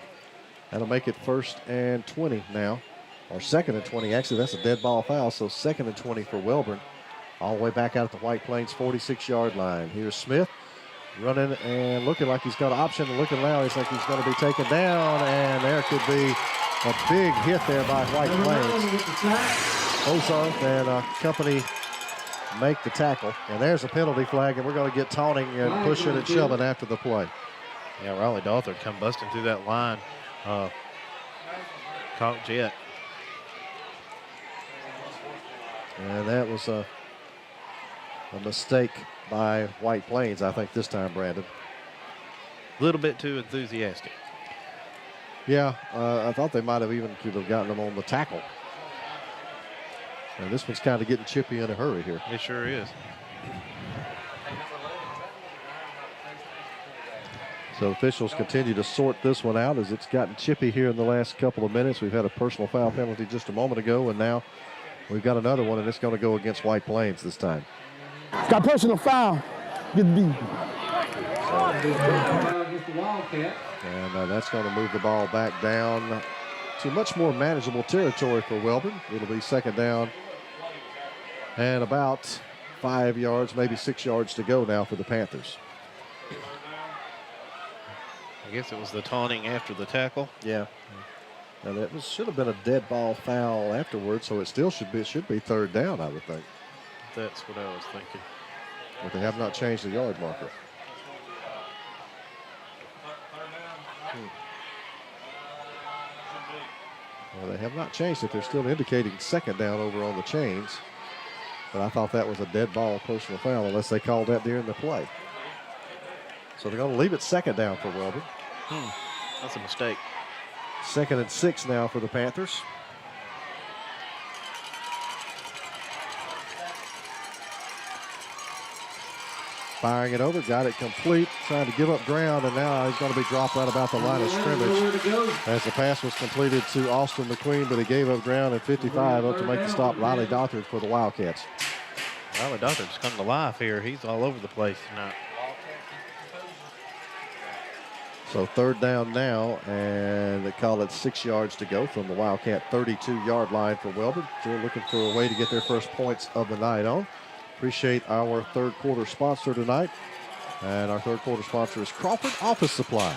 That'll make it 1st and 20 now. Or 2nd and 20. Actually, that's a dead ball foul. So 2nd and 20 for Wellborn. All the way back out at the White Plains 46-yard line. Here's Smith running and looking like he's got an option. And looking now, he's like he's going to be taken down. And there could be a big hit there by White Plains. Ozark and company make the tackle. And there's a penalty flag, and we're going to get taunting and pushing and shoving after the play. Yeah, Riley Dalthard come busting through that line. Caught Jet. And that was a mistake by White Plains, I think, this time, Brandon. A little bit too enthusiastic. Yeah, I thought they might have even could have gotten them on the tackle. And this one's kind of getting chippy in a hurry here. It sure is. So officials continue to sort this one out as it's gotten chippy here in the last couple of minutes. We've had a personal foul penalty just a moment ago, and now we've got another one, and it's going to go against White Plains this time. Got personal foul. Good beat. And that's going to move the ball back down to much more manageable territory for Wellborn. It'll be 2nd down and about 5 yards, maybe 6 yards to go now for the Panthers. I guess it was the taunting after the tackle. Yeah. Now that should have been a dead ball foul afterwards, so it still should be 3rd down, I would think. That's what I was thinking. But they have not changed the yard marker. Well, they have not changed it. They're still indicating 2nd down over on the chains. But I thought that was a dead ball personal foul unless they called that during the play. So they're going to leave it 2nd down for Wellborn. That's a mistake. 2nd and 6 now for the Panthers. Firing it over, got it complete, trying to give up ground, and now he's going to be dropped right about the line of scrimmage as the pass was completed to Austin McQueen, but he gave up ground at 55 up to make the stop. Riley Dalthard for the Wildcats. Riley Dalthard's come to life here. He's all over the place tonight. So 3rd down now, and they call it 6 yards to go from the Wildcat 32-yard line for Wellborn. They're looking for a way to get their first points of the night on. Appreciate our 3rd quarter sponsor tonight, And our third quarter sponsor is Crawford Office Supply.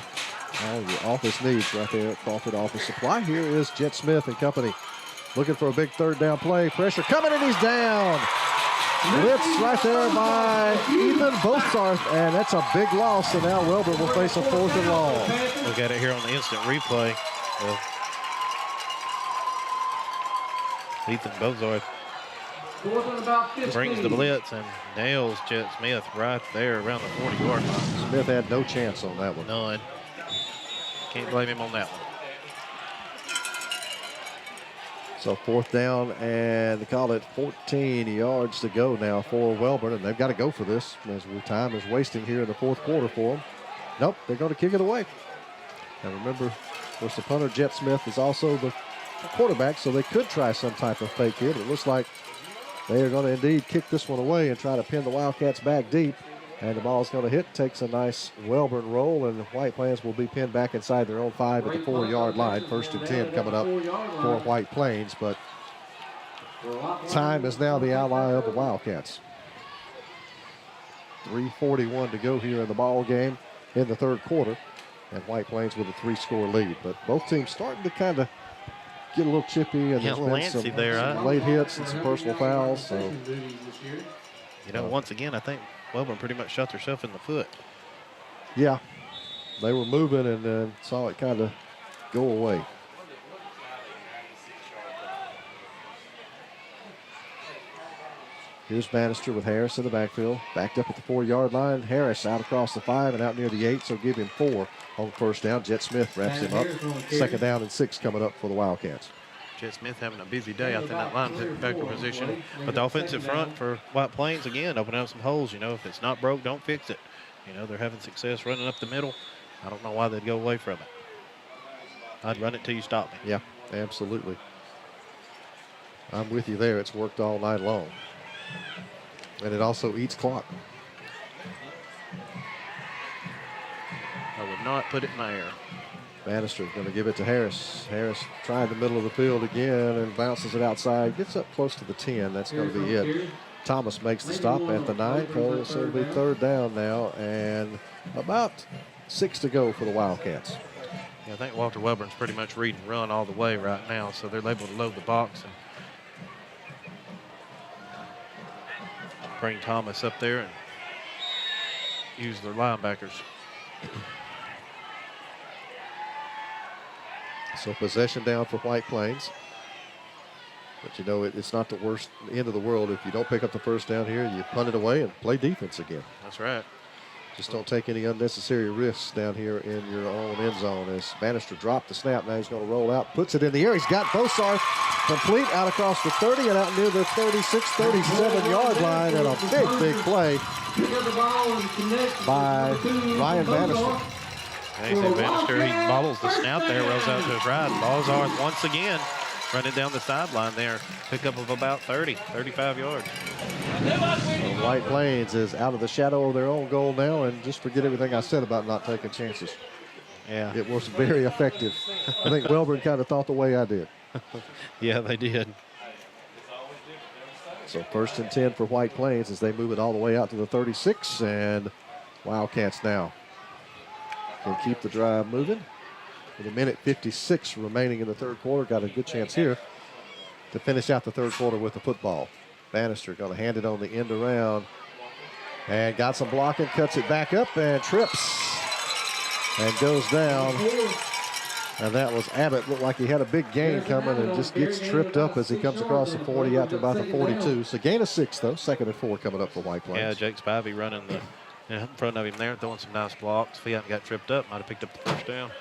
All your office needs right there at Crawford Office Supply. Here is Jet Smith and company looking for a big third down play. Pressure coming, and he's down. Blitz right there by Ethan Bosarth, and that's a big loss. And now Wellborn will face a 4th and long. Look at it here on the instant replay. Ethan Bosarth brings the blitz and nails Jet Smith right there around the 40-yard line. Smith had no chance on that one. None. Can't blame him on that one. So 4th down, and they call it 14 yards to go now for Wellborn, and they've got to go for this as time is wasting here in the 4th quarter for them. Nope, they're going to kick it away. And remember, of course, the punter, Jet Smith, is also the quarterback, so they could try some type of fake here, but it looks like they are going to indeed kick this one away and try to pin the Wildcats back deep. And the ball is going to hit, takes a nice Wellborn roll, and the White Plains will be pinned back inside their own 5 at the 4-yard line. 1st and 10 coming up for White Plains, but time is now the ally of the Wildcats. 3:41 to go here in the ball game in the 3rd quarter, and White Plains with a 3-score lead. But both teams starting to kind of get a little chippy, and there's been some late hits and some personal fouls. So, you know, once again, I think Wellborn pretty much shot themselves in the foot. Yeah, they were moving and then saw it kind of go away. Here's Bannister with Harris in the backfield. Backed up at the 4-yard line. Harris out across the 5 and out near the 8, so give him 4 on 1st down. Jet Smith wraps him up. 2nd down and 6 coming up for the Wildcats. Jet Smith having a busy day out in that linebacker position. But the offensive front for White Plains, again, opening up some holes. You know, if it's not broke, don't fix it. You know, they're having success running up the middle. I don't know why they'd go away from it. I'd run it till you stop me. Yeah, absolutely. I'm with you there. It's worked all night long. And it also eats clock. I would not put it in the air. Bannister going to give it to Harris. Harris tried the middle of the field again and bounces it outside. Gets up close to the 10. That's going to be it. Thomas makes the stop at the 9. So it'll be 3rd down now and about 6 to go for the Wildcats. Yeah, I think Walter Wellborn's pretty much read and run all the way right now, so they're able to load the box and bring Thomas up there and use their linebackers. So possession down for White Plains. But you know, it's not the worst end of the world. If you don't pick up the 1st down here, you punt it away and play defense again. That's right. Just don't take any unnecessary risks down here in your own end zone. As Bannister dropped the snap, now he's going to roll out, puts it in the air. He's got Bosarth complete out across the 30 and out near the 36, 37-yard line, and a big play by Ryan Bannister. Nathan Bannister, he bobbles the snap there, rolls out to his right. Bosarth once again running down the sideline there. Pickup of about 30, 35 yards. So White Plains is out of the shadow of their own goal now, and just forget everything I said about not taking chances. Yeah. It was very effective. I think Wellborn kind of thought the way I did. Yeah, they did. So 1st and 10 for White Plains as they move it all the way out to the 36, and Wildcats now can keep the drive moving. With 1:56 remaining in the 3rd quarter, got a good chance here to finish out the 3rd quarter with the football. Bannister going to hand it on the end around and got some blocking, cuts it back up and trips and goes down. And that was Abbott. Looked like he had a big gain coming and just gets tripped up as he comes across the 40 out to about the 42. So gain of 6 though, 2nd and 4 coming up for White Plains. Yeah, Jake Spivey running in front of him there, throwing some nice blocks. If he hadn't got tripped up, might have picked up the 1st down.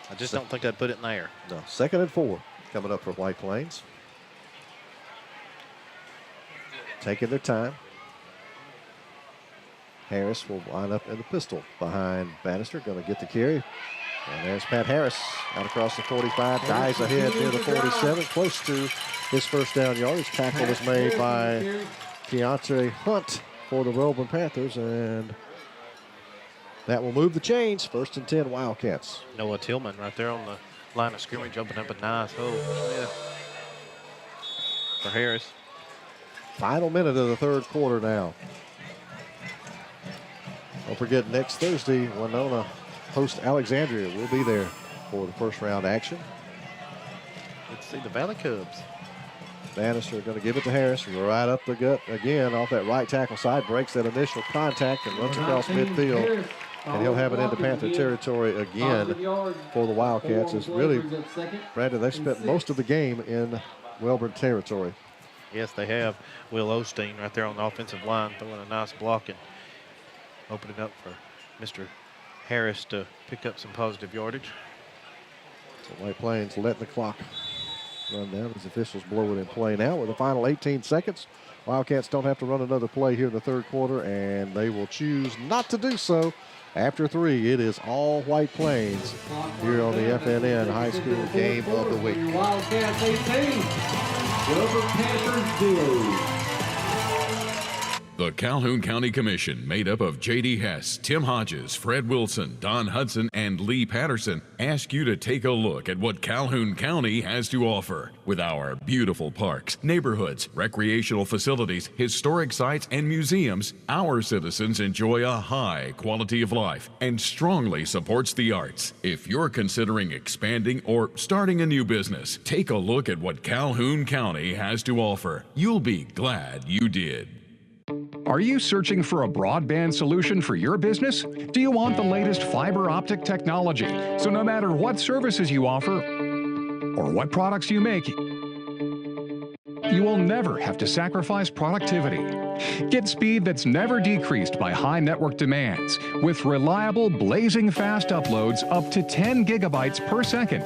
I just don't think I'd put it in the air. No, 2nd and 4 coming up for White Plains. Taking their time. Harris will line up in the pistol behind Bannister. Going to get the carry. And there's Pat Harris out across the 45. Dives ahead near the 47. Close to his 1st down yardage. Tackle was made by Keontae Hunt for the Wellborn Panthers. And that will move the chains. 1st and 10 Wildcats. Noah Tillman right there on the line of scrimmage, opening up a nice hole. Yeah. for Harris. Final minute of the third quarter now. Don't forget, next Thursday, Winona hosts Alexandria. We'll be there for the first round action. Let's see the Valley Cubs. Bannister going to give it to Harris. Right up the gut again off that right tackle side. Breaks that initial contact and runs across midfield. And he'll have it into Panther territory again for the Wildcats. It's really, Brandon, they've spent most of the game in Wellborn territory. Yes, they have. Will Osteen right there on the offensive line throwing a nice block and opening up for Mr. Harris to pick up some positive yardage. So White Plains letting the clock run down as officials blow it in play now with the final 18 seconds. Wildcats don't have to run another play here in the third quarter, and they will choose not to do so. After 3, it is all White Plains here on the FNN High School Game of the Week. Wildcats 18, Gilbert Panthers 0. The Calhoun County Commission, made up of J.D. Hess, Tim Hodges, Fred Wilson, Don Hudson, and Lee Patterson, ask you to take a look at what Calhoun County has to offer. With our beautiful parks, neighborhoods, recreational facilities, historic sites, and museums, our citizens enjoy a high quality of life and strongly supports the arts. If you're considering expanding or starting a new business, take a look at what Calhoun County has to offer. You'll be glad you did. Are you searching for a broadband solution for your business? Do you want the latest fiber optic technology? So no matter what services you offer or what products you make, you will never have to sacrifice productivity. Get speed that's never decreased by high network demands with reliable, blazing fast uploads up to 10 gigabytes per second.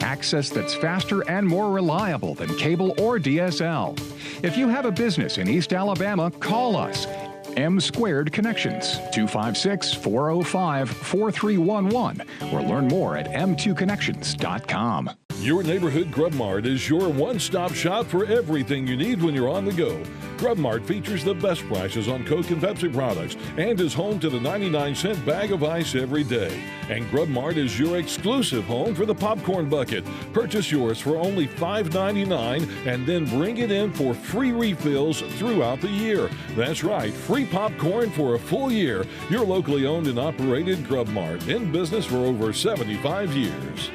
Access that's faster and more reliable than cable or DSL. If you have a business in East Alabama, call us. M Squared Connections, 256-405-4311, or learn more at m2connections.com. Your neighborhood Grub Mart is your one-stop shop for everything you need when you're on the go. Grub Mart features the best prices on Coke and Pepsi products and is home to the 99-cent bag of ice every day. And Grub Mart is your exclusive home for the popcorn bucket. Purchase yours for only $5.99 and then bring it in for free refills throughout the year. That's right, free popcorn for a full year. Your locally owned and operated Grub Mart, in business for over 75 years.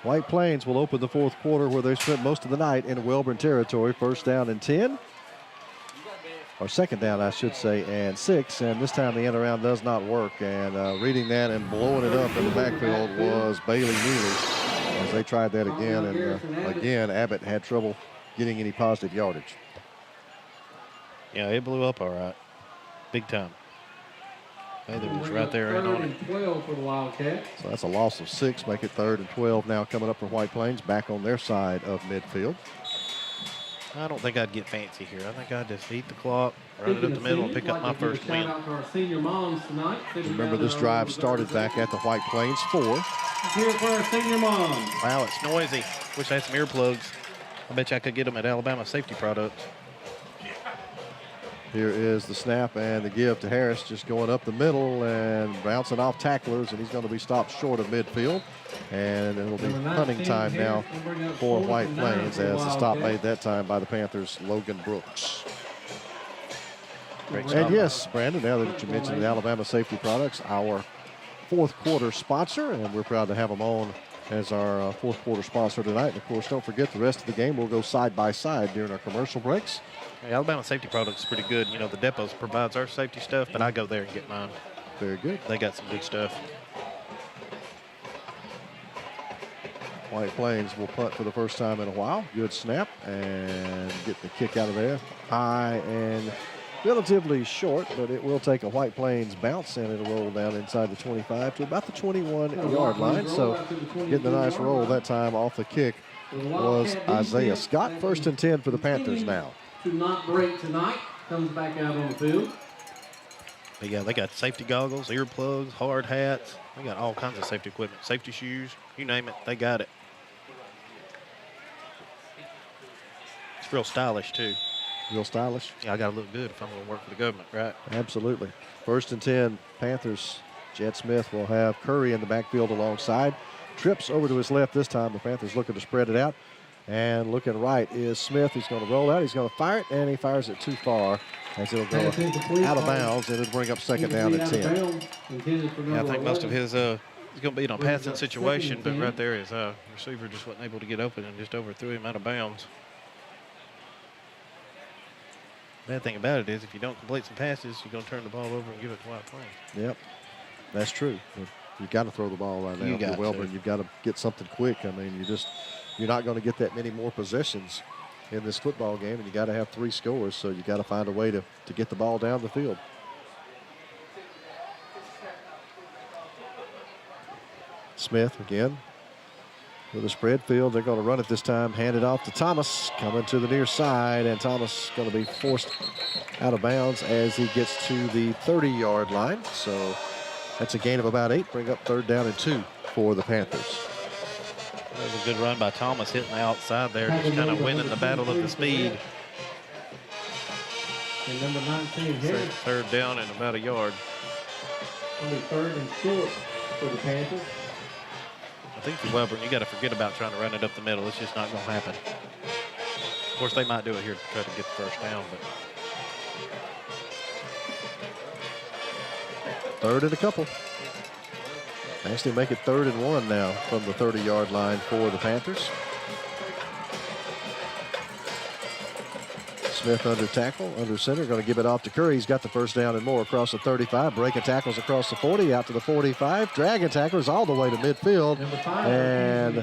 White Plains will open the fourth quarter where they spent most of the night in Wellborn territory. First down and 10. Or second down, I should say, and 6. And this time the end around does not work. And reading that and blowing it up in the backfield was Bailey Neely as they tried that again. And again, Abbott had trouble getting any positive yardage. Yeah, it blew up all right. Big time. They was right there in on it. 12 for the Wildcats. So that's a loss of 6, make it 3rd and 12 now coming up for White Plains, back on their side of midfield. I don't think I'd get fancy here. I think I'd just eat the clock, run it up the middle, and pick up my first win. Shout out to our senior moms tonight. Remember, this drive started back at the White Plains 4. Here for our senior moms. Wow, it's noisy. Wish I had some earplugs. I bet you I could get them at Alabama Safety Products. Here is the snap and the give to Harris, just going up the middle and bouncing off tacklers, and he's going to be stopped short of midfield. And it'll be punting time now for White Plains as the stop made that time by the Panthers' Logan Brooks. And yes, Brandon, now that you mentioned the Alabama Safety Products, our fourth quarter sponsor, and we're proud to have them on as our fourth quarter sponsor tonight. And of course, don't forget the rest of the game will go side by side during our commercial breaks. Hey, Alabama Safety Products is pretty good. You know, the depots provides our safety stuff, but I go there and get mine. Very good. They got some good stuff. White Plains will punt for the first time in a while. Good snap and get the kick out of there. High and relatively short, but it will take a White Plains bounce and it'll roll down inside the 25 to about the 21-yard line. So getting a nice roll that time off the kick was Isaiah Scott. 1st and 10 for the Panthers now. To not break tonight, comes back out on the field. But yeah, they got safety goggles, earplugs, hard hats. They got all kinds of safety equipment, safety shoes, you name it, they got it. It's real stylish too. Real stylish? Yeah, I got to look good if I'm going to work for the government, right? Absolutely. 1st and 10, Panthers. Jet Smith will have Curry in the backfield alongside. Trips over to his left this time. The Panthers looking to spread it out. And looking right is Smith. He's going to roll out. He's going to fire it, and he fires it too far as it'll go out of bounds, and it'll bring up second down and 10. Yeah, I think most of his he's going to be in a passing situation, but right there his receiver just wasn't able to get open and just overthrew him out of bounds. Bad thing about it is if you don't complete some passes, you're going to turn the ball over and give it to White Plains. Yep, that's true. You've got to throw the ball right now. You got Wellborn, you've got to get something quick. I mean, you're not going to get that many more possessions in this football game, and you got to have 3 scores, so you got to find a way to get the ball down the field. Smith again with a spread field. They're going to run it this time, hand it off to Thomas, coming to the near side, and Thomas going to be forced out of bounds as he gets to the 30-yard line. So that's a gain of about 8, bring up third down and 2 for the Panthers. That was a good run by Thomas, hitting the outside there, just kind of winning the battle of the speed. And number 19 here. Third down and about a yard. Only third and short for the Panthers. I think for Wellborn, you got to forget about trying to run it up the middle. It's just not going to happen. Of course, they might do it here to try to get the first down, but third and a couple. Actually make it 3rd and 1 now from the 30-yard line for the Panthers. Smith under tackle, under center, going to give it off to Curry. He's got the first down and more across the 35. Breaking tackles across the 40, out to the 45. Dragging tackles all the way to midfield. And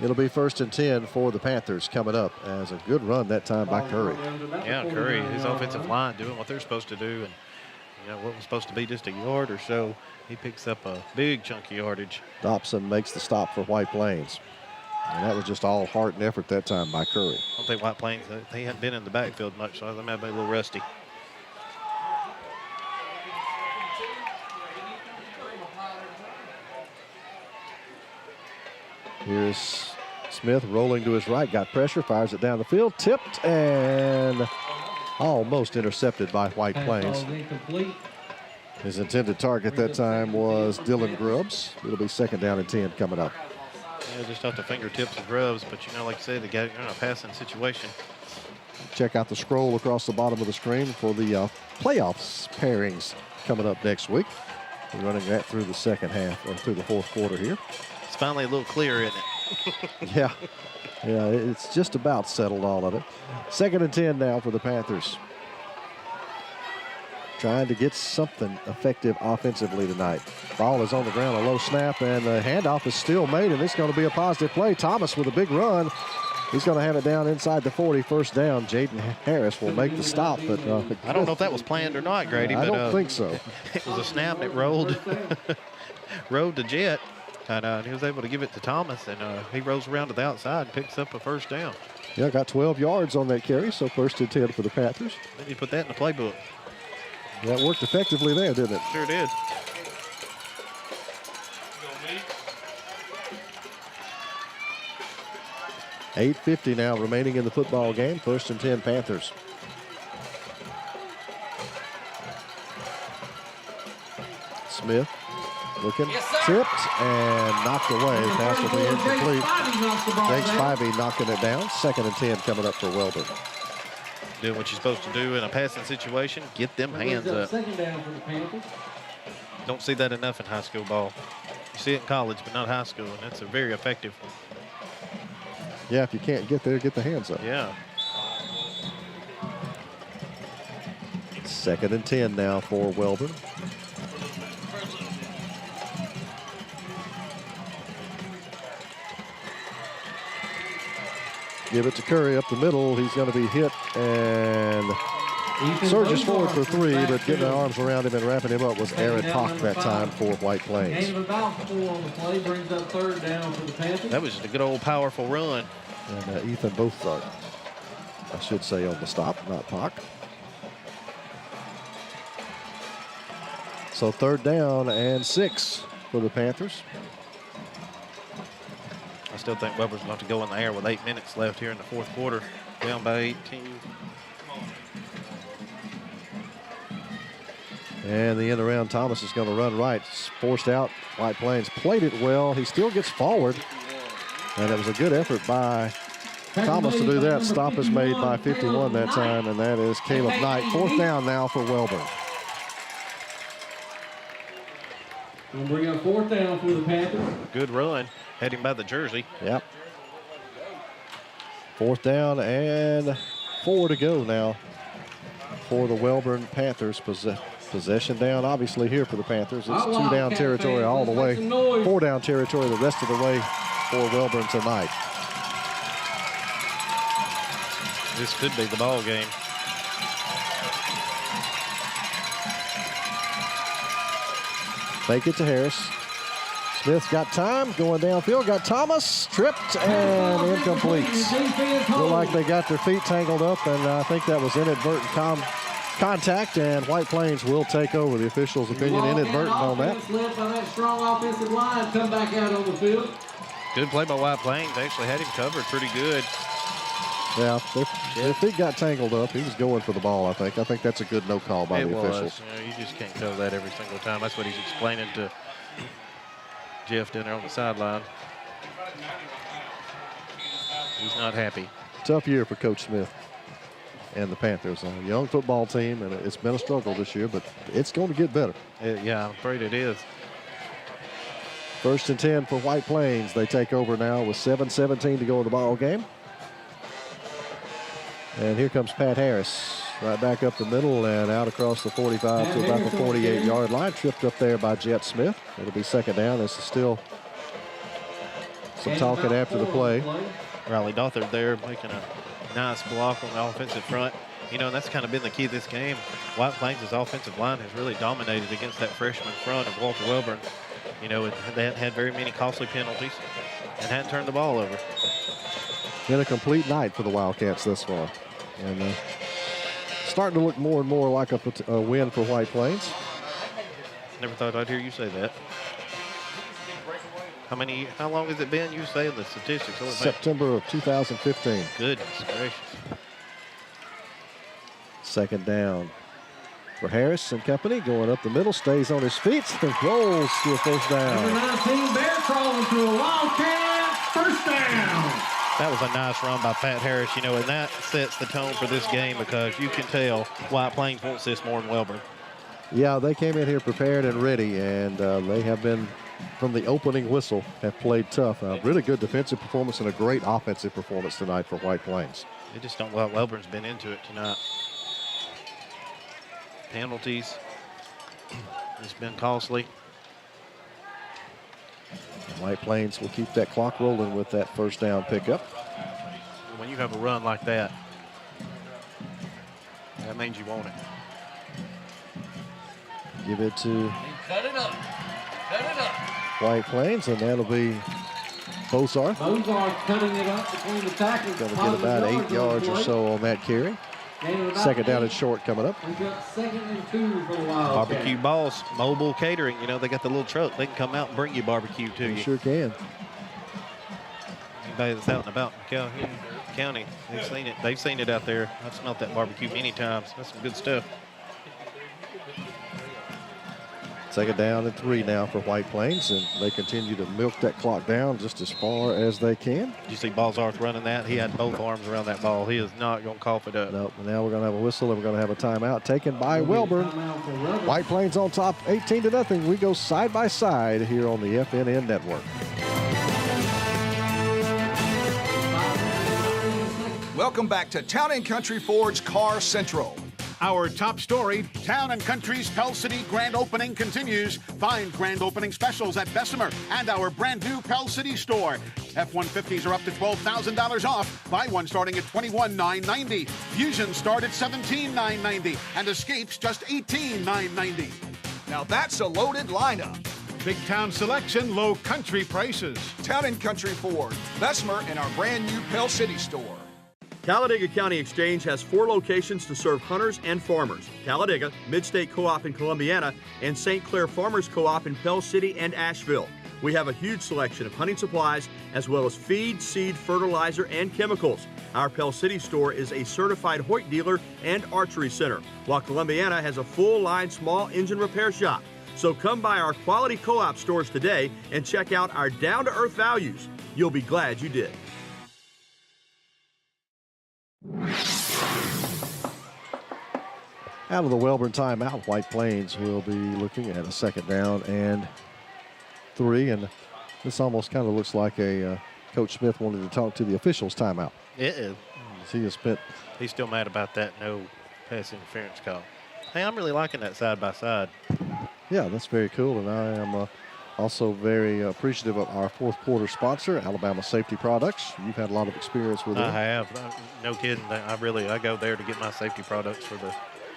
it'll be 1st and 10 for the Panthers coming up as a good run that time by Curry. Yeah, Curry, his offensive line doing what they're supposed to do. And what was supposed to be just a yard or so, he picks up a big chunk of yardage. Dobson makes the stop for White Plains. And that was just all heart and effort that time by Curry. I don't think White Plains, they hadn't been in the backfield much, so they might be a little rusty. Here's Smith rolling to his right, got pressure, fires it down the field, tipped, and almost intercepted by White Plains. His intended target that time was Dylan Grubbs. It'll be 2nd down and 10 coming up. Yeah, just off the fingertips of Grubbs, but like you said, they got in a passing situation. Check out the scroll across the bottom of the screen for the playoffs pairings coming up next week. We're running that through the second half, or through the 4th quarter here. It's finally a little clearer, isn't it? Yeah, it's just about settled, all of it. 2nd and 10 now for the Panthers. Trying to get something effective offensively tonight. Ball is on the ground, a low snap, and the handoff is still made, and it's going to be a positive play. Thomas with a big run. He's going to have it down inside the 40, 1st down. Jaden Harris will make the stop, but I don't know if that was planned or not, Grady. I but, don't think so. It was a snap, and it rolled to Jet, and he was able to give it to Thomas, and he rolls around to the outside and picks up a 1st down. Yeah, got 12 yards on that carry, so 1st and 10 for the Panthers. Then you put that in the playbook. That worked effectively there, didn't it? Sure did. $8:50 now remaining in the football game. 1st and 10 Panthers. Smith looking, tipped, and knocked away. Pass will be incomplete. Jake Spivey knocking it down. 2nd and 10 coming up for Wellborn. Doing what you're supposed to do in a passing situation, get them hands up. Don't see that enough in high school ball. You see it in college, but not high school, and that's a very effective. Yeah, if you can't get there, get the hands up. Yeah. 2nd and 10 now for Wellborn. Give it to Curry up the middle. He's going to be hit and surges forward for 3, but getting their arms around him and wrapping him up was Aaron Hawk that time for White Plains. Gain of about 4 on the play, brings up 3rd down for the Panthers. That was just a good old powerful run. And Ethan both, I should say, on the stop, not Hawk. So 3rd down and 6 for the Panthers. I still think Webber's going to have to go in the air with 8 minutes left here in the 4th quarter. Down by 18. And the end around, Thomas is going to run right. It's forced out. White Plains played it well. He still gets forward. And it was a good effort by Thomas to do that. Stop is made by 51 that time, and that is Caleb Knight. 4th down now for Wellborn. We'll bring up 4th down for the Panthers. Good run, heading by the jersey. Yep. 4th down and 4 to go now for the Wellborn Panthers. Possession down, obviously, here for the Panthers. It's 2 down territory all the way. 4 down territory the rest of the way for Wellborn tonight. This could be the ball game. Fake it to Harris. Smith's got time, going downfield, got Thomas, tripped and incomplete. Looked like they got their feet tangled up, and I think that was inadvertent contact, and White Plains will take over. The official's opinion, inadvertent on that. Led by that strong offensive line, come back out on the field. Good play by White Plains. Actually had him covered pretty good. Yeah, their feet got tangled up. He was going for the ball, I think. I think that's a good no call by the officials. You just can't tell that every single time. That's what he's explaining to Jeff down there on the sideline. He's not happy. Tough year for Coach Smith and the Panthers. A young football team, and it's been a struggle this year, but it's going to get better. Yeah, I'm afraid it is. 1st and 10 for White Plains. They take over now with 7:17 to go in the ball game. And here comes Pat Harris, right back up the middle and out across the 45 to about the 48-yard line. Tripped up there by Jet Smith. It'll be 2nd down. This is still some talking after the play. Riley Dothard there making a nice block on the offensive front. You know, that's kind of been the key of this game. White Plains' offensive line has really dominated against that freshman front of Walter Wellborn. You know, they hadn't had very many costly penalties and hadn't turned the ball over. Been a complete night for the Wildcats thus far. And starting to look more and more like a win for White Plains. Never thought I'd hear you say that. How long has it been? You say the statistics. September of 2015. Goodness gracious. 2nd down for Harris and company. Going up the middle, stays on his feet and rolls to a 1st down. Number 19, Bear crawling to a Wildcat. 1st down. That was a nice run by Pat Harris, you know, and that sets the tone for this game because you can tell White Plains wants this more than Wellborn. Yeah, they came in here prepared and ready, and they have been, from the opening whistle, have played tough. Really good defensive performance and a great offensive performance tonight for White Plains. They just don't, well, Wellborn's been into it tonight. Penalties. It's been costly. White Plains will keep that clock rolling with that 1st down pickup. When you have a run like that, that means you want it. Give it to Cut it up. White Plains, and that'll be Bozarth. Bozarth cutting it up between the tackles. Going to get about 8 yards or so on that carry. 2nd down and short coming up. We've got 2nd and 2 for the Wildcats. Barbecue Balls, mobile catering. You know, they got the little truck. They can come out and bring you barbecue to you. Sure can. Anybody that's out and about in Calhoun County, they've seen it. They've seen it out there. I've smelled that barbecue many times. That's some good stuff. 2nd down and 3 now for White Plains, and they continue to milk that clock down just as far as they can. Did you see Ballsarth running that? He had both arms around that ball. He is not going to cough it up. Nope. Now we're going to have a whistle, and we're going to have a timeout taken by Wellborn. White Plains on top, 18-0. We go side by side here on the FNN Network. Welcome back to Town & Country Ford's Car Central. Our top story, Town & Country's Pell City grand opening continues. Find grand opening specials at Bessemer and our brand new Pell City store. F-150s are up to $12,000 off. Buy one starting at $21,990. Fusions start at $17,990 and Escapes just $18,990. Now that's a loaded lineup. Big town selection, low country prices. Town & Country Ford, Bessemer, and our brand new Pell City store. Talladega County Exchange has 4 locations to serve hunters and farmers: Talladega, Midstate Co-op in Columbiana, and St. Clair Farmers Co-op in Pell City and Asheville. We have a huge selection of hunting supplies as well as feed, seed, fertilizer, and chemicals. Our Pell City store is a certified Hoyt dealer and archery center, while Columbiana has a full-line small engine repair shop. So come by our quality co-op stores today and check out our down-to-earth values. You'll be glad you did. Out of the Wellborn timeout, White Plains will be looking at a 2nd down and 3. And this almost kind of looks like a Coach Smith wanted to talk to the officials timeout. It is. He's still mad about that no pass interference call. Hey, I'm really liking that side by side. Yeah, that's very cool. And I am also very appreciative of our 4th quarter sponsor, Alabama Safety Products. You've had a lot of experience with it. I have. No kidding. I go there to get my safety products for the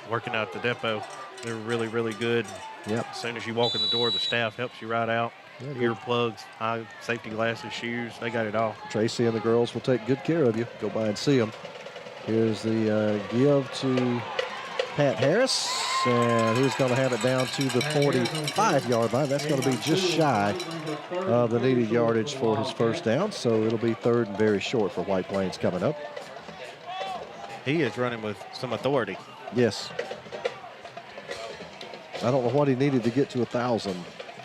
working out at the depot. They're really, really good. Yep. As soon as you walk in the door, the staff helps you right out. Yeah, earplugs, eye safety glasses, shoes, they got it all. Tracy and the girls will take good care of you. Go by and see them. Here's the give to Pat Harris, and he's going to have it down to the 45-yard line. That's going to be just shy of the needed yardage for his first down, so it'll be 3rd and very short for White Plains coming up. He is running with some authority. Yes. I don't know what he needed to get to 1,000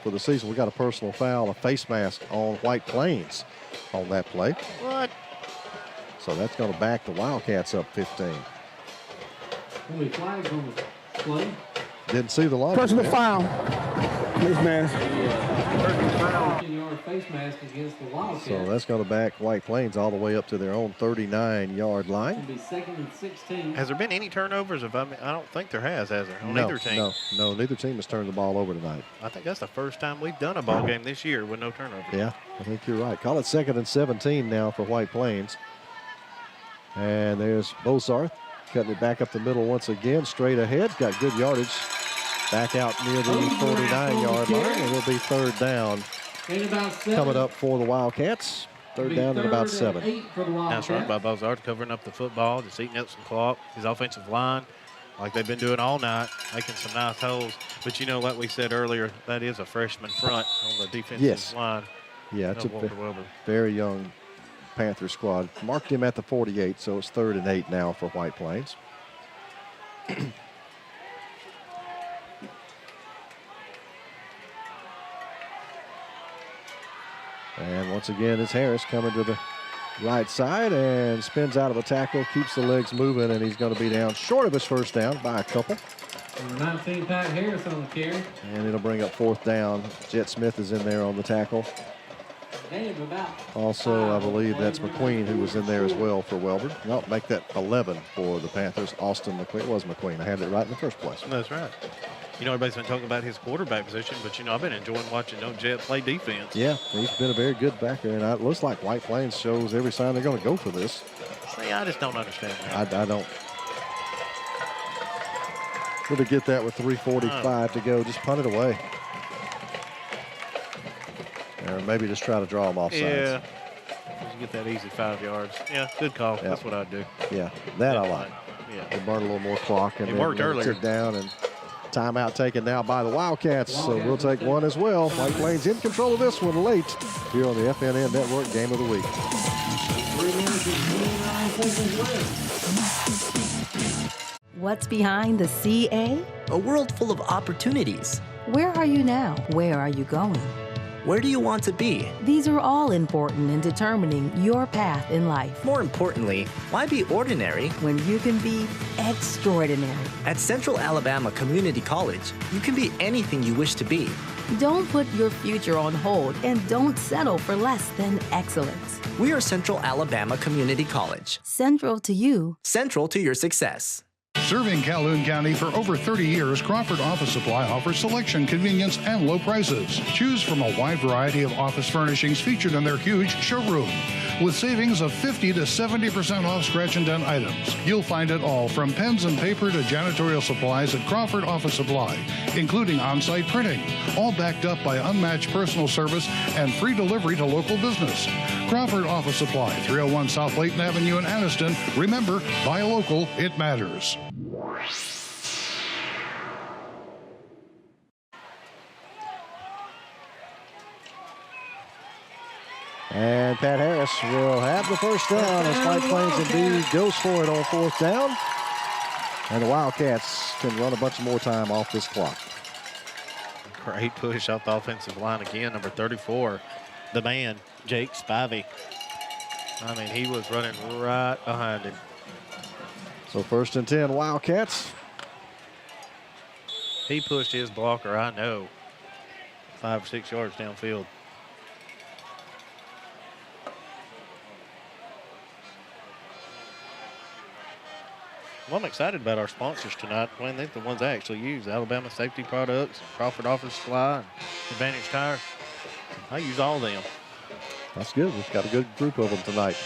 for the season. We got a personal foul, a face mask on White Plains on that play. What? So that's going to back the Wildcats up 15. Flags on the play. Didn't see the line. Personal foul. Face mask. Face mask against the Wildcats. So that's going to back White Plains all the way up to their own 39-yard line. It'll be 2nd and 16. Has there been any turnovers? I don't think there has there? On No, either team? No, neither team has turned the ball over tonight. I think that's the first time we've done a ball game this year with no turnovers. Yeah, I think you're right. Call it 2nd and 17 now for White Plains. And there's Bozarth cutting it back up the middle once again, straight ahead. Got good yardage. Back out near the 49-yard line, and it'll be 3rd down. Coming up for the Wildcats. 3rd down and about 7. That's right by Bozarth, covering up the football, just eating up some clock. His offensive line, like they've been doing all night, making some nice holes. But you know, like we said earlier, that is a freshman front on the defensive line. Yeah, it's a very young Panther squad. Marked him at the 48, so it's 3rd and 8 now for White Plains. And once again, it's Harris coming to the right side and spins out of a tackle, keeps the legs moving, and he's going to be down short of his first down by a couple. Number 19, Pat Harris on the carry. And it'll bring up 4th down. Jet Smith is in there on the tackle. Also, I believe that's McQueen who was in there as well for Wellborn. No, make that 11 for the Panthers. Austin McQueen. It was McQueen. I had it right in the first place. That's right. You know, everybody's been talking about his quarterback position, but, you know, I've been enjoying watching Jet play defense. Yeah, he's been a very good backer, and it looks like White Plains shows every sign they're going to go for this. See, I just don't understand that. I don't. Good to get that with 3:45 to go. Just punt it away. Or maybe just try to draw them off sides. Yeah. Just get that easy 5 yards. Yeah, good call. Yep. That's what I'd do. Yeah, that I like. Yeah. They burn a little more clock. And it worked earlier. Took down and timeout taken now by the Wildcats. So we'll take one as well. White Plains in control of this one late here on the FNN Network Game of the Week. 3 minutes and 29 seconds left. What's behind the CA? A world full of opportunities. Where are you now? Where are you going? Where do you want to be? These are all important in determining your path in life. More importantly, why be ordinary when you can be extraordinary? At Central Alabama Community College, you can be anything you wish to be. Don't put your future on hold and don't settle for less than excellence. We are Central Alabama Community College. Central to you. Central to your success. Serving Calhoun County for over 30 years, Crawford Office Supply offers selection, convenience, and low prices. Choose from a wide variety of office furnishings featured in their huge showroom. With savings of 50 to 70% off scratch and dent items. You'll find it all from pens and paper to janitorial supplies at Crawford Office Supply, including on-site printing, all backed up by unmatched personal service and free delivery to local business. Crawford Office Supply, 301 South Layton Avenue in Anniston. Remember, buy local, it matters. And Pat Harris will have the first down as White Plains indeed goes for it on 4th down. And the Wildcats can run a bunch more time off this clock. Great push off the offensive line again, number 34. The man, Jake Spivey. I mean, he was running right behind him. So 1st and 10, Wildcats. He pushed his blocker, I know, 5 or 6 yards downfield. Well, I'm excited about our sponsors tonight. Well, they're the ones I actually use. Alabama Safety Products, Crawford Office Supply, and Advantage Tire. I use all of them. That's good. We've got a good group of them tonight.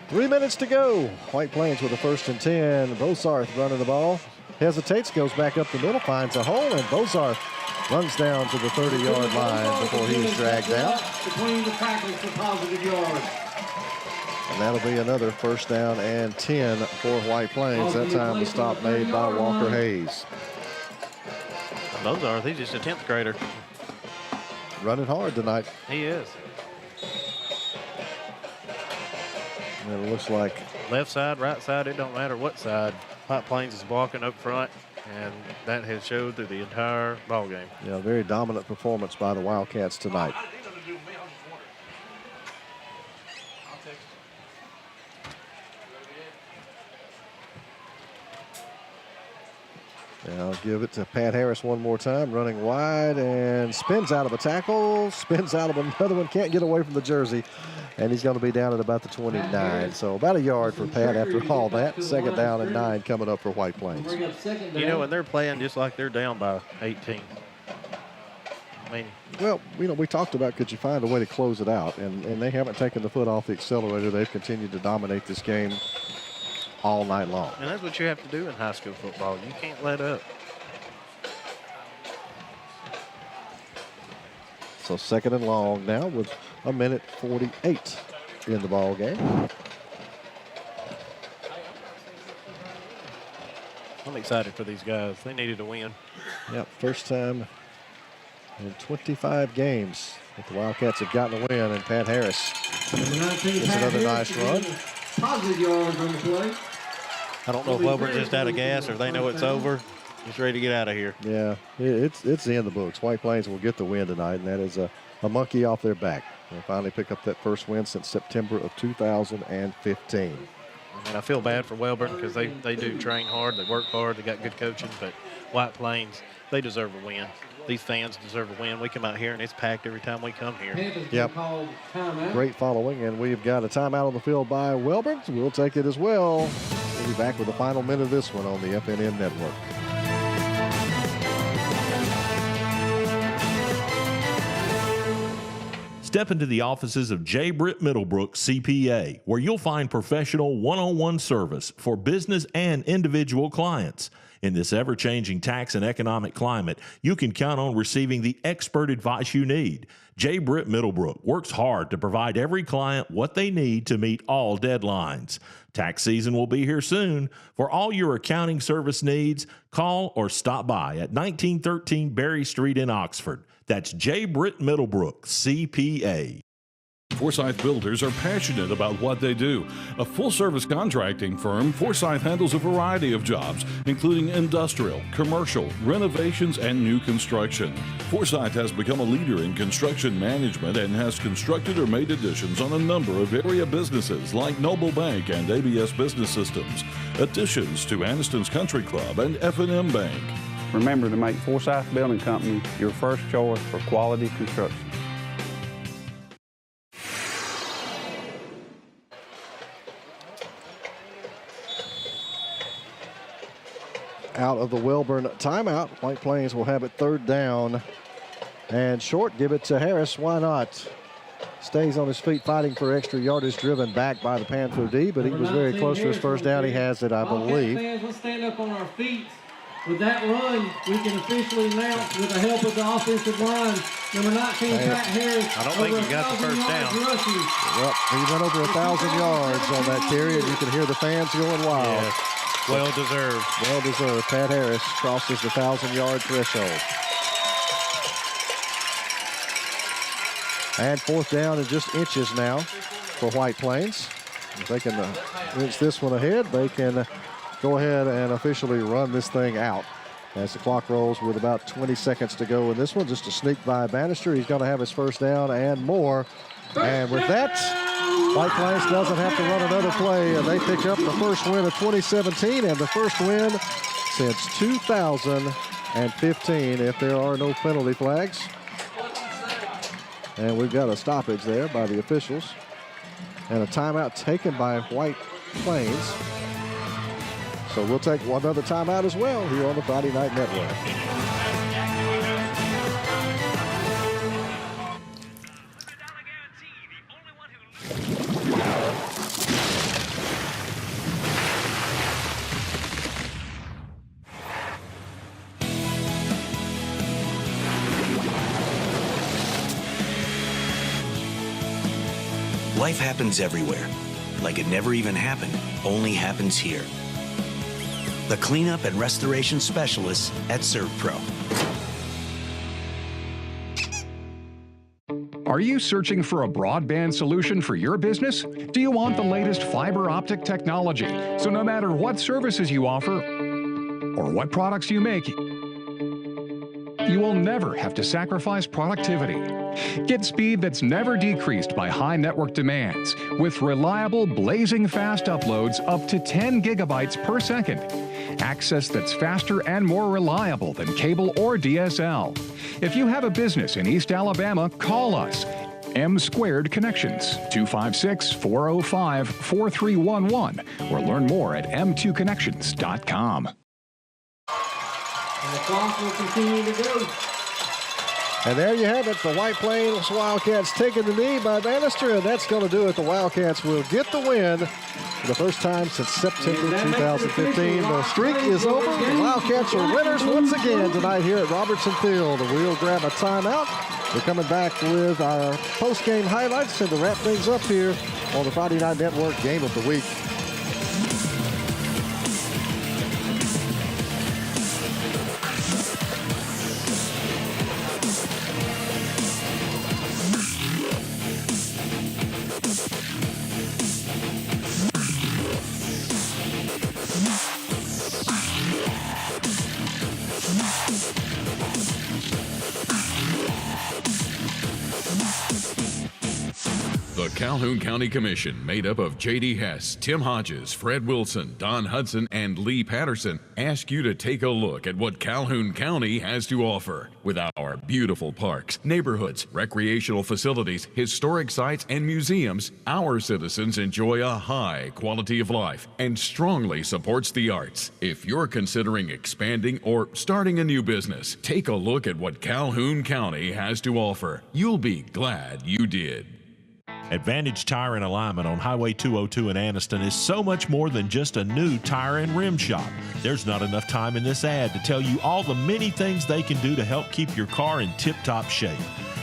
3 minutes to go. White Plains with a 1st and 10. Bozarth running the ball. Hesitates, goes back up the middle, finds a hole, and Bozarth runs down to the 30-yard line before he's dragged out. Between the tackles for positive yards. And that'll be another 1st down and 10 for White Plains. That time the stop made by Walker Hayes. Bozarth, he's just a 10th grader. Running hard tonight. He is. And it looks like left side, right side, it don't matter what side. White Plains is blocking up front, and that has showed through the entire ball game. Yeah, very dominant performance by the Wildcats tonight. And I'll give it to Pat Harris one more time, running wide and spins out of a tackle, spins out of another one, can't get away from the jersey, and he's going to be down at about the 29. So about a yard for Pat after all that. 2nd down and 9 coming up for White Plains. You know, and they're playing just like they're down by 18. I mean, well, you know, we talked about could you find a way to close it out, and they haven't taken the foot off the accelerator. They've continued to dominate this game all night long. And that's what you have to do in high school football. You can't let up. So 2nd and long now with 1:48 in the ball game. I'm excited for these guys. They needed a win. Yep, first time in 25 games that the Wildcats have gotten a win, and Pat Harris gets another nice run. Positive yards on the play. I don't know if Wellborn's just out of gas or they know it's over. He's ready to get out of here. Yeah, it's in the books. White Plains will get the win tonight, and that is a monkey off their back. They'll finally pick up that first win since September of 2015. And I feel bad for Wellborn because they do train hard, they work hard, they got good coaching, but White Plains, they deserve a win. These fans deserve a win. We come out here and it's packed every time we come here. Yep. Great following, and we've got a timeout on the field by Wellborn. So we'll take it as well. We'll be back with the final minute of this one on the FNN Network. Step into the offices of J. Britt Middlebrook CPA, where you'll find professional one-on-one service for business and individual clients. In this ever-changing tax and economic climate, you can count on receiving the expert advice you need. J. Britt Middlebrook works hard to provide every client what they need to meet all deadlines. Tax season will be here soon. For all your accounting service needs, call or stop by at 1913 Berry Street in Oxford. That's J. Britt Middlebrook, CPA. Forsyth Builders are passionate about what they do. A full-service contracting firm, Forsyth handles a variety of jobs, including industrial, commercial, renovations, and new construction. Forsyth has become a leader in construction management and has constructed or made additions on a number of area businesses like Noble Bank and ABS Business Systems, additions to Anniston's Country Club and FNN Bank. Remember to make Forsyth Building Company your first choice for quality construction. Out of the Wellborn timeout, White Plains will have it 3rd down and short. Give it to Harris. Why not? Stays on his feet fighting for extra yardage, driven back by the Panther D, but he was very close to his first down. He has it, I believe. Fans, let's stand up on our feet. With that run, we can officially announce, with the help of the offensive line, number 19, Pat Harris. I don't think you got the first down. Well, he went over 1,000 yards on that carry, and you can hear the fans going wild. Yes. Well deserved. Well deserved. Pat Harris crosses the 1,000-yard threshold. And 4th down and just inches now for White Plains. If they can inch this one ahead, they can go ahead and officially run this thing out as the clock rolls with about 20 seconds to go in this one. Just a sneak by Bannister. He's going to have his first down and more And with that, White Plains doesn't have to run another play, and they pick up the first win of 2017 and the first win since 2015 if there are no penalty flags. And we've got a stoppage there by the officials and a timeout taken by White Plains. So we'll take another timeout as well here on the Friday Night Network. Life happens everywhere. Like it never even happened, only happens here. The cleanup and restoration specialists at ServPro. Are you searching for a broadband solution for your business? Do you want the latest fiber optic technology? So no matter what services you offer or what products you make, you will never have to sacrifice productivity. Get speed that's never decreased by high network demands with reliable, blazing fast uploads up to 10 gigabytes per second. Access that's faster and more reliable than cable or DSL. If you have a business in East Alabama, call us. M Squared Connections, 256-405-4311, or learn more at m2connections.com. And the clock will continue to go. And there you have it. The White Plains Wildcats taking the knee by Bannister, and that's going to do it. The Wildcats will get the win for the first time since September 2015. The streak is over. The Wildcats are winners once again tonight here at Robertson Field. We'll grab a timeout. We're coming back with our post-game highlights and to wrap things up here on the Friday Night Network Game of the Week. The Calhoun County Commission, made up of J.D. Hess, Tim Hodges, Fred Wilson, Don Hudson, and Lee Patterson, ask you to take a look at what Calhoun County has to offer. With our beautiful parks, neighborhoods, recreational facilities, historic sites, and museums, our citizens enjoy a high quality of life and strongly supports the arts. If you're considering expanding or starting a new business, take a look at what Calhoun County has to offer. You'll be glad you did. Advantage Tire and Alignment on Highway 202 in Anniston is so much more than just a new tire and rim shop. There's not enough time in this ad to tell you all the many things they can do to help keep your car in tip-top shape.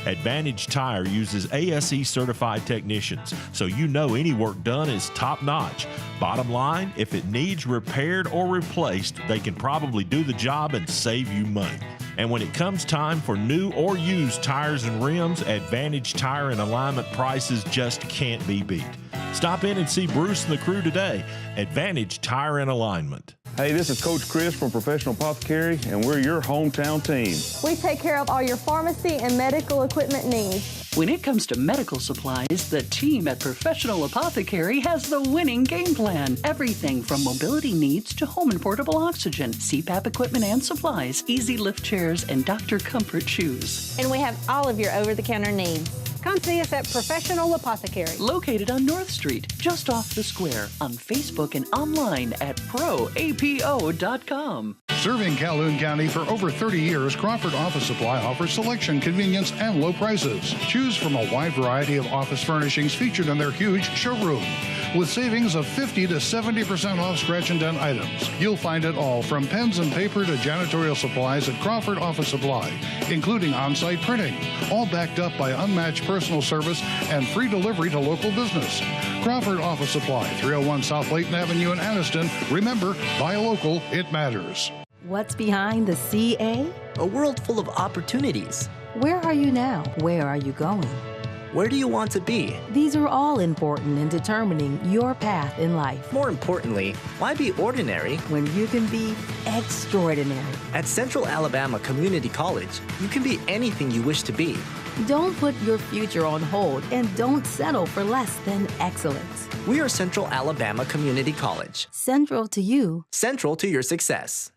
Advantage Tire uses ASE certified technicians, so you know any work done is top-notch. Bottom line, if it needs repaired or replaced, they can probably do the job and save you money. And when it comes time for new or used tires and rims, Advantage Tire and Alignment prices just can't be beat. Stop in and see Bruce and the crew today. Advantage Tire and Alignment. Hey, this is Coach Chris from Professional Apothecary, and we're your hometown team. We take care of all your pharmacy and medical equipment needs. When it comes to medical supplies, the team at Professional Apothecary has the winning game plan. Everything from mobility needs to home and portable oxygen, CPAP equipment and supplies, easy lift chairs, and Dr. Comfort shoes. And we have all of your over-the-counter needs. Come see us at Professional Apothecary. Located on North Street, just off the square, on Facebook and online at proapo.com. Serving Calhoun County for over 30 years, Crawford Office Supply offers selection, convenience, and low prices. Choose from a wide variety of office furnishings featured in their huge showroom. With savings of 50 to 70% off scratch and dent items. You'll find it all from pens and paper to janitorial supplies at Crawford Office Supply, including on-site printing, all backed up by unmatched personal service and free delivery to local business. Crawford Office Supply, 301 South Layton Avenue in Anniston. Remember, buy local, it matters. What's behind the CA? A world full of opportunities. Where are you now? Where are you going? Where do you want to be? These are all important in determining your path in life. More importantly, why be ordinary when you can be extraordinary? At Central Alabama Community College, you can be anything you wish to be. Don't put your future on hold and don't settle for less than excellence. We are Central Alabama Community College. Central to you. Central to your success.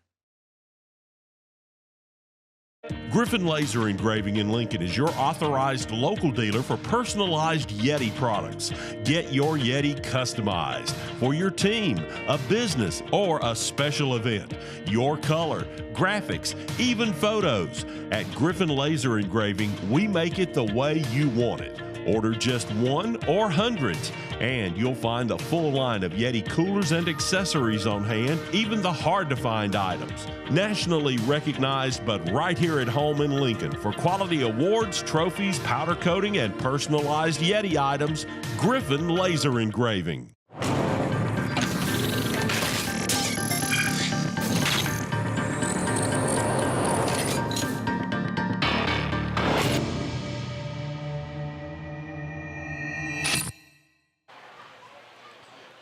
Griffin Laser Engraving in Lincoln is your authorized local dealer for personalized Yeti products. Get your Yeti customized for your team, a business, or a special event. Your color, graphics, even photos. At Griffin Laser Engraving, we make it the way you want it. Order just one or hundreds, and you'll find a full line of Yeti coolers and accessories on hand, even the hard-to-find items. Nationally recognized, but right here at home in Lincoln for quality awards, trophies, powder coating, and personalized Yeti items, Griffin Laser Engraving.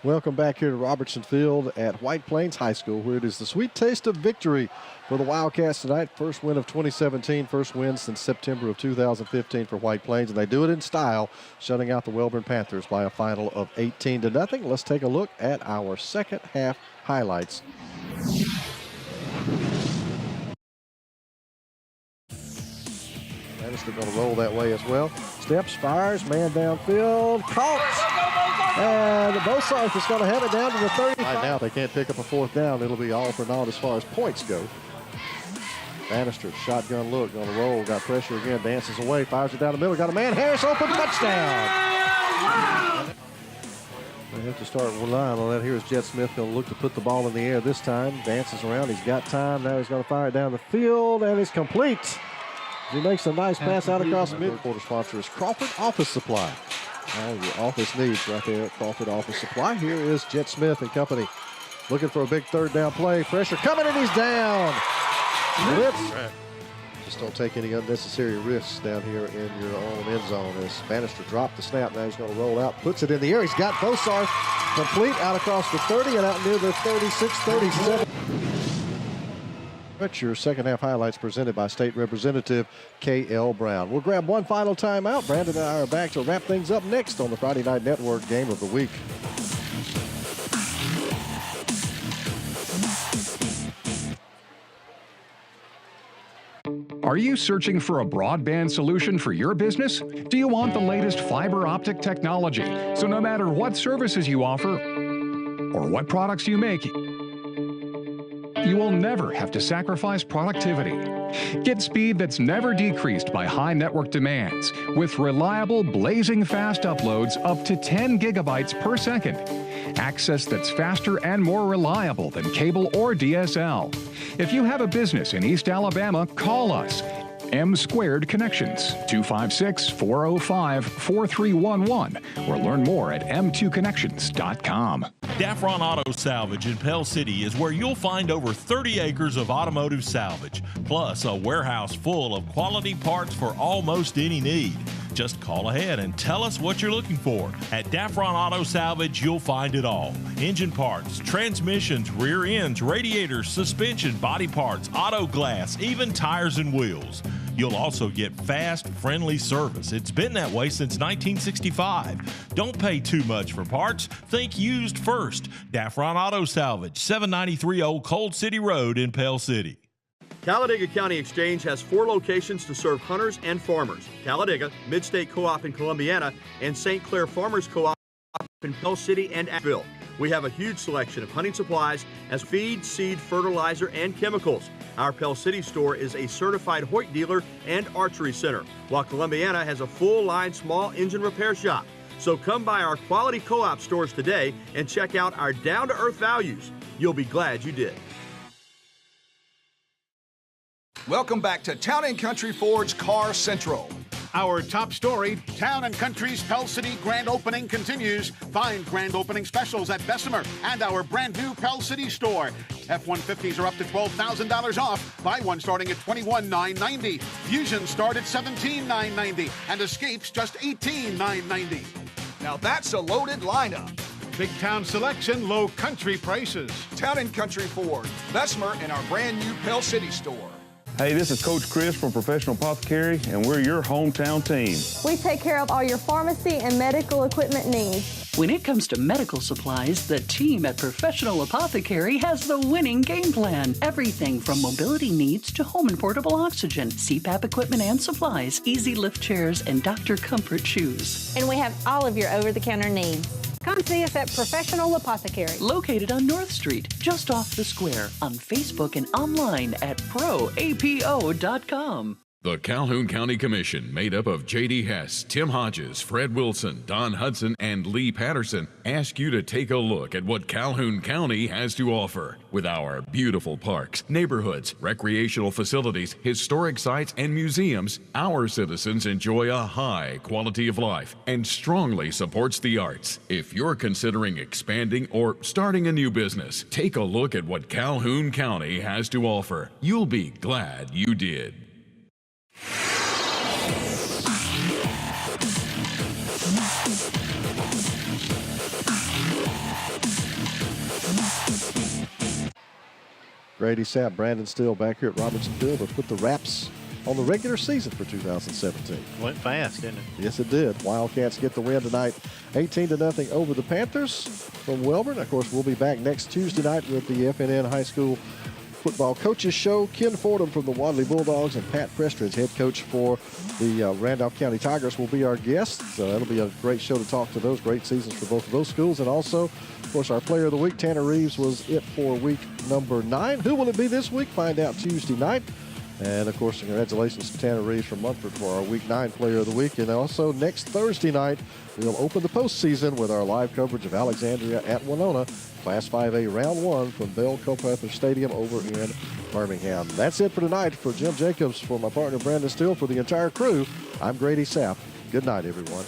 Welcome back here to Robertson Field at White Plains High School, where it is the sweet taste of victory for the Wildcats tonight. First win of 2017, first win since September of 2015 for White Plains, and they do it in style, shutting out the Wellborn Panthers by a final of 18-0. Let's take a look at our second half highlights. Bannister going to roll that way as well. Steps, fires, man downfield, caught. And Bosarth is going to have it down to the 35. Right now, they can't pick up a fourth down. It'll be all for naught as far as points go. Bannister, shotgun look, going to roll, got pressure again, dances away, fires it down the middle, got a man, Harris open, touchdown. They have to start relying on that. Here's Jet Smith going to look to put the ball in the air this time, dances around, he's got time, now he's going to fire it down the field, and it's complete. He makes a nice pass out across the middle. Quarter sponsor is Crawford Office Supply. Your office needs right there at Crawford Office Supply. Here is Jet Smith and company looking for a big third down play. Pressure coming, and he's down. Blitz. Just don't take any unnecessary risks down here in your own end zone. As Bannister dropped the snap, now he's going to roll out, puts it in the air. He's got Bosarth complete out across the 30 and out near the 36, 37. Your second half highlights presented by State Representative K.L. Brown. We'll grab one final timeout. Brandon and I are back to wrap things up next on the Friday Night Network Game of the Week. Are you searching for a broadband solution for your business? Do you want the latest fiber optic technology? So no matter what services you offer or what products you make, you will never have to sacrifice productivity. Get speed that's never decreased by high network demands with reliable, blazing fast uploads up to 10 gigabytes per second. Access that's faster and more reliable than cable or DSL. If you have a business in East Alabama, call us. M Squared Connections, 256-405-4311, or learn more at m2connections.com. Daffron Auto Salvage in Pell City is where you'll find over 30 acres of automotive salvage, plus a warehouse full of quality parts for almost any need. Just call ahead and tell us what you're looking for. At Daffron Auto Salvage, you'll find it all. Engine parts, transmissions, rear ends, radiators, suspension, body parts, auto glass, even tires and wheels. You'll also get fast, friendly service. It's been that way since 1965. Don't pay too much for parts. Think used first. Daffron Auto Salvage, 793 Old Cold City Road in Pell City. Talladega County Exchange has 4 locations to serve hunters and farmers: Talladega, Midstate Co-op in Columbiana, and St. Clair Farmers Co-op in Pell City and Asheville. We have a huge selection of hunting supplies as feed, seed, fertilizer, and chemicals. Our Pell City store is a certified Hoyt dealer and archery center, while Columbiana has a full-line small engine repair shop. So come by our quality co-op stores today and check out our down-to-earth values. You'll be glad you did. Welcome back to Town & Country Ford's Car Central. Our top story, Town & Country's Pell City grand opening continues. Find grand opening specials at Bessemer and our brand new Pell City store. F-150s are up to $12,000 off. Buy one starting at $21,990. Fusions start at $17,990 and Escapes just $18,990. Now that's a loaded lineup. Big town selection, low country prices. Town & Country Ford, Bessemer, and our brand new Pell City store. Hey, this is Coach Chris from Professional Apothecary, and we're your hometown team. We take care of all your pharmacy and medical equipment needs. When it comes to medical supplies, the team at Professional Apothecary has the winning game plan. Everything from mobility needs to home and portable oxygen, CPAP equipment and supplies, easy lift chairs, and doctor comfort shoes. And we have all of your over-the-counter needs. Come see us at Professional Apothecary. Located on North Street, just off the square, on Facebook and online at proapo.com. The Calhoun County Commission, made up of J.D. Hess, Tim Hodges, Fred Wilson, Don Hudson, and Lee Patterson, ask you to take a look at what Calhoun County has to offer. With our beautiful parks, neighborhoods, recreational facilities, historic sites, and museums, our citizens enjoy a high quality of life and strongly supports the arts. If you're considering expanding or starting a new business, take a look at what Calhoun County has to offer. You'll be glad you did. Grady Sapp, Brandon Still back here at Robertson Field to put the wraps on the regular season for 2017. Went fast, didn't it? Yes, it did. Wildcats get the win tonight, 18-0 over the Panthers from Wellborn. Of course, we'll be back next Tuesday night with the FNN High School Football Coaches Show. Ken Fordham from the Wadley Bulldogs and Pat Prestridge, head coach for the Randolph County Tigers, will be our guests. It'll be a great show to talk to those. Great seasons for both of those schools. And also, of course, our player of the week, Tanner Reeves, was it for week number 9. Who will it be this week? Find out Tuesday night. And, of course, congratulations to Tanner Reeves from Munford for our Week 9 Player of the Week. And also, next Thursday night, we'll open the postseason with our live coverage of Alexandria at Winona, Class 5A Round 1 from Bell Culpepper Stadium over in Birmingham. That's it for tonight. For Jim Jacobs, for my partner Brandon Still, for the entire crew, I'm Grady Sapp. Good night, everyone.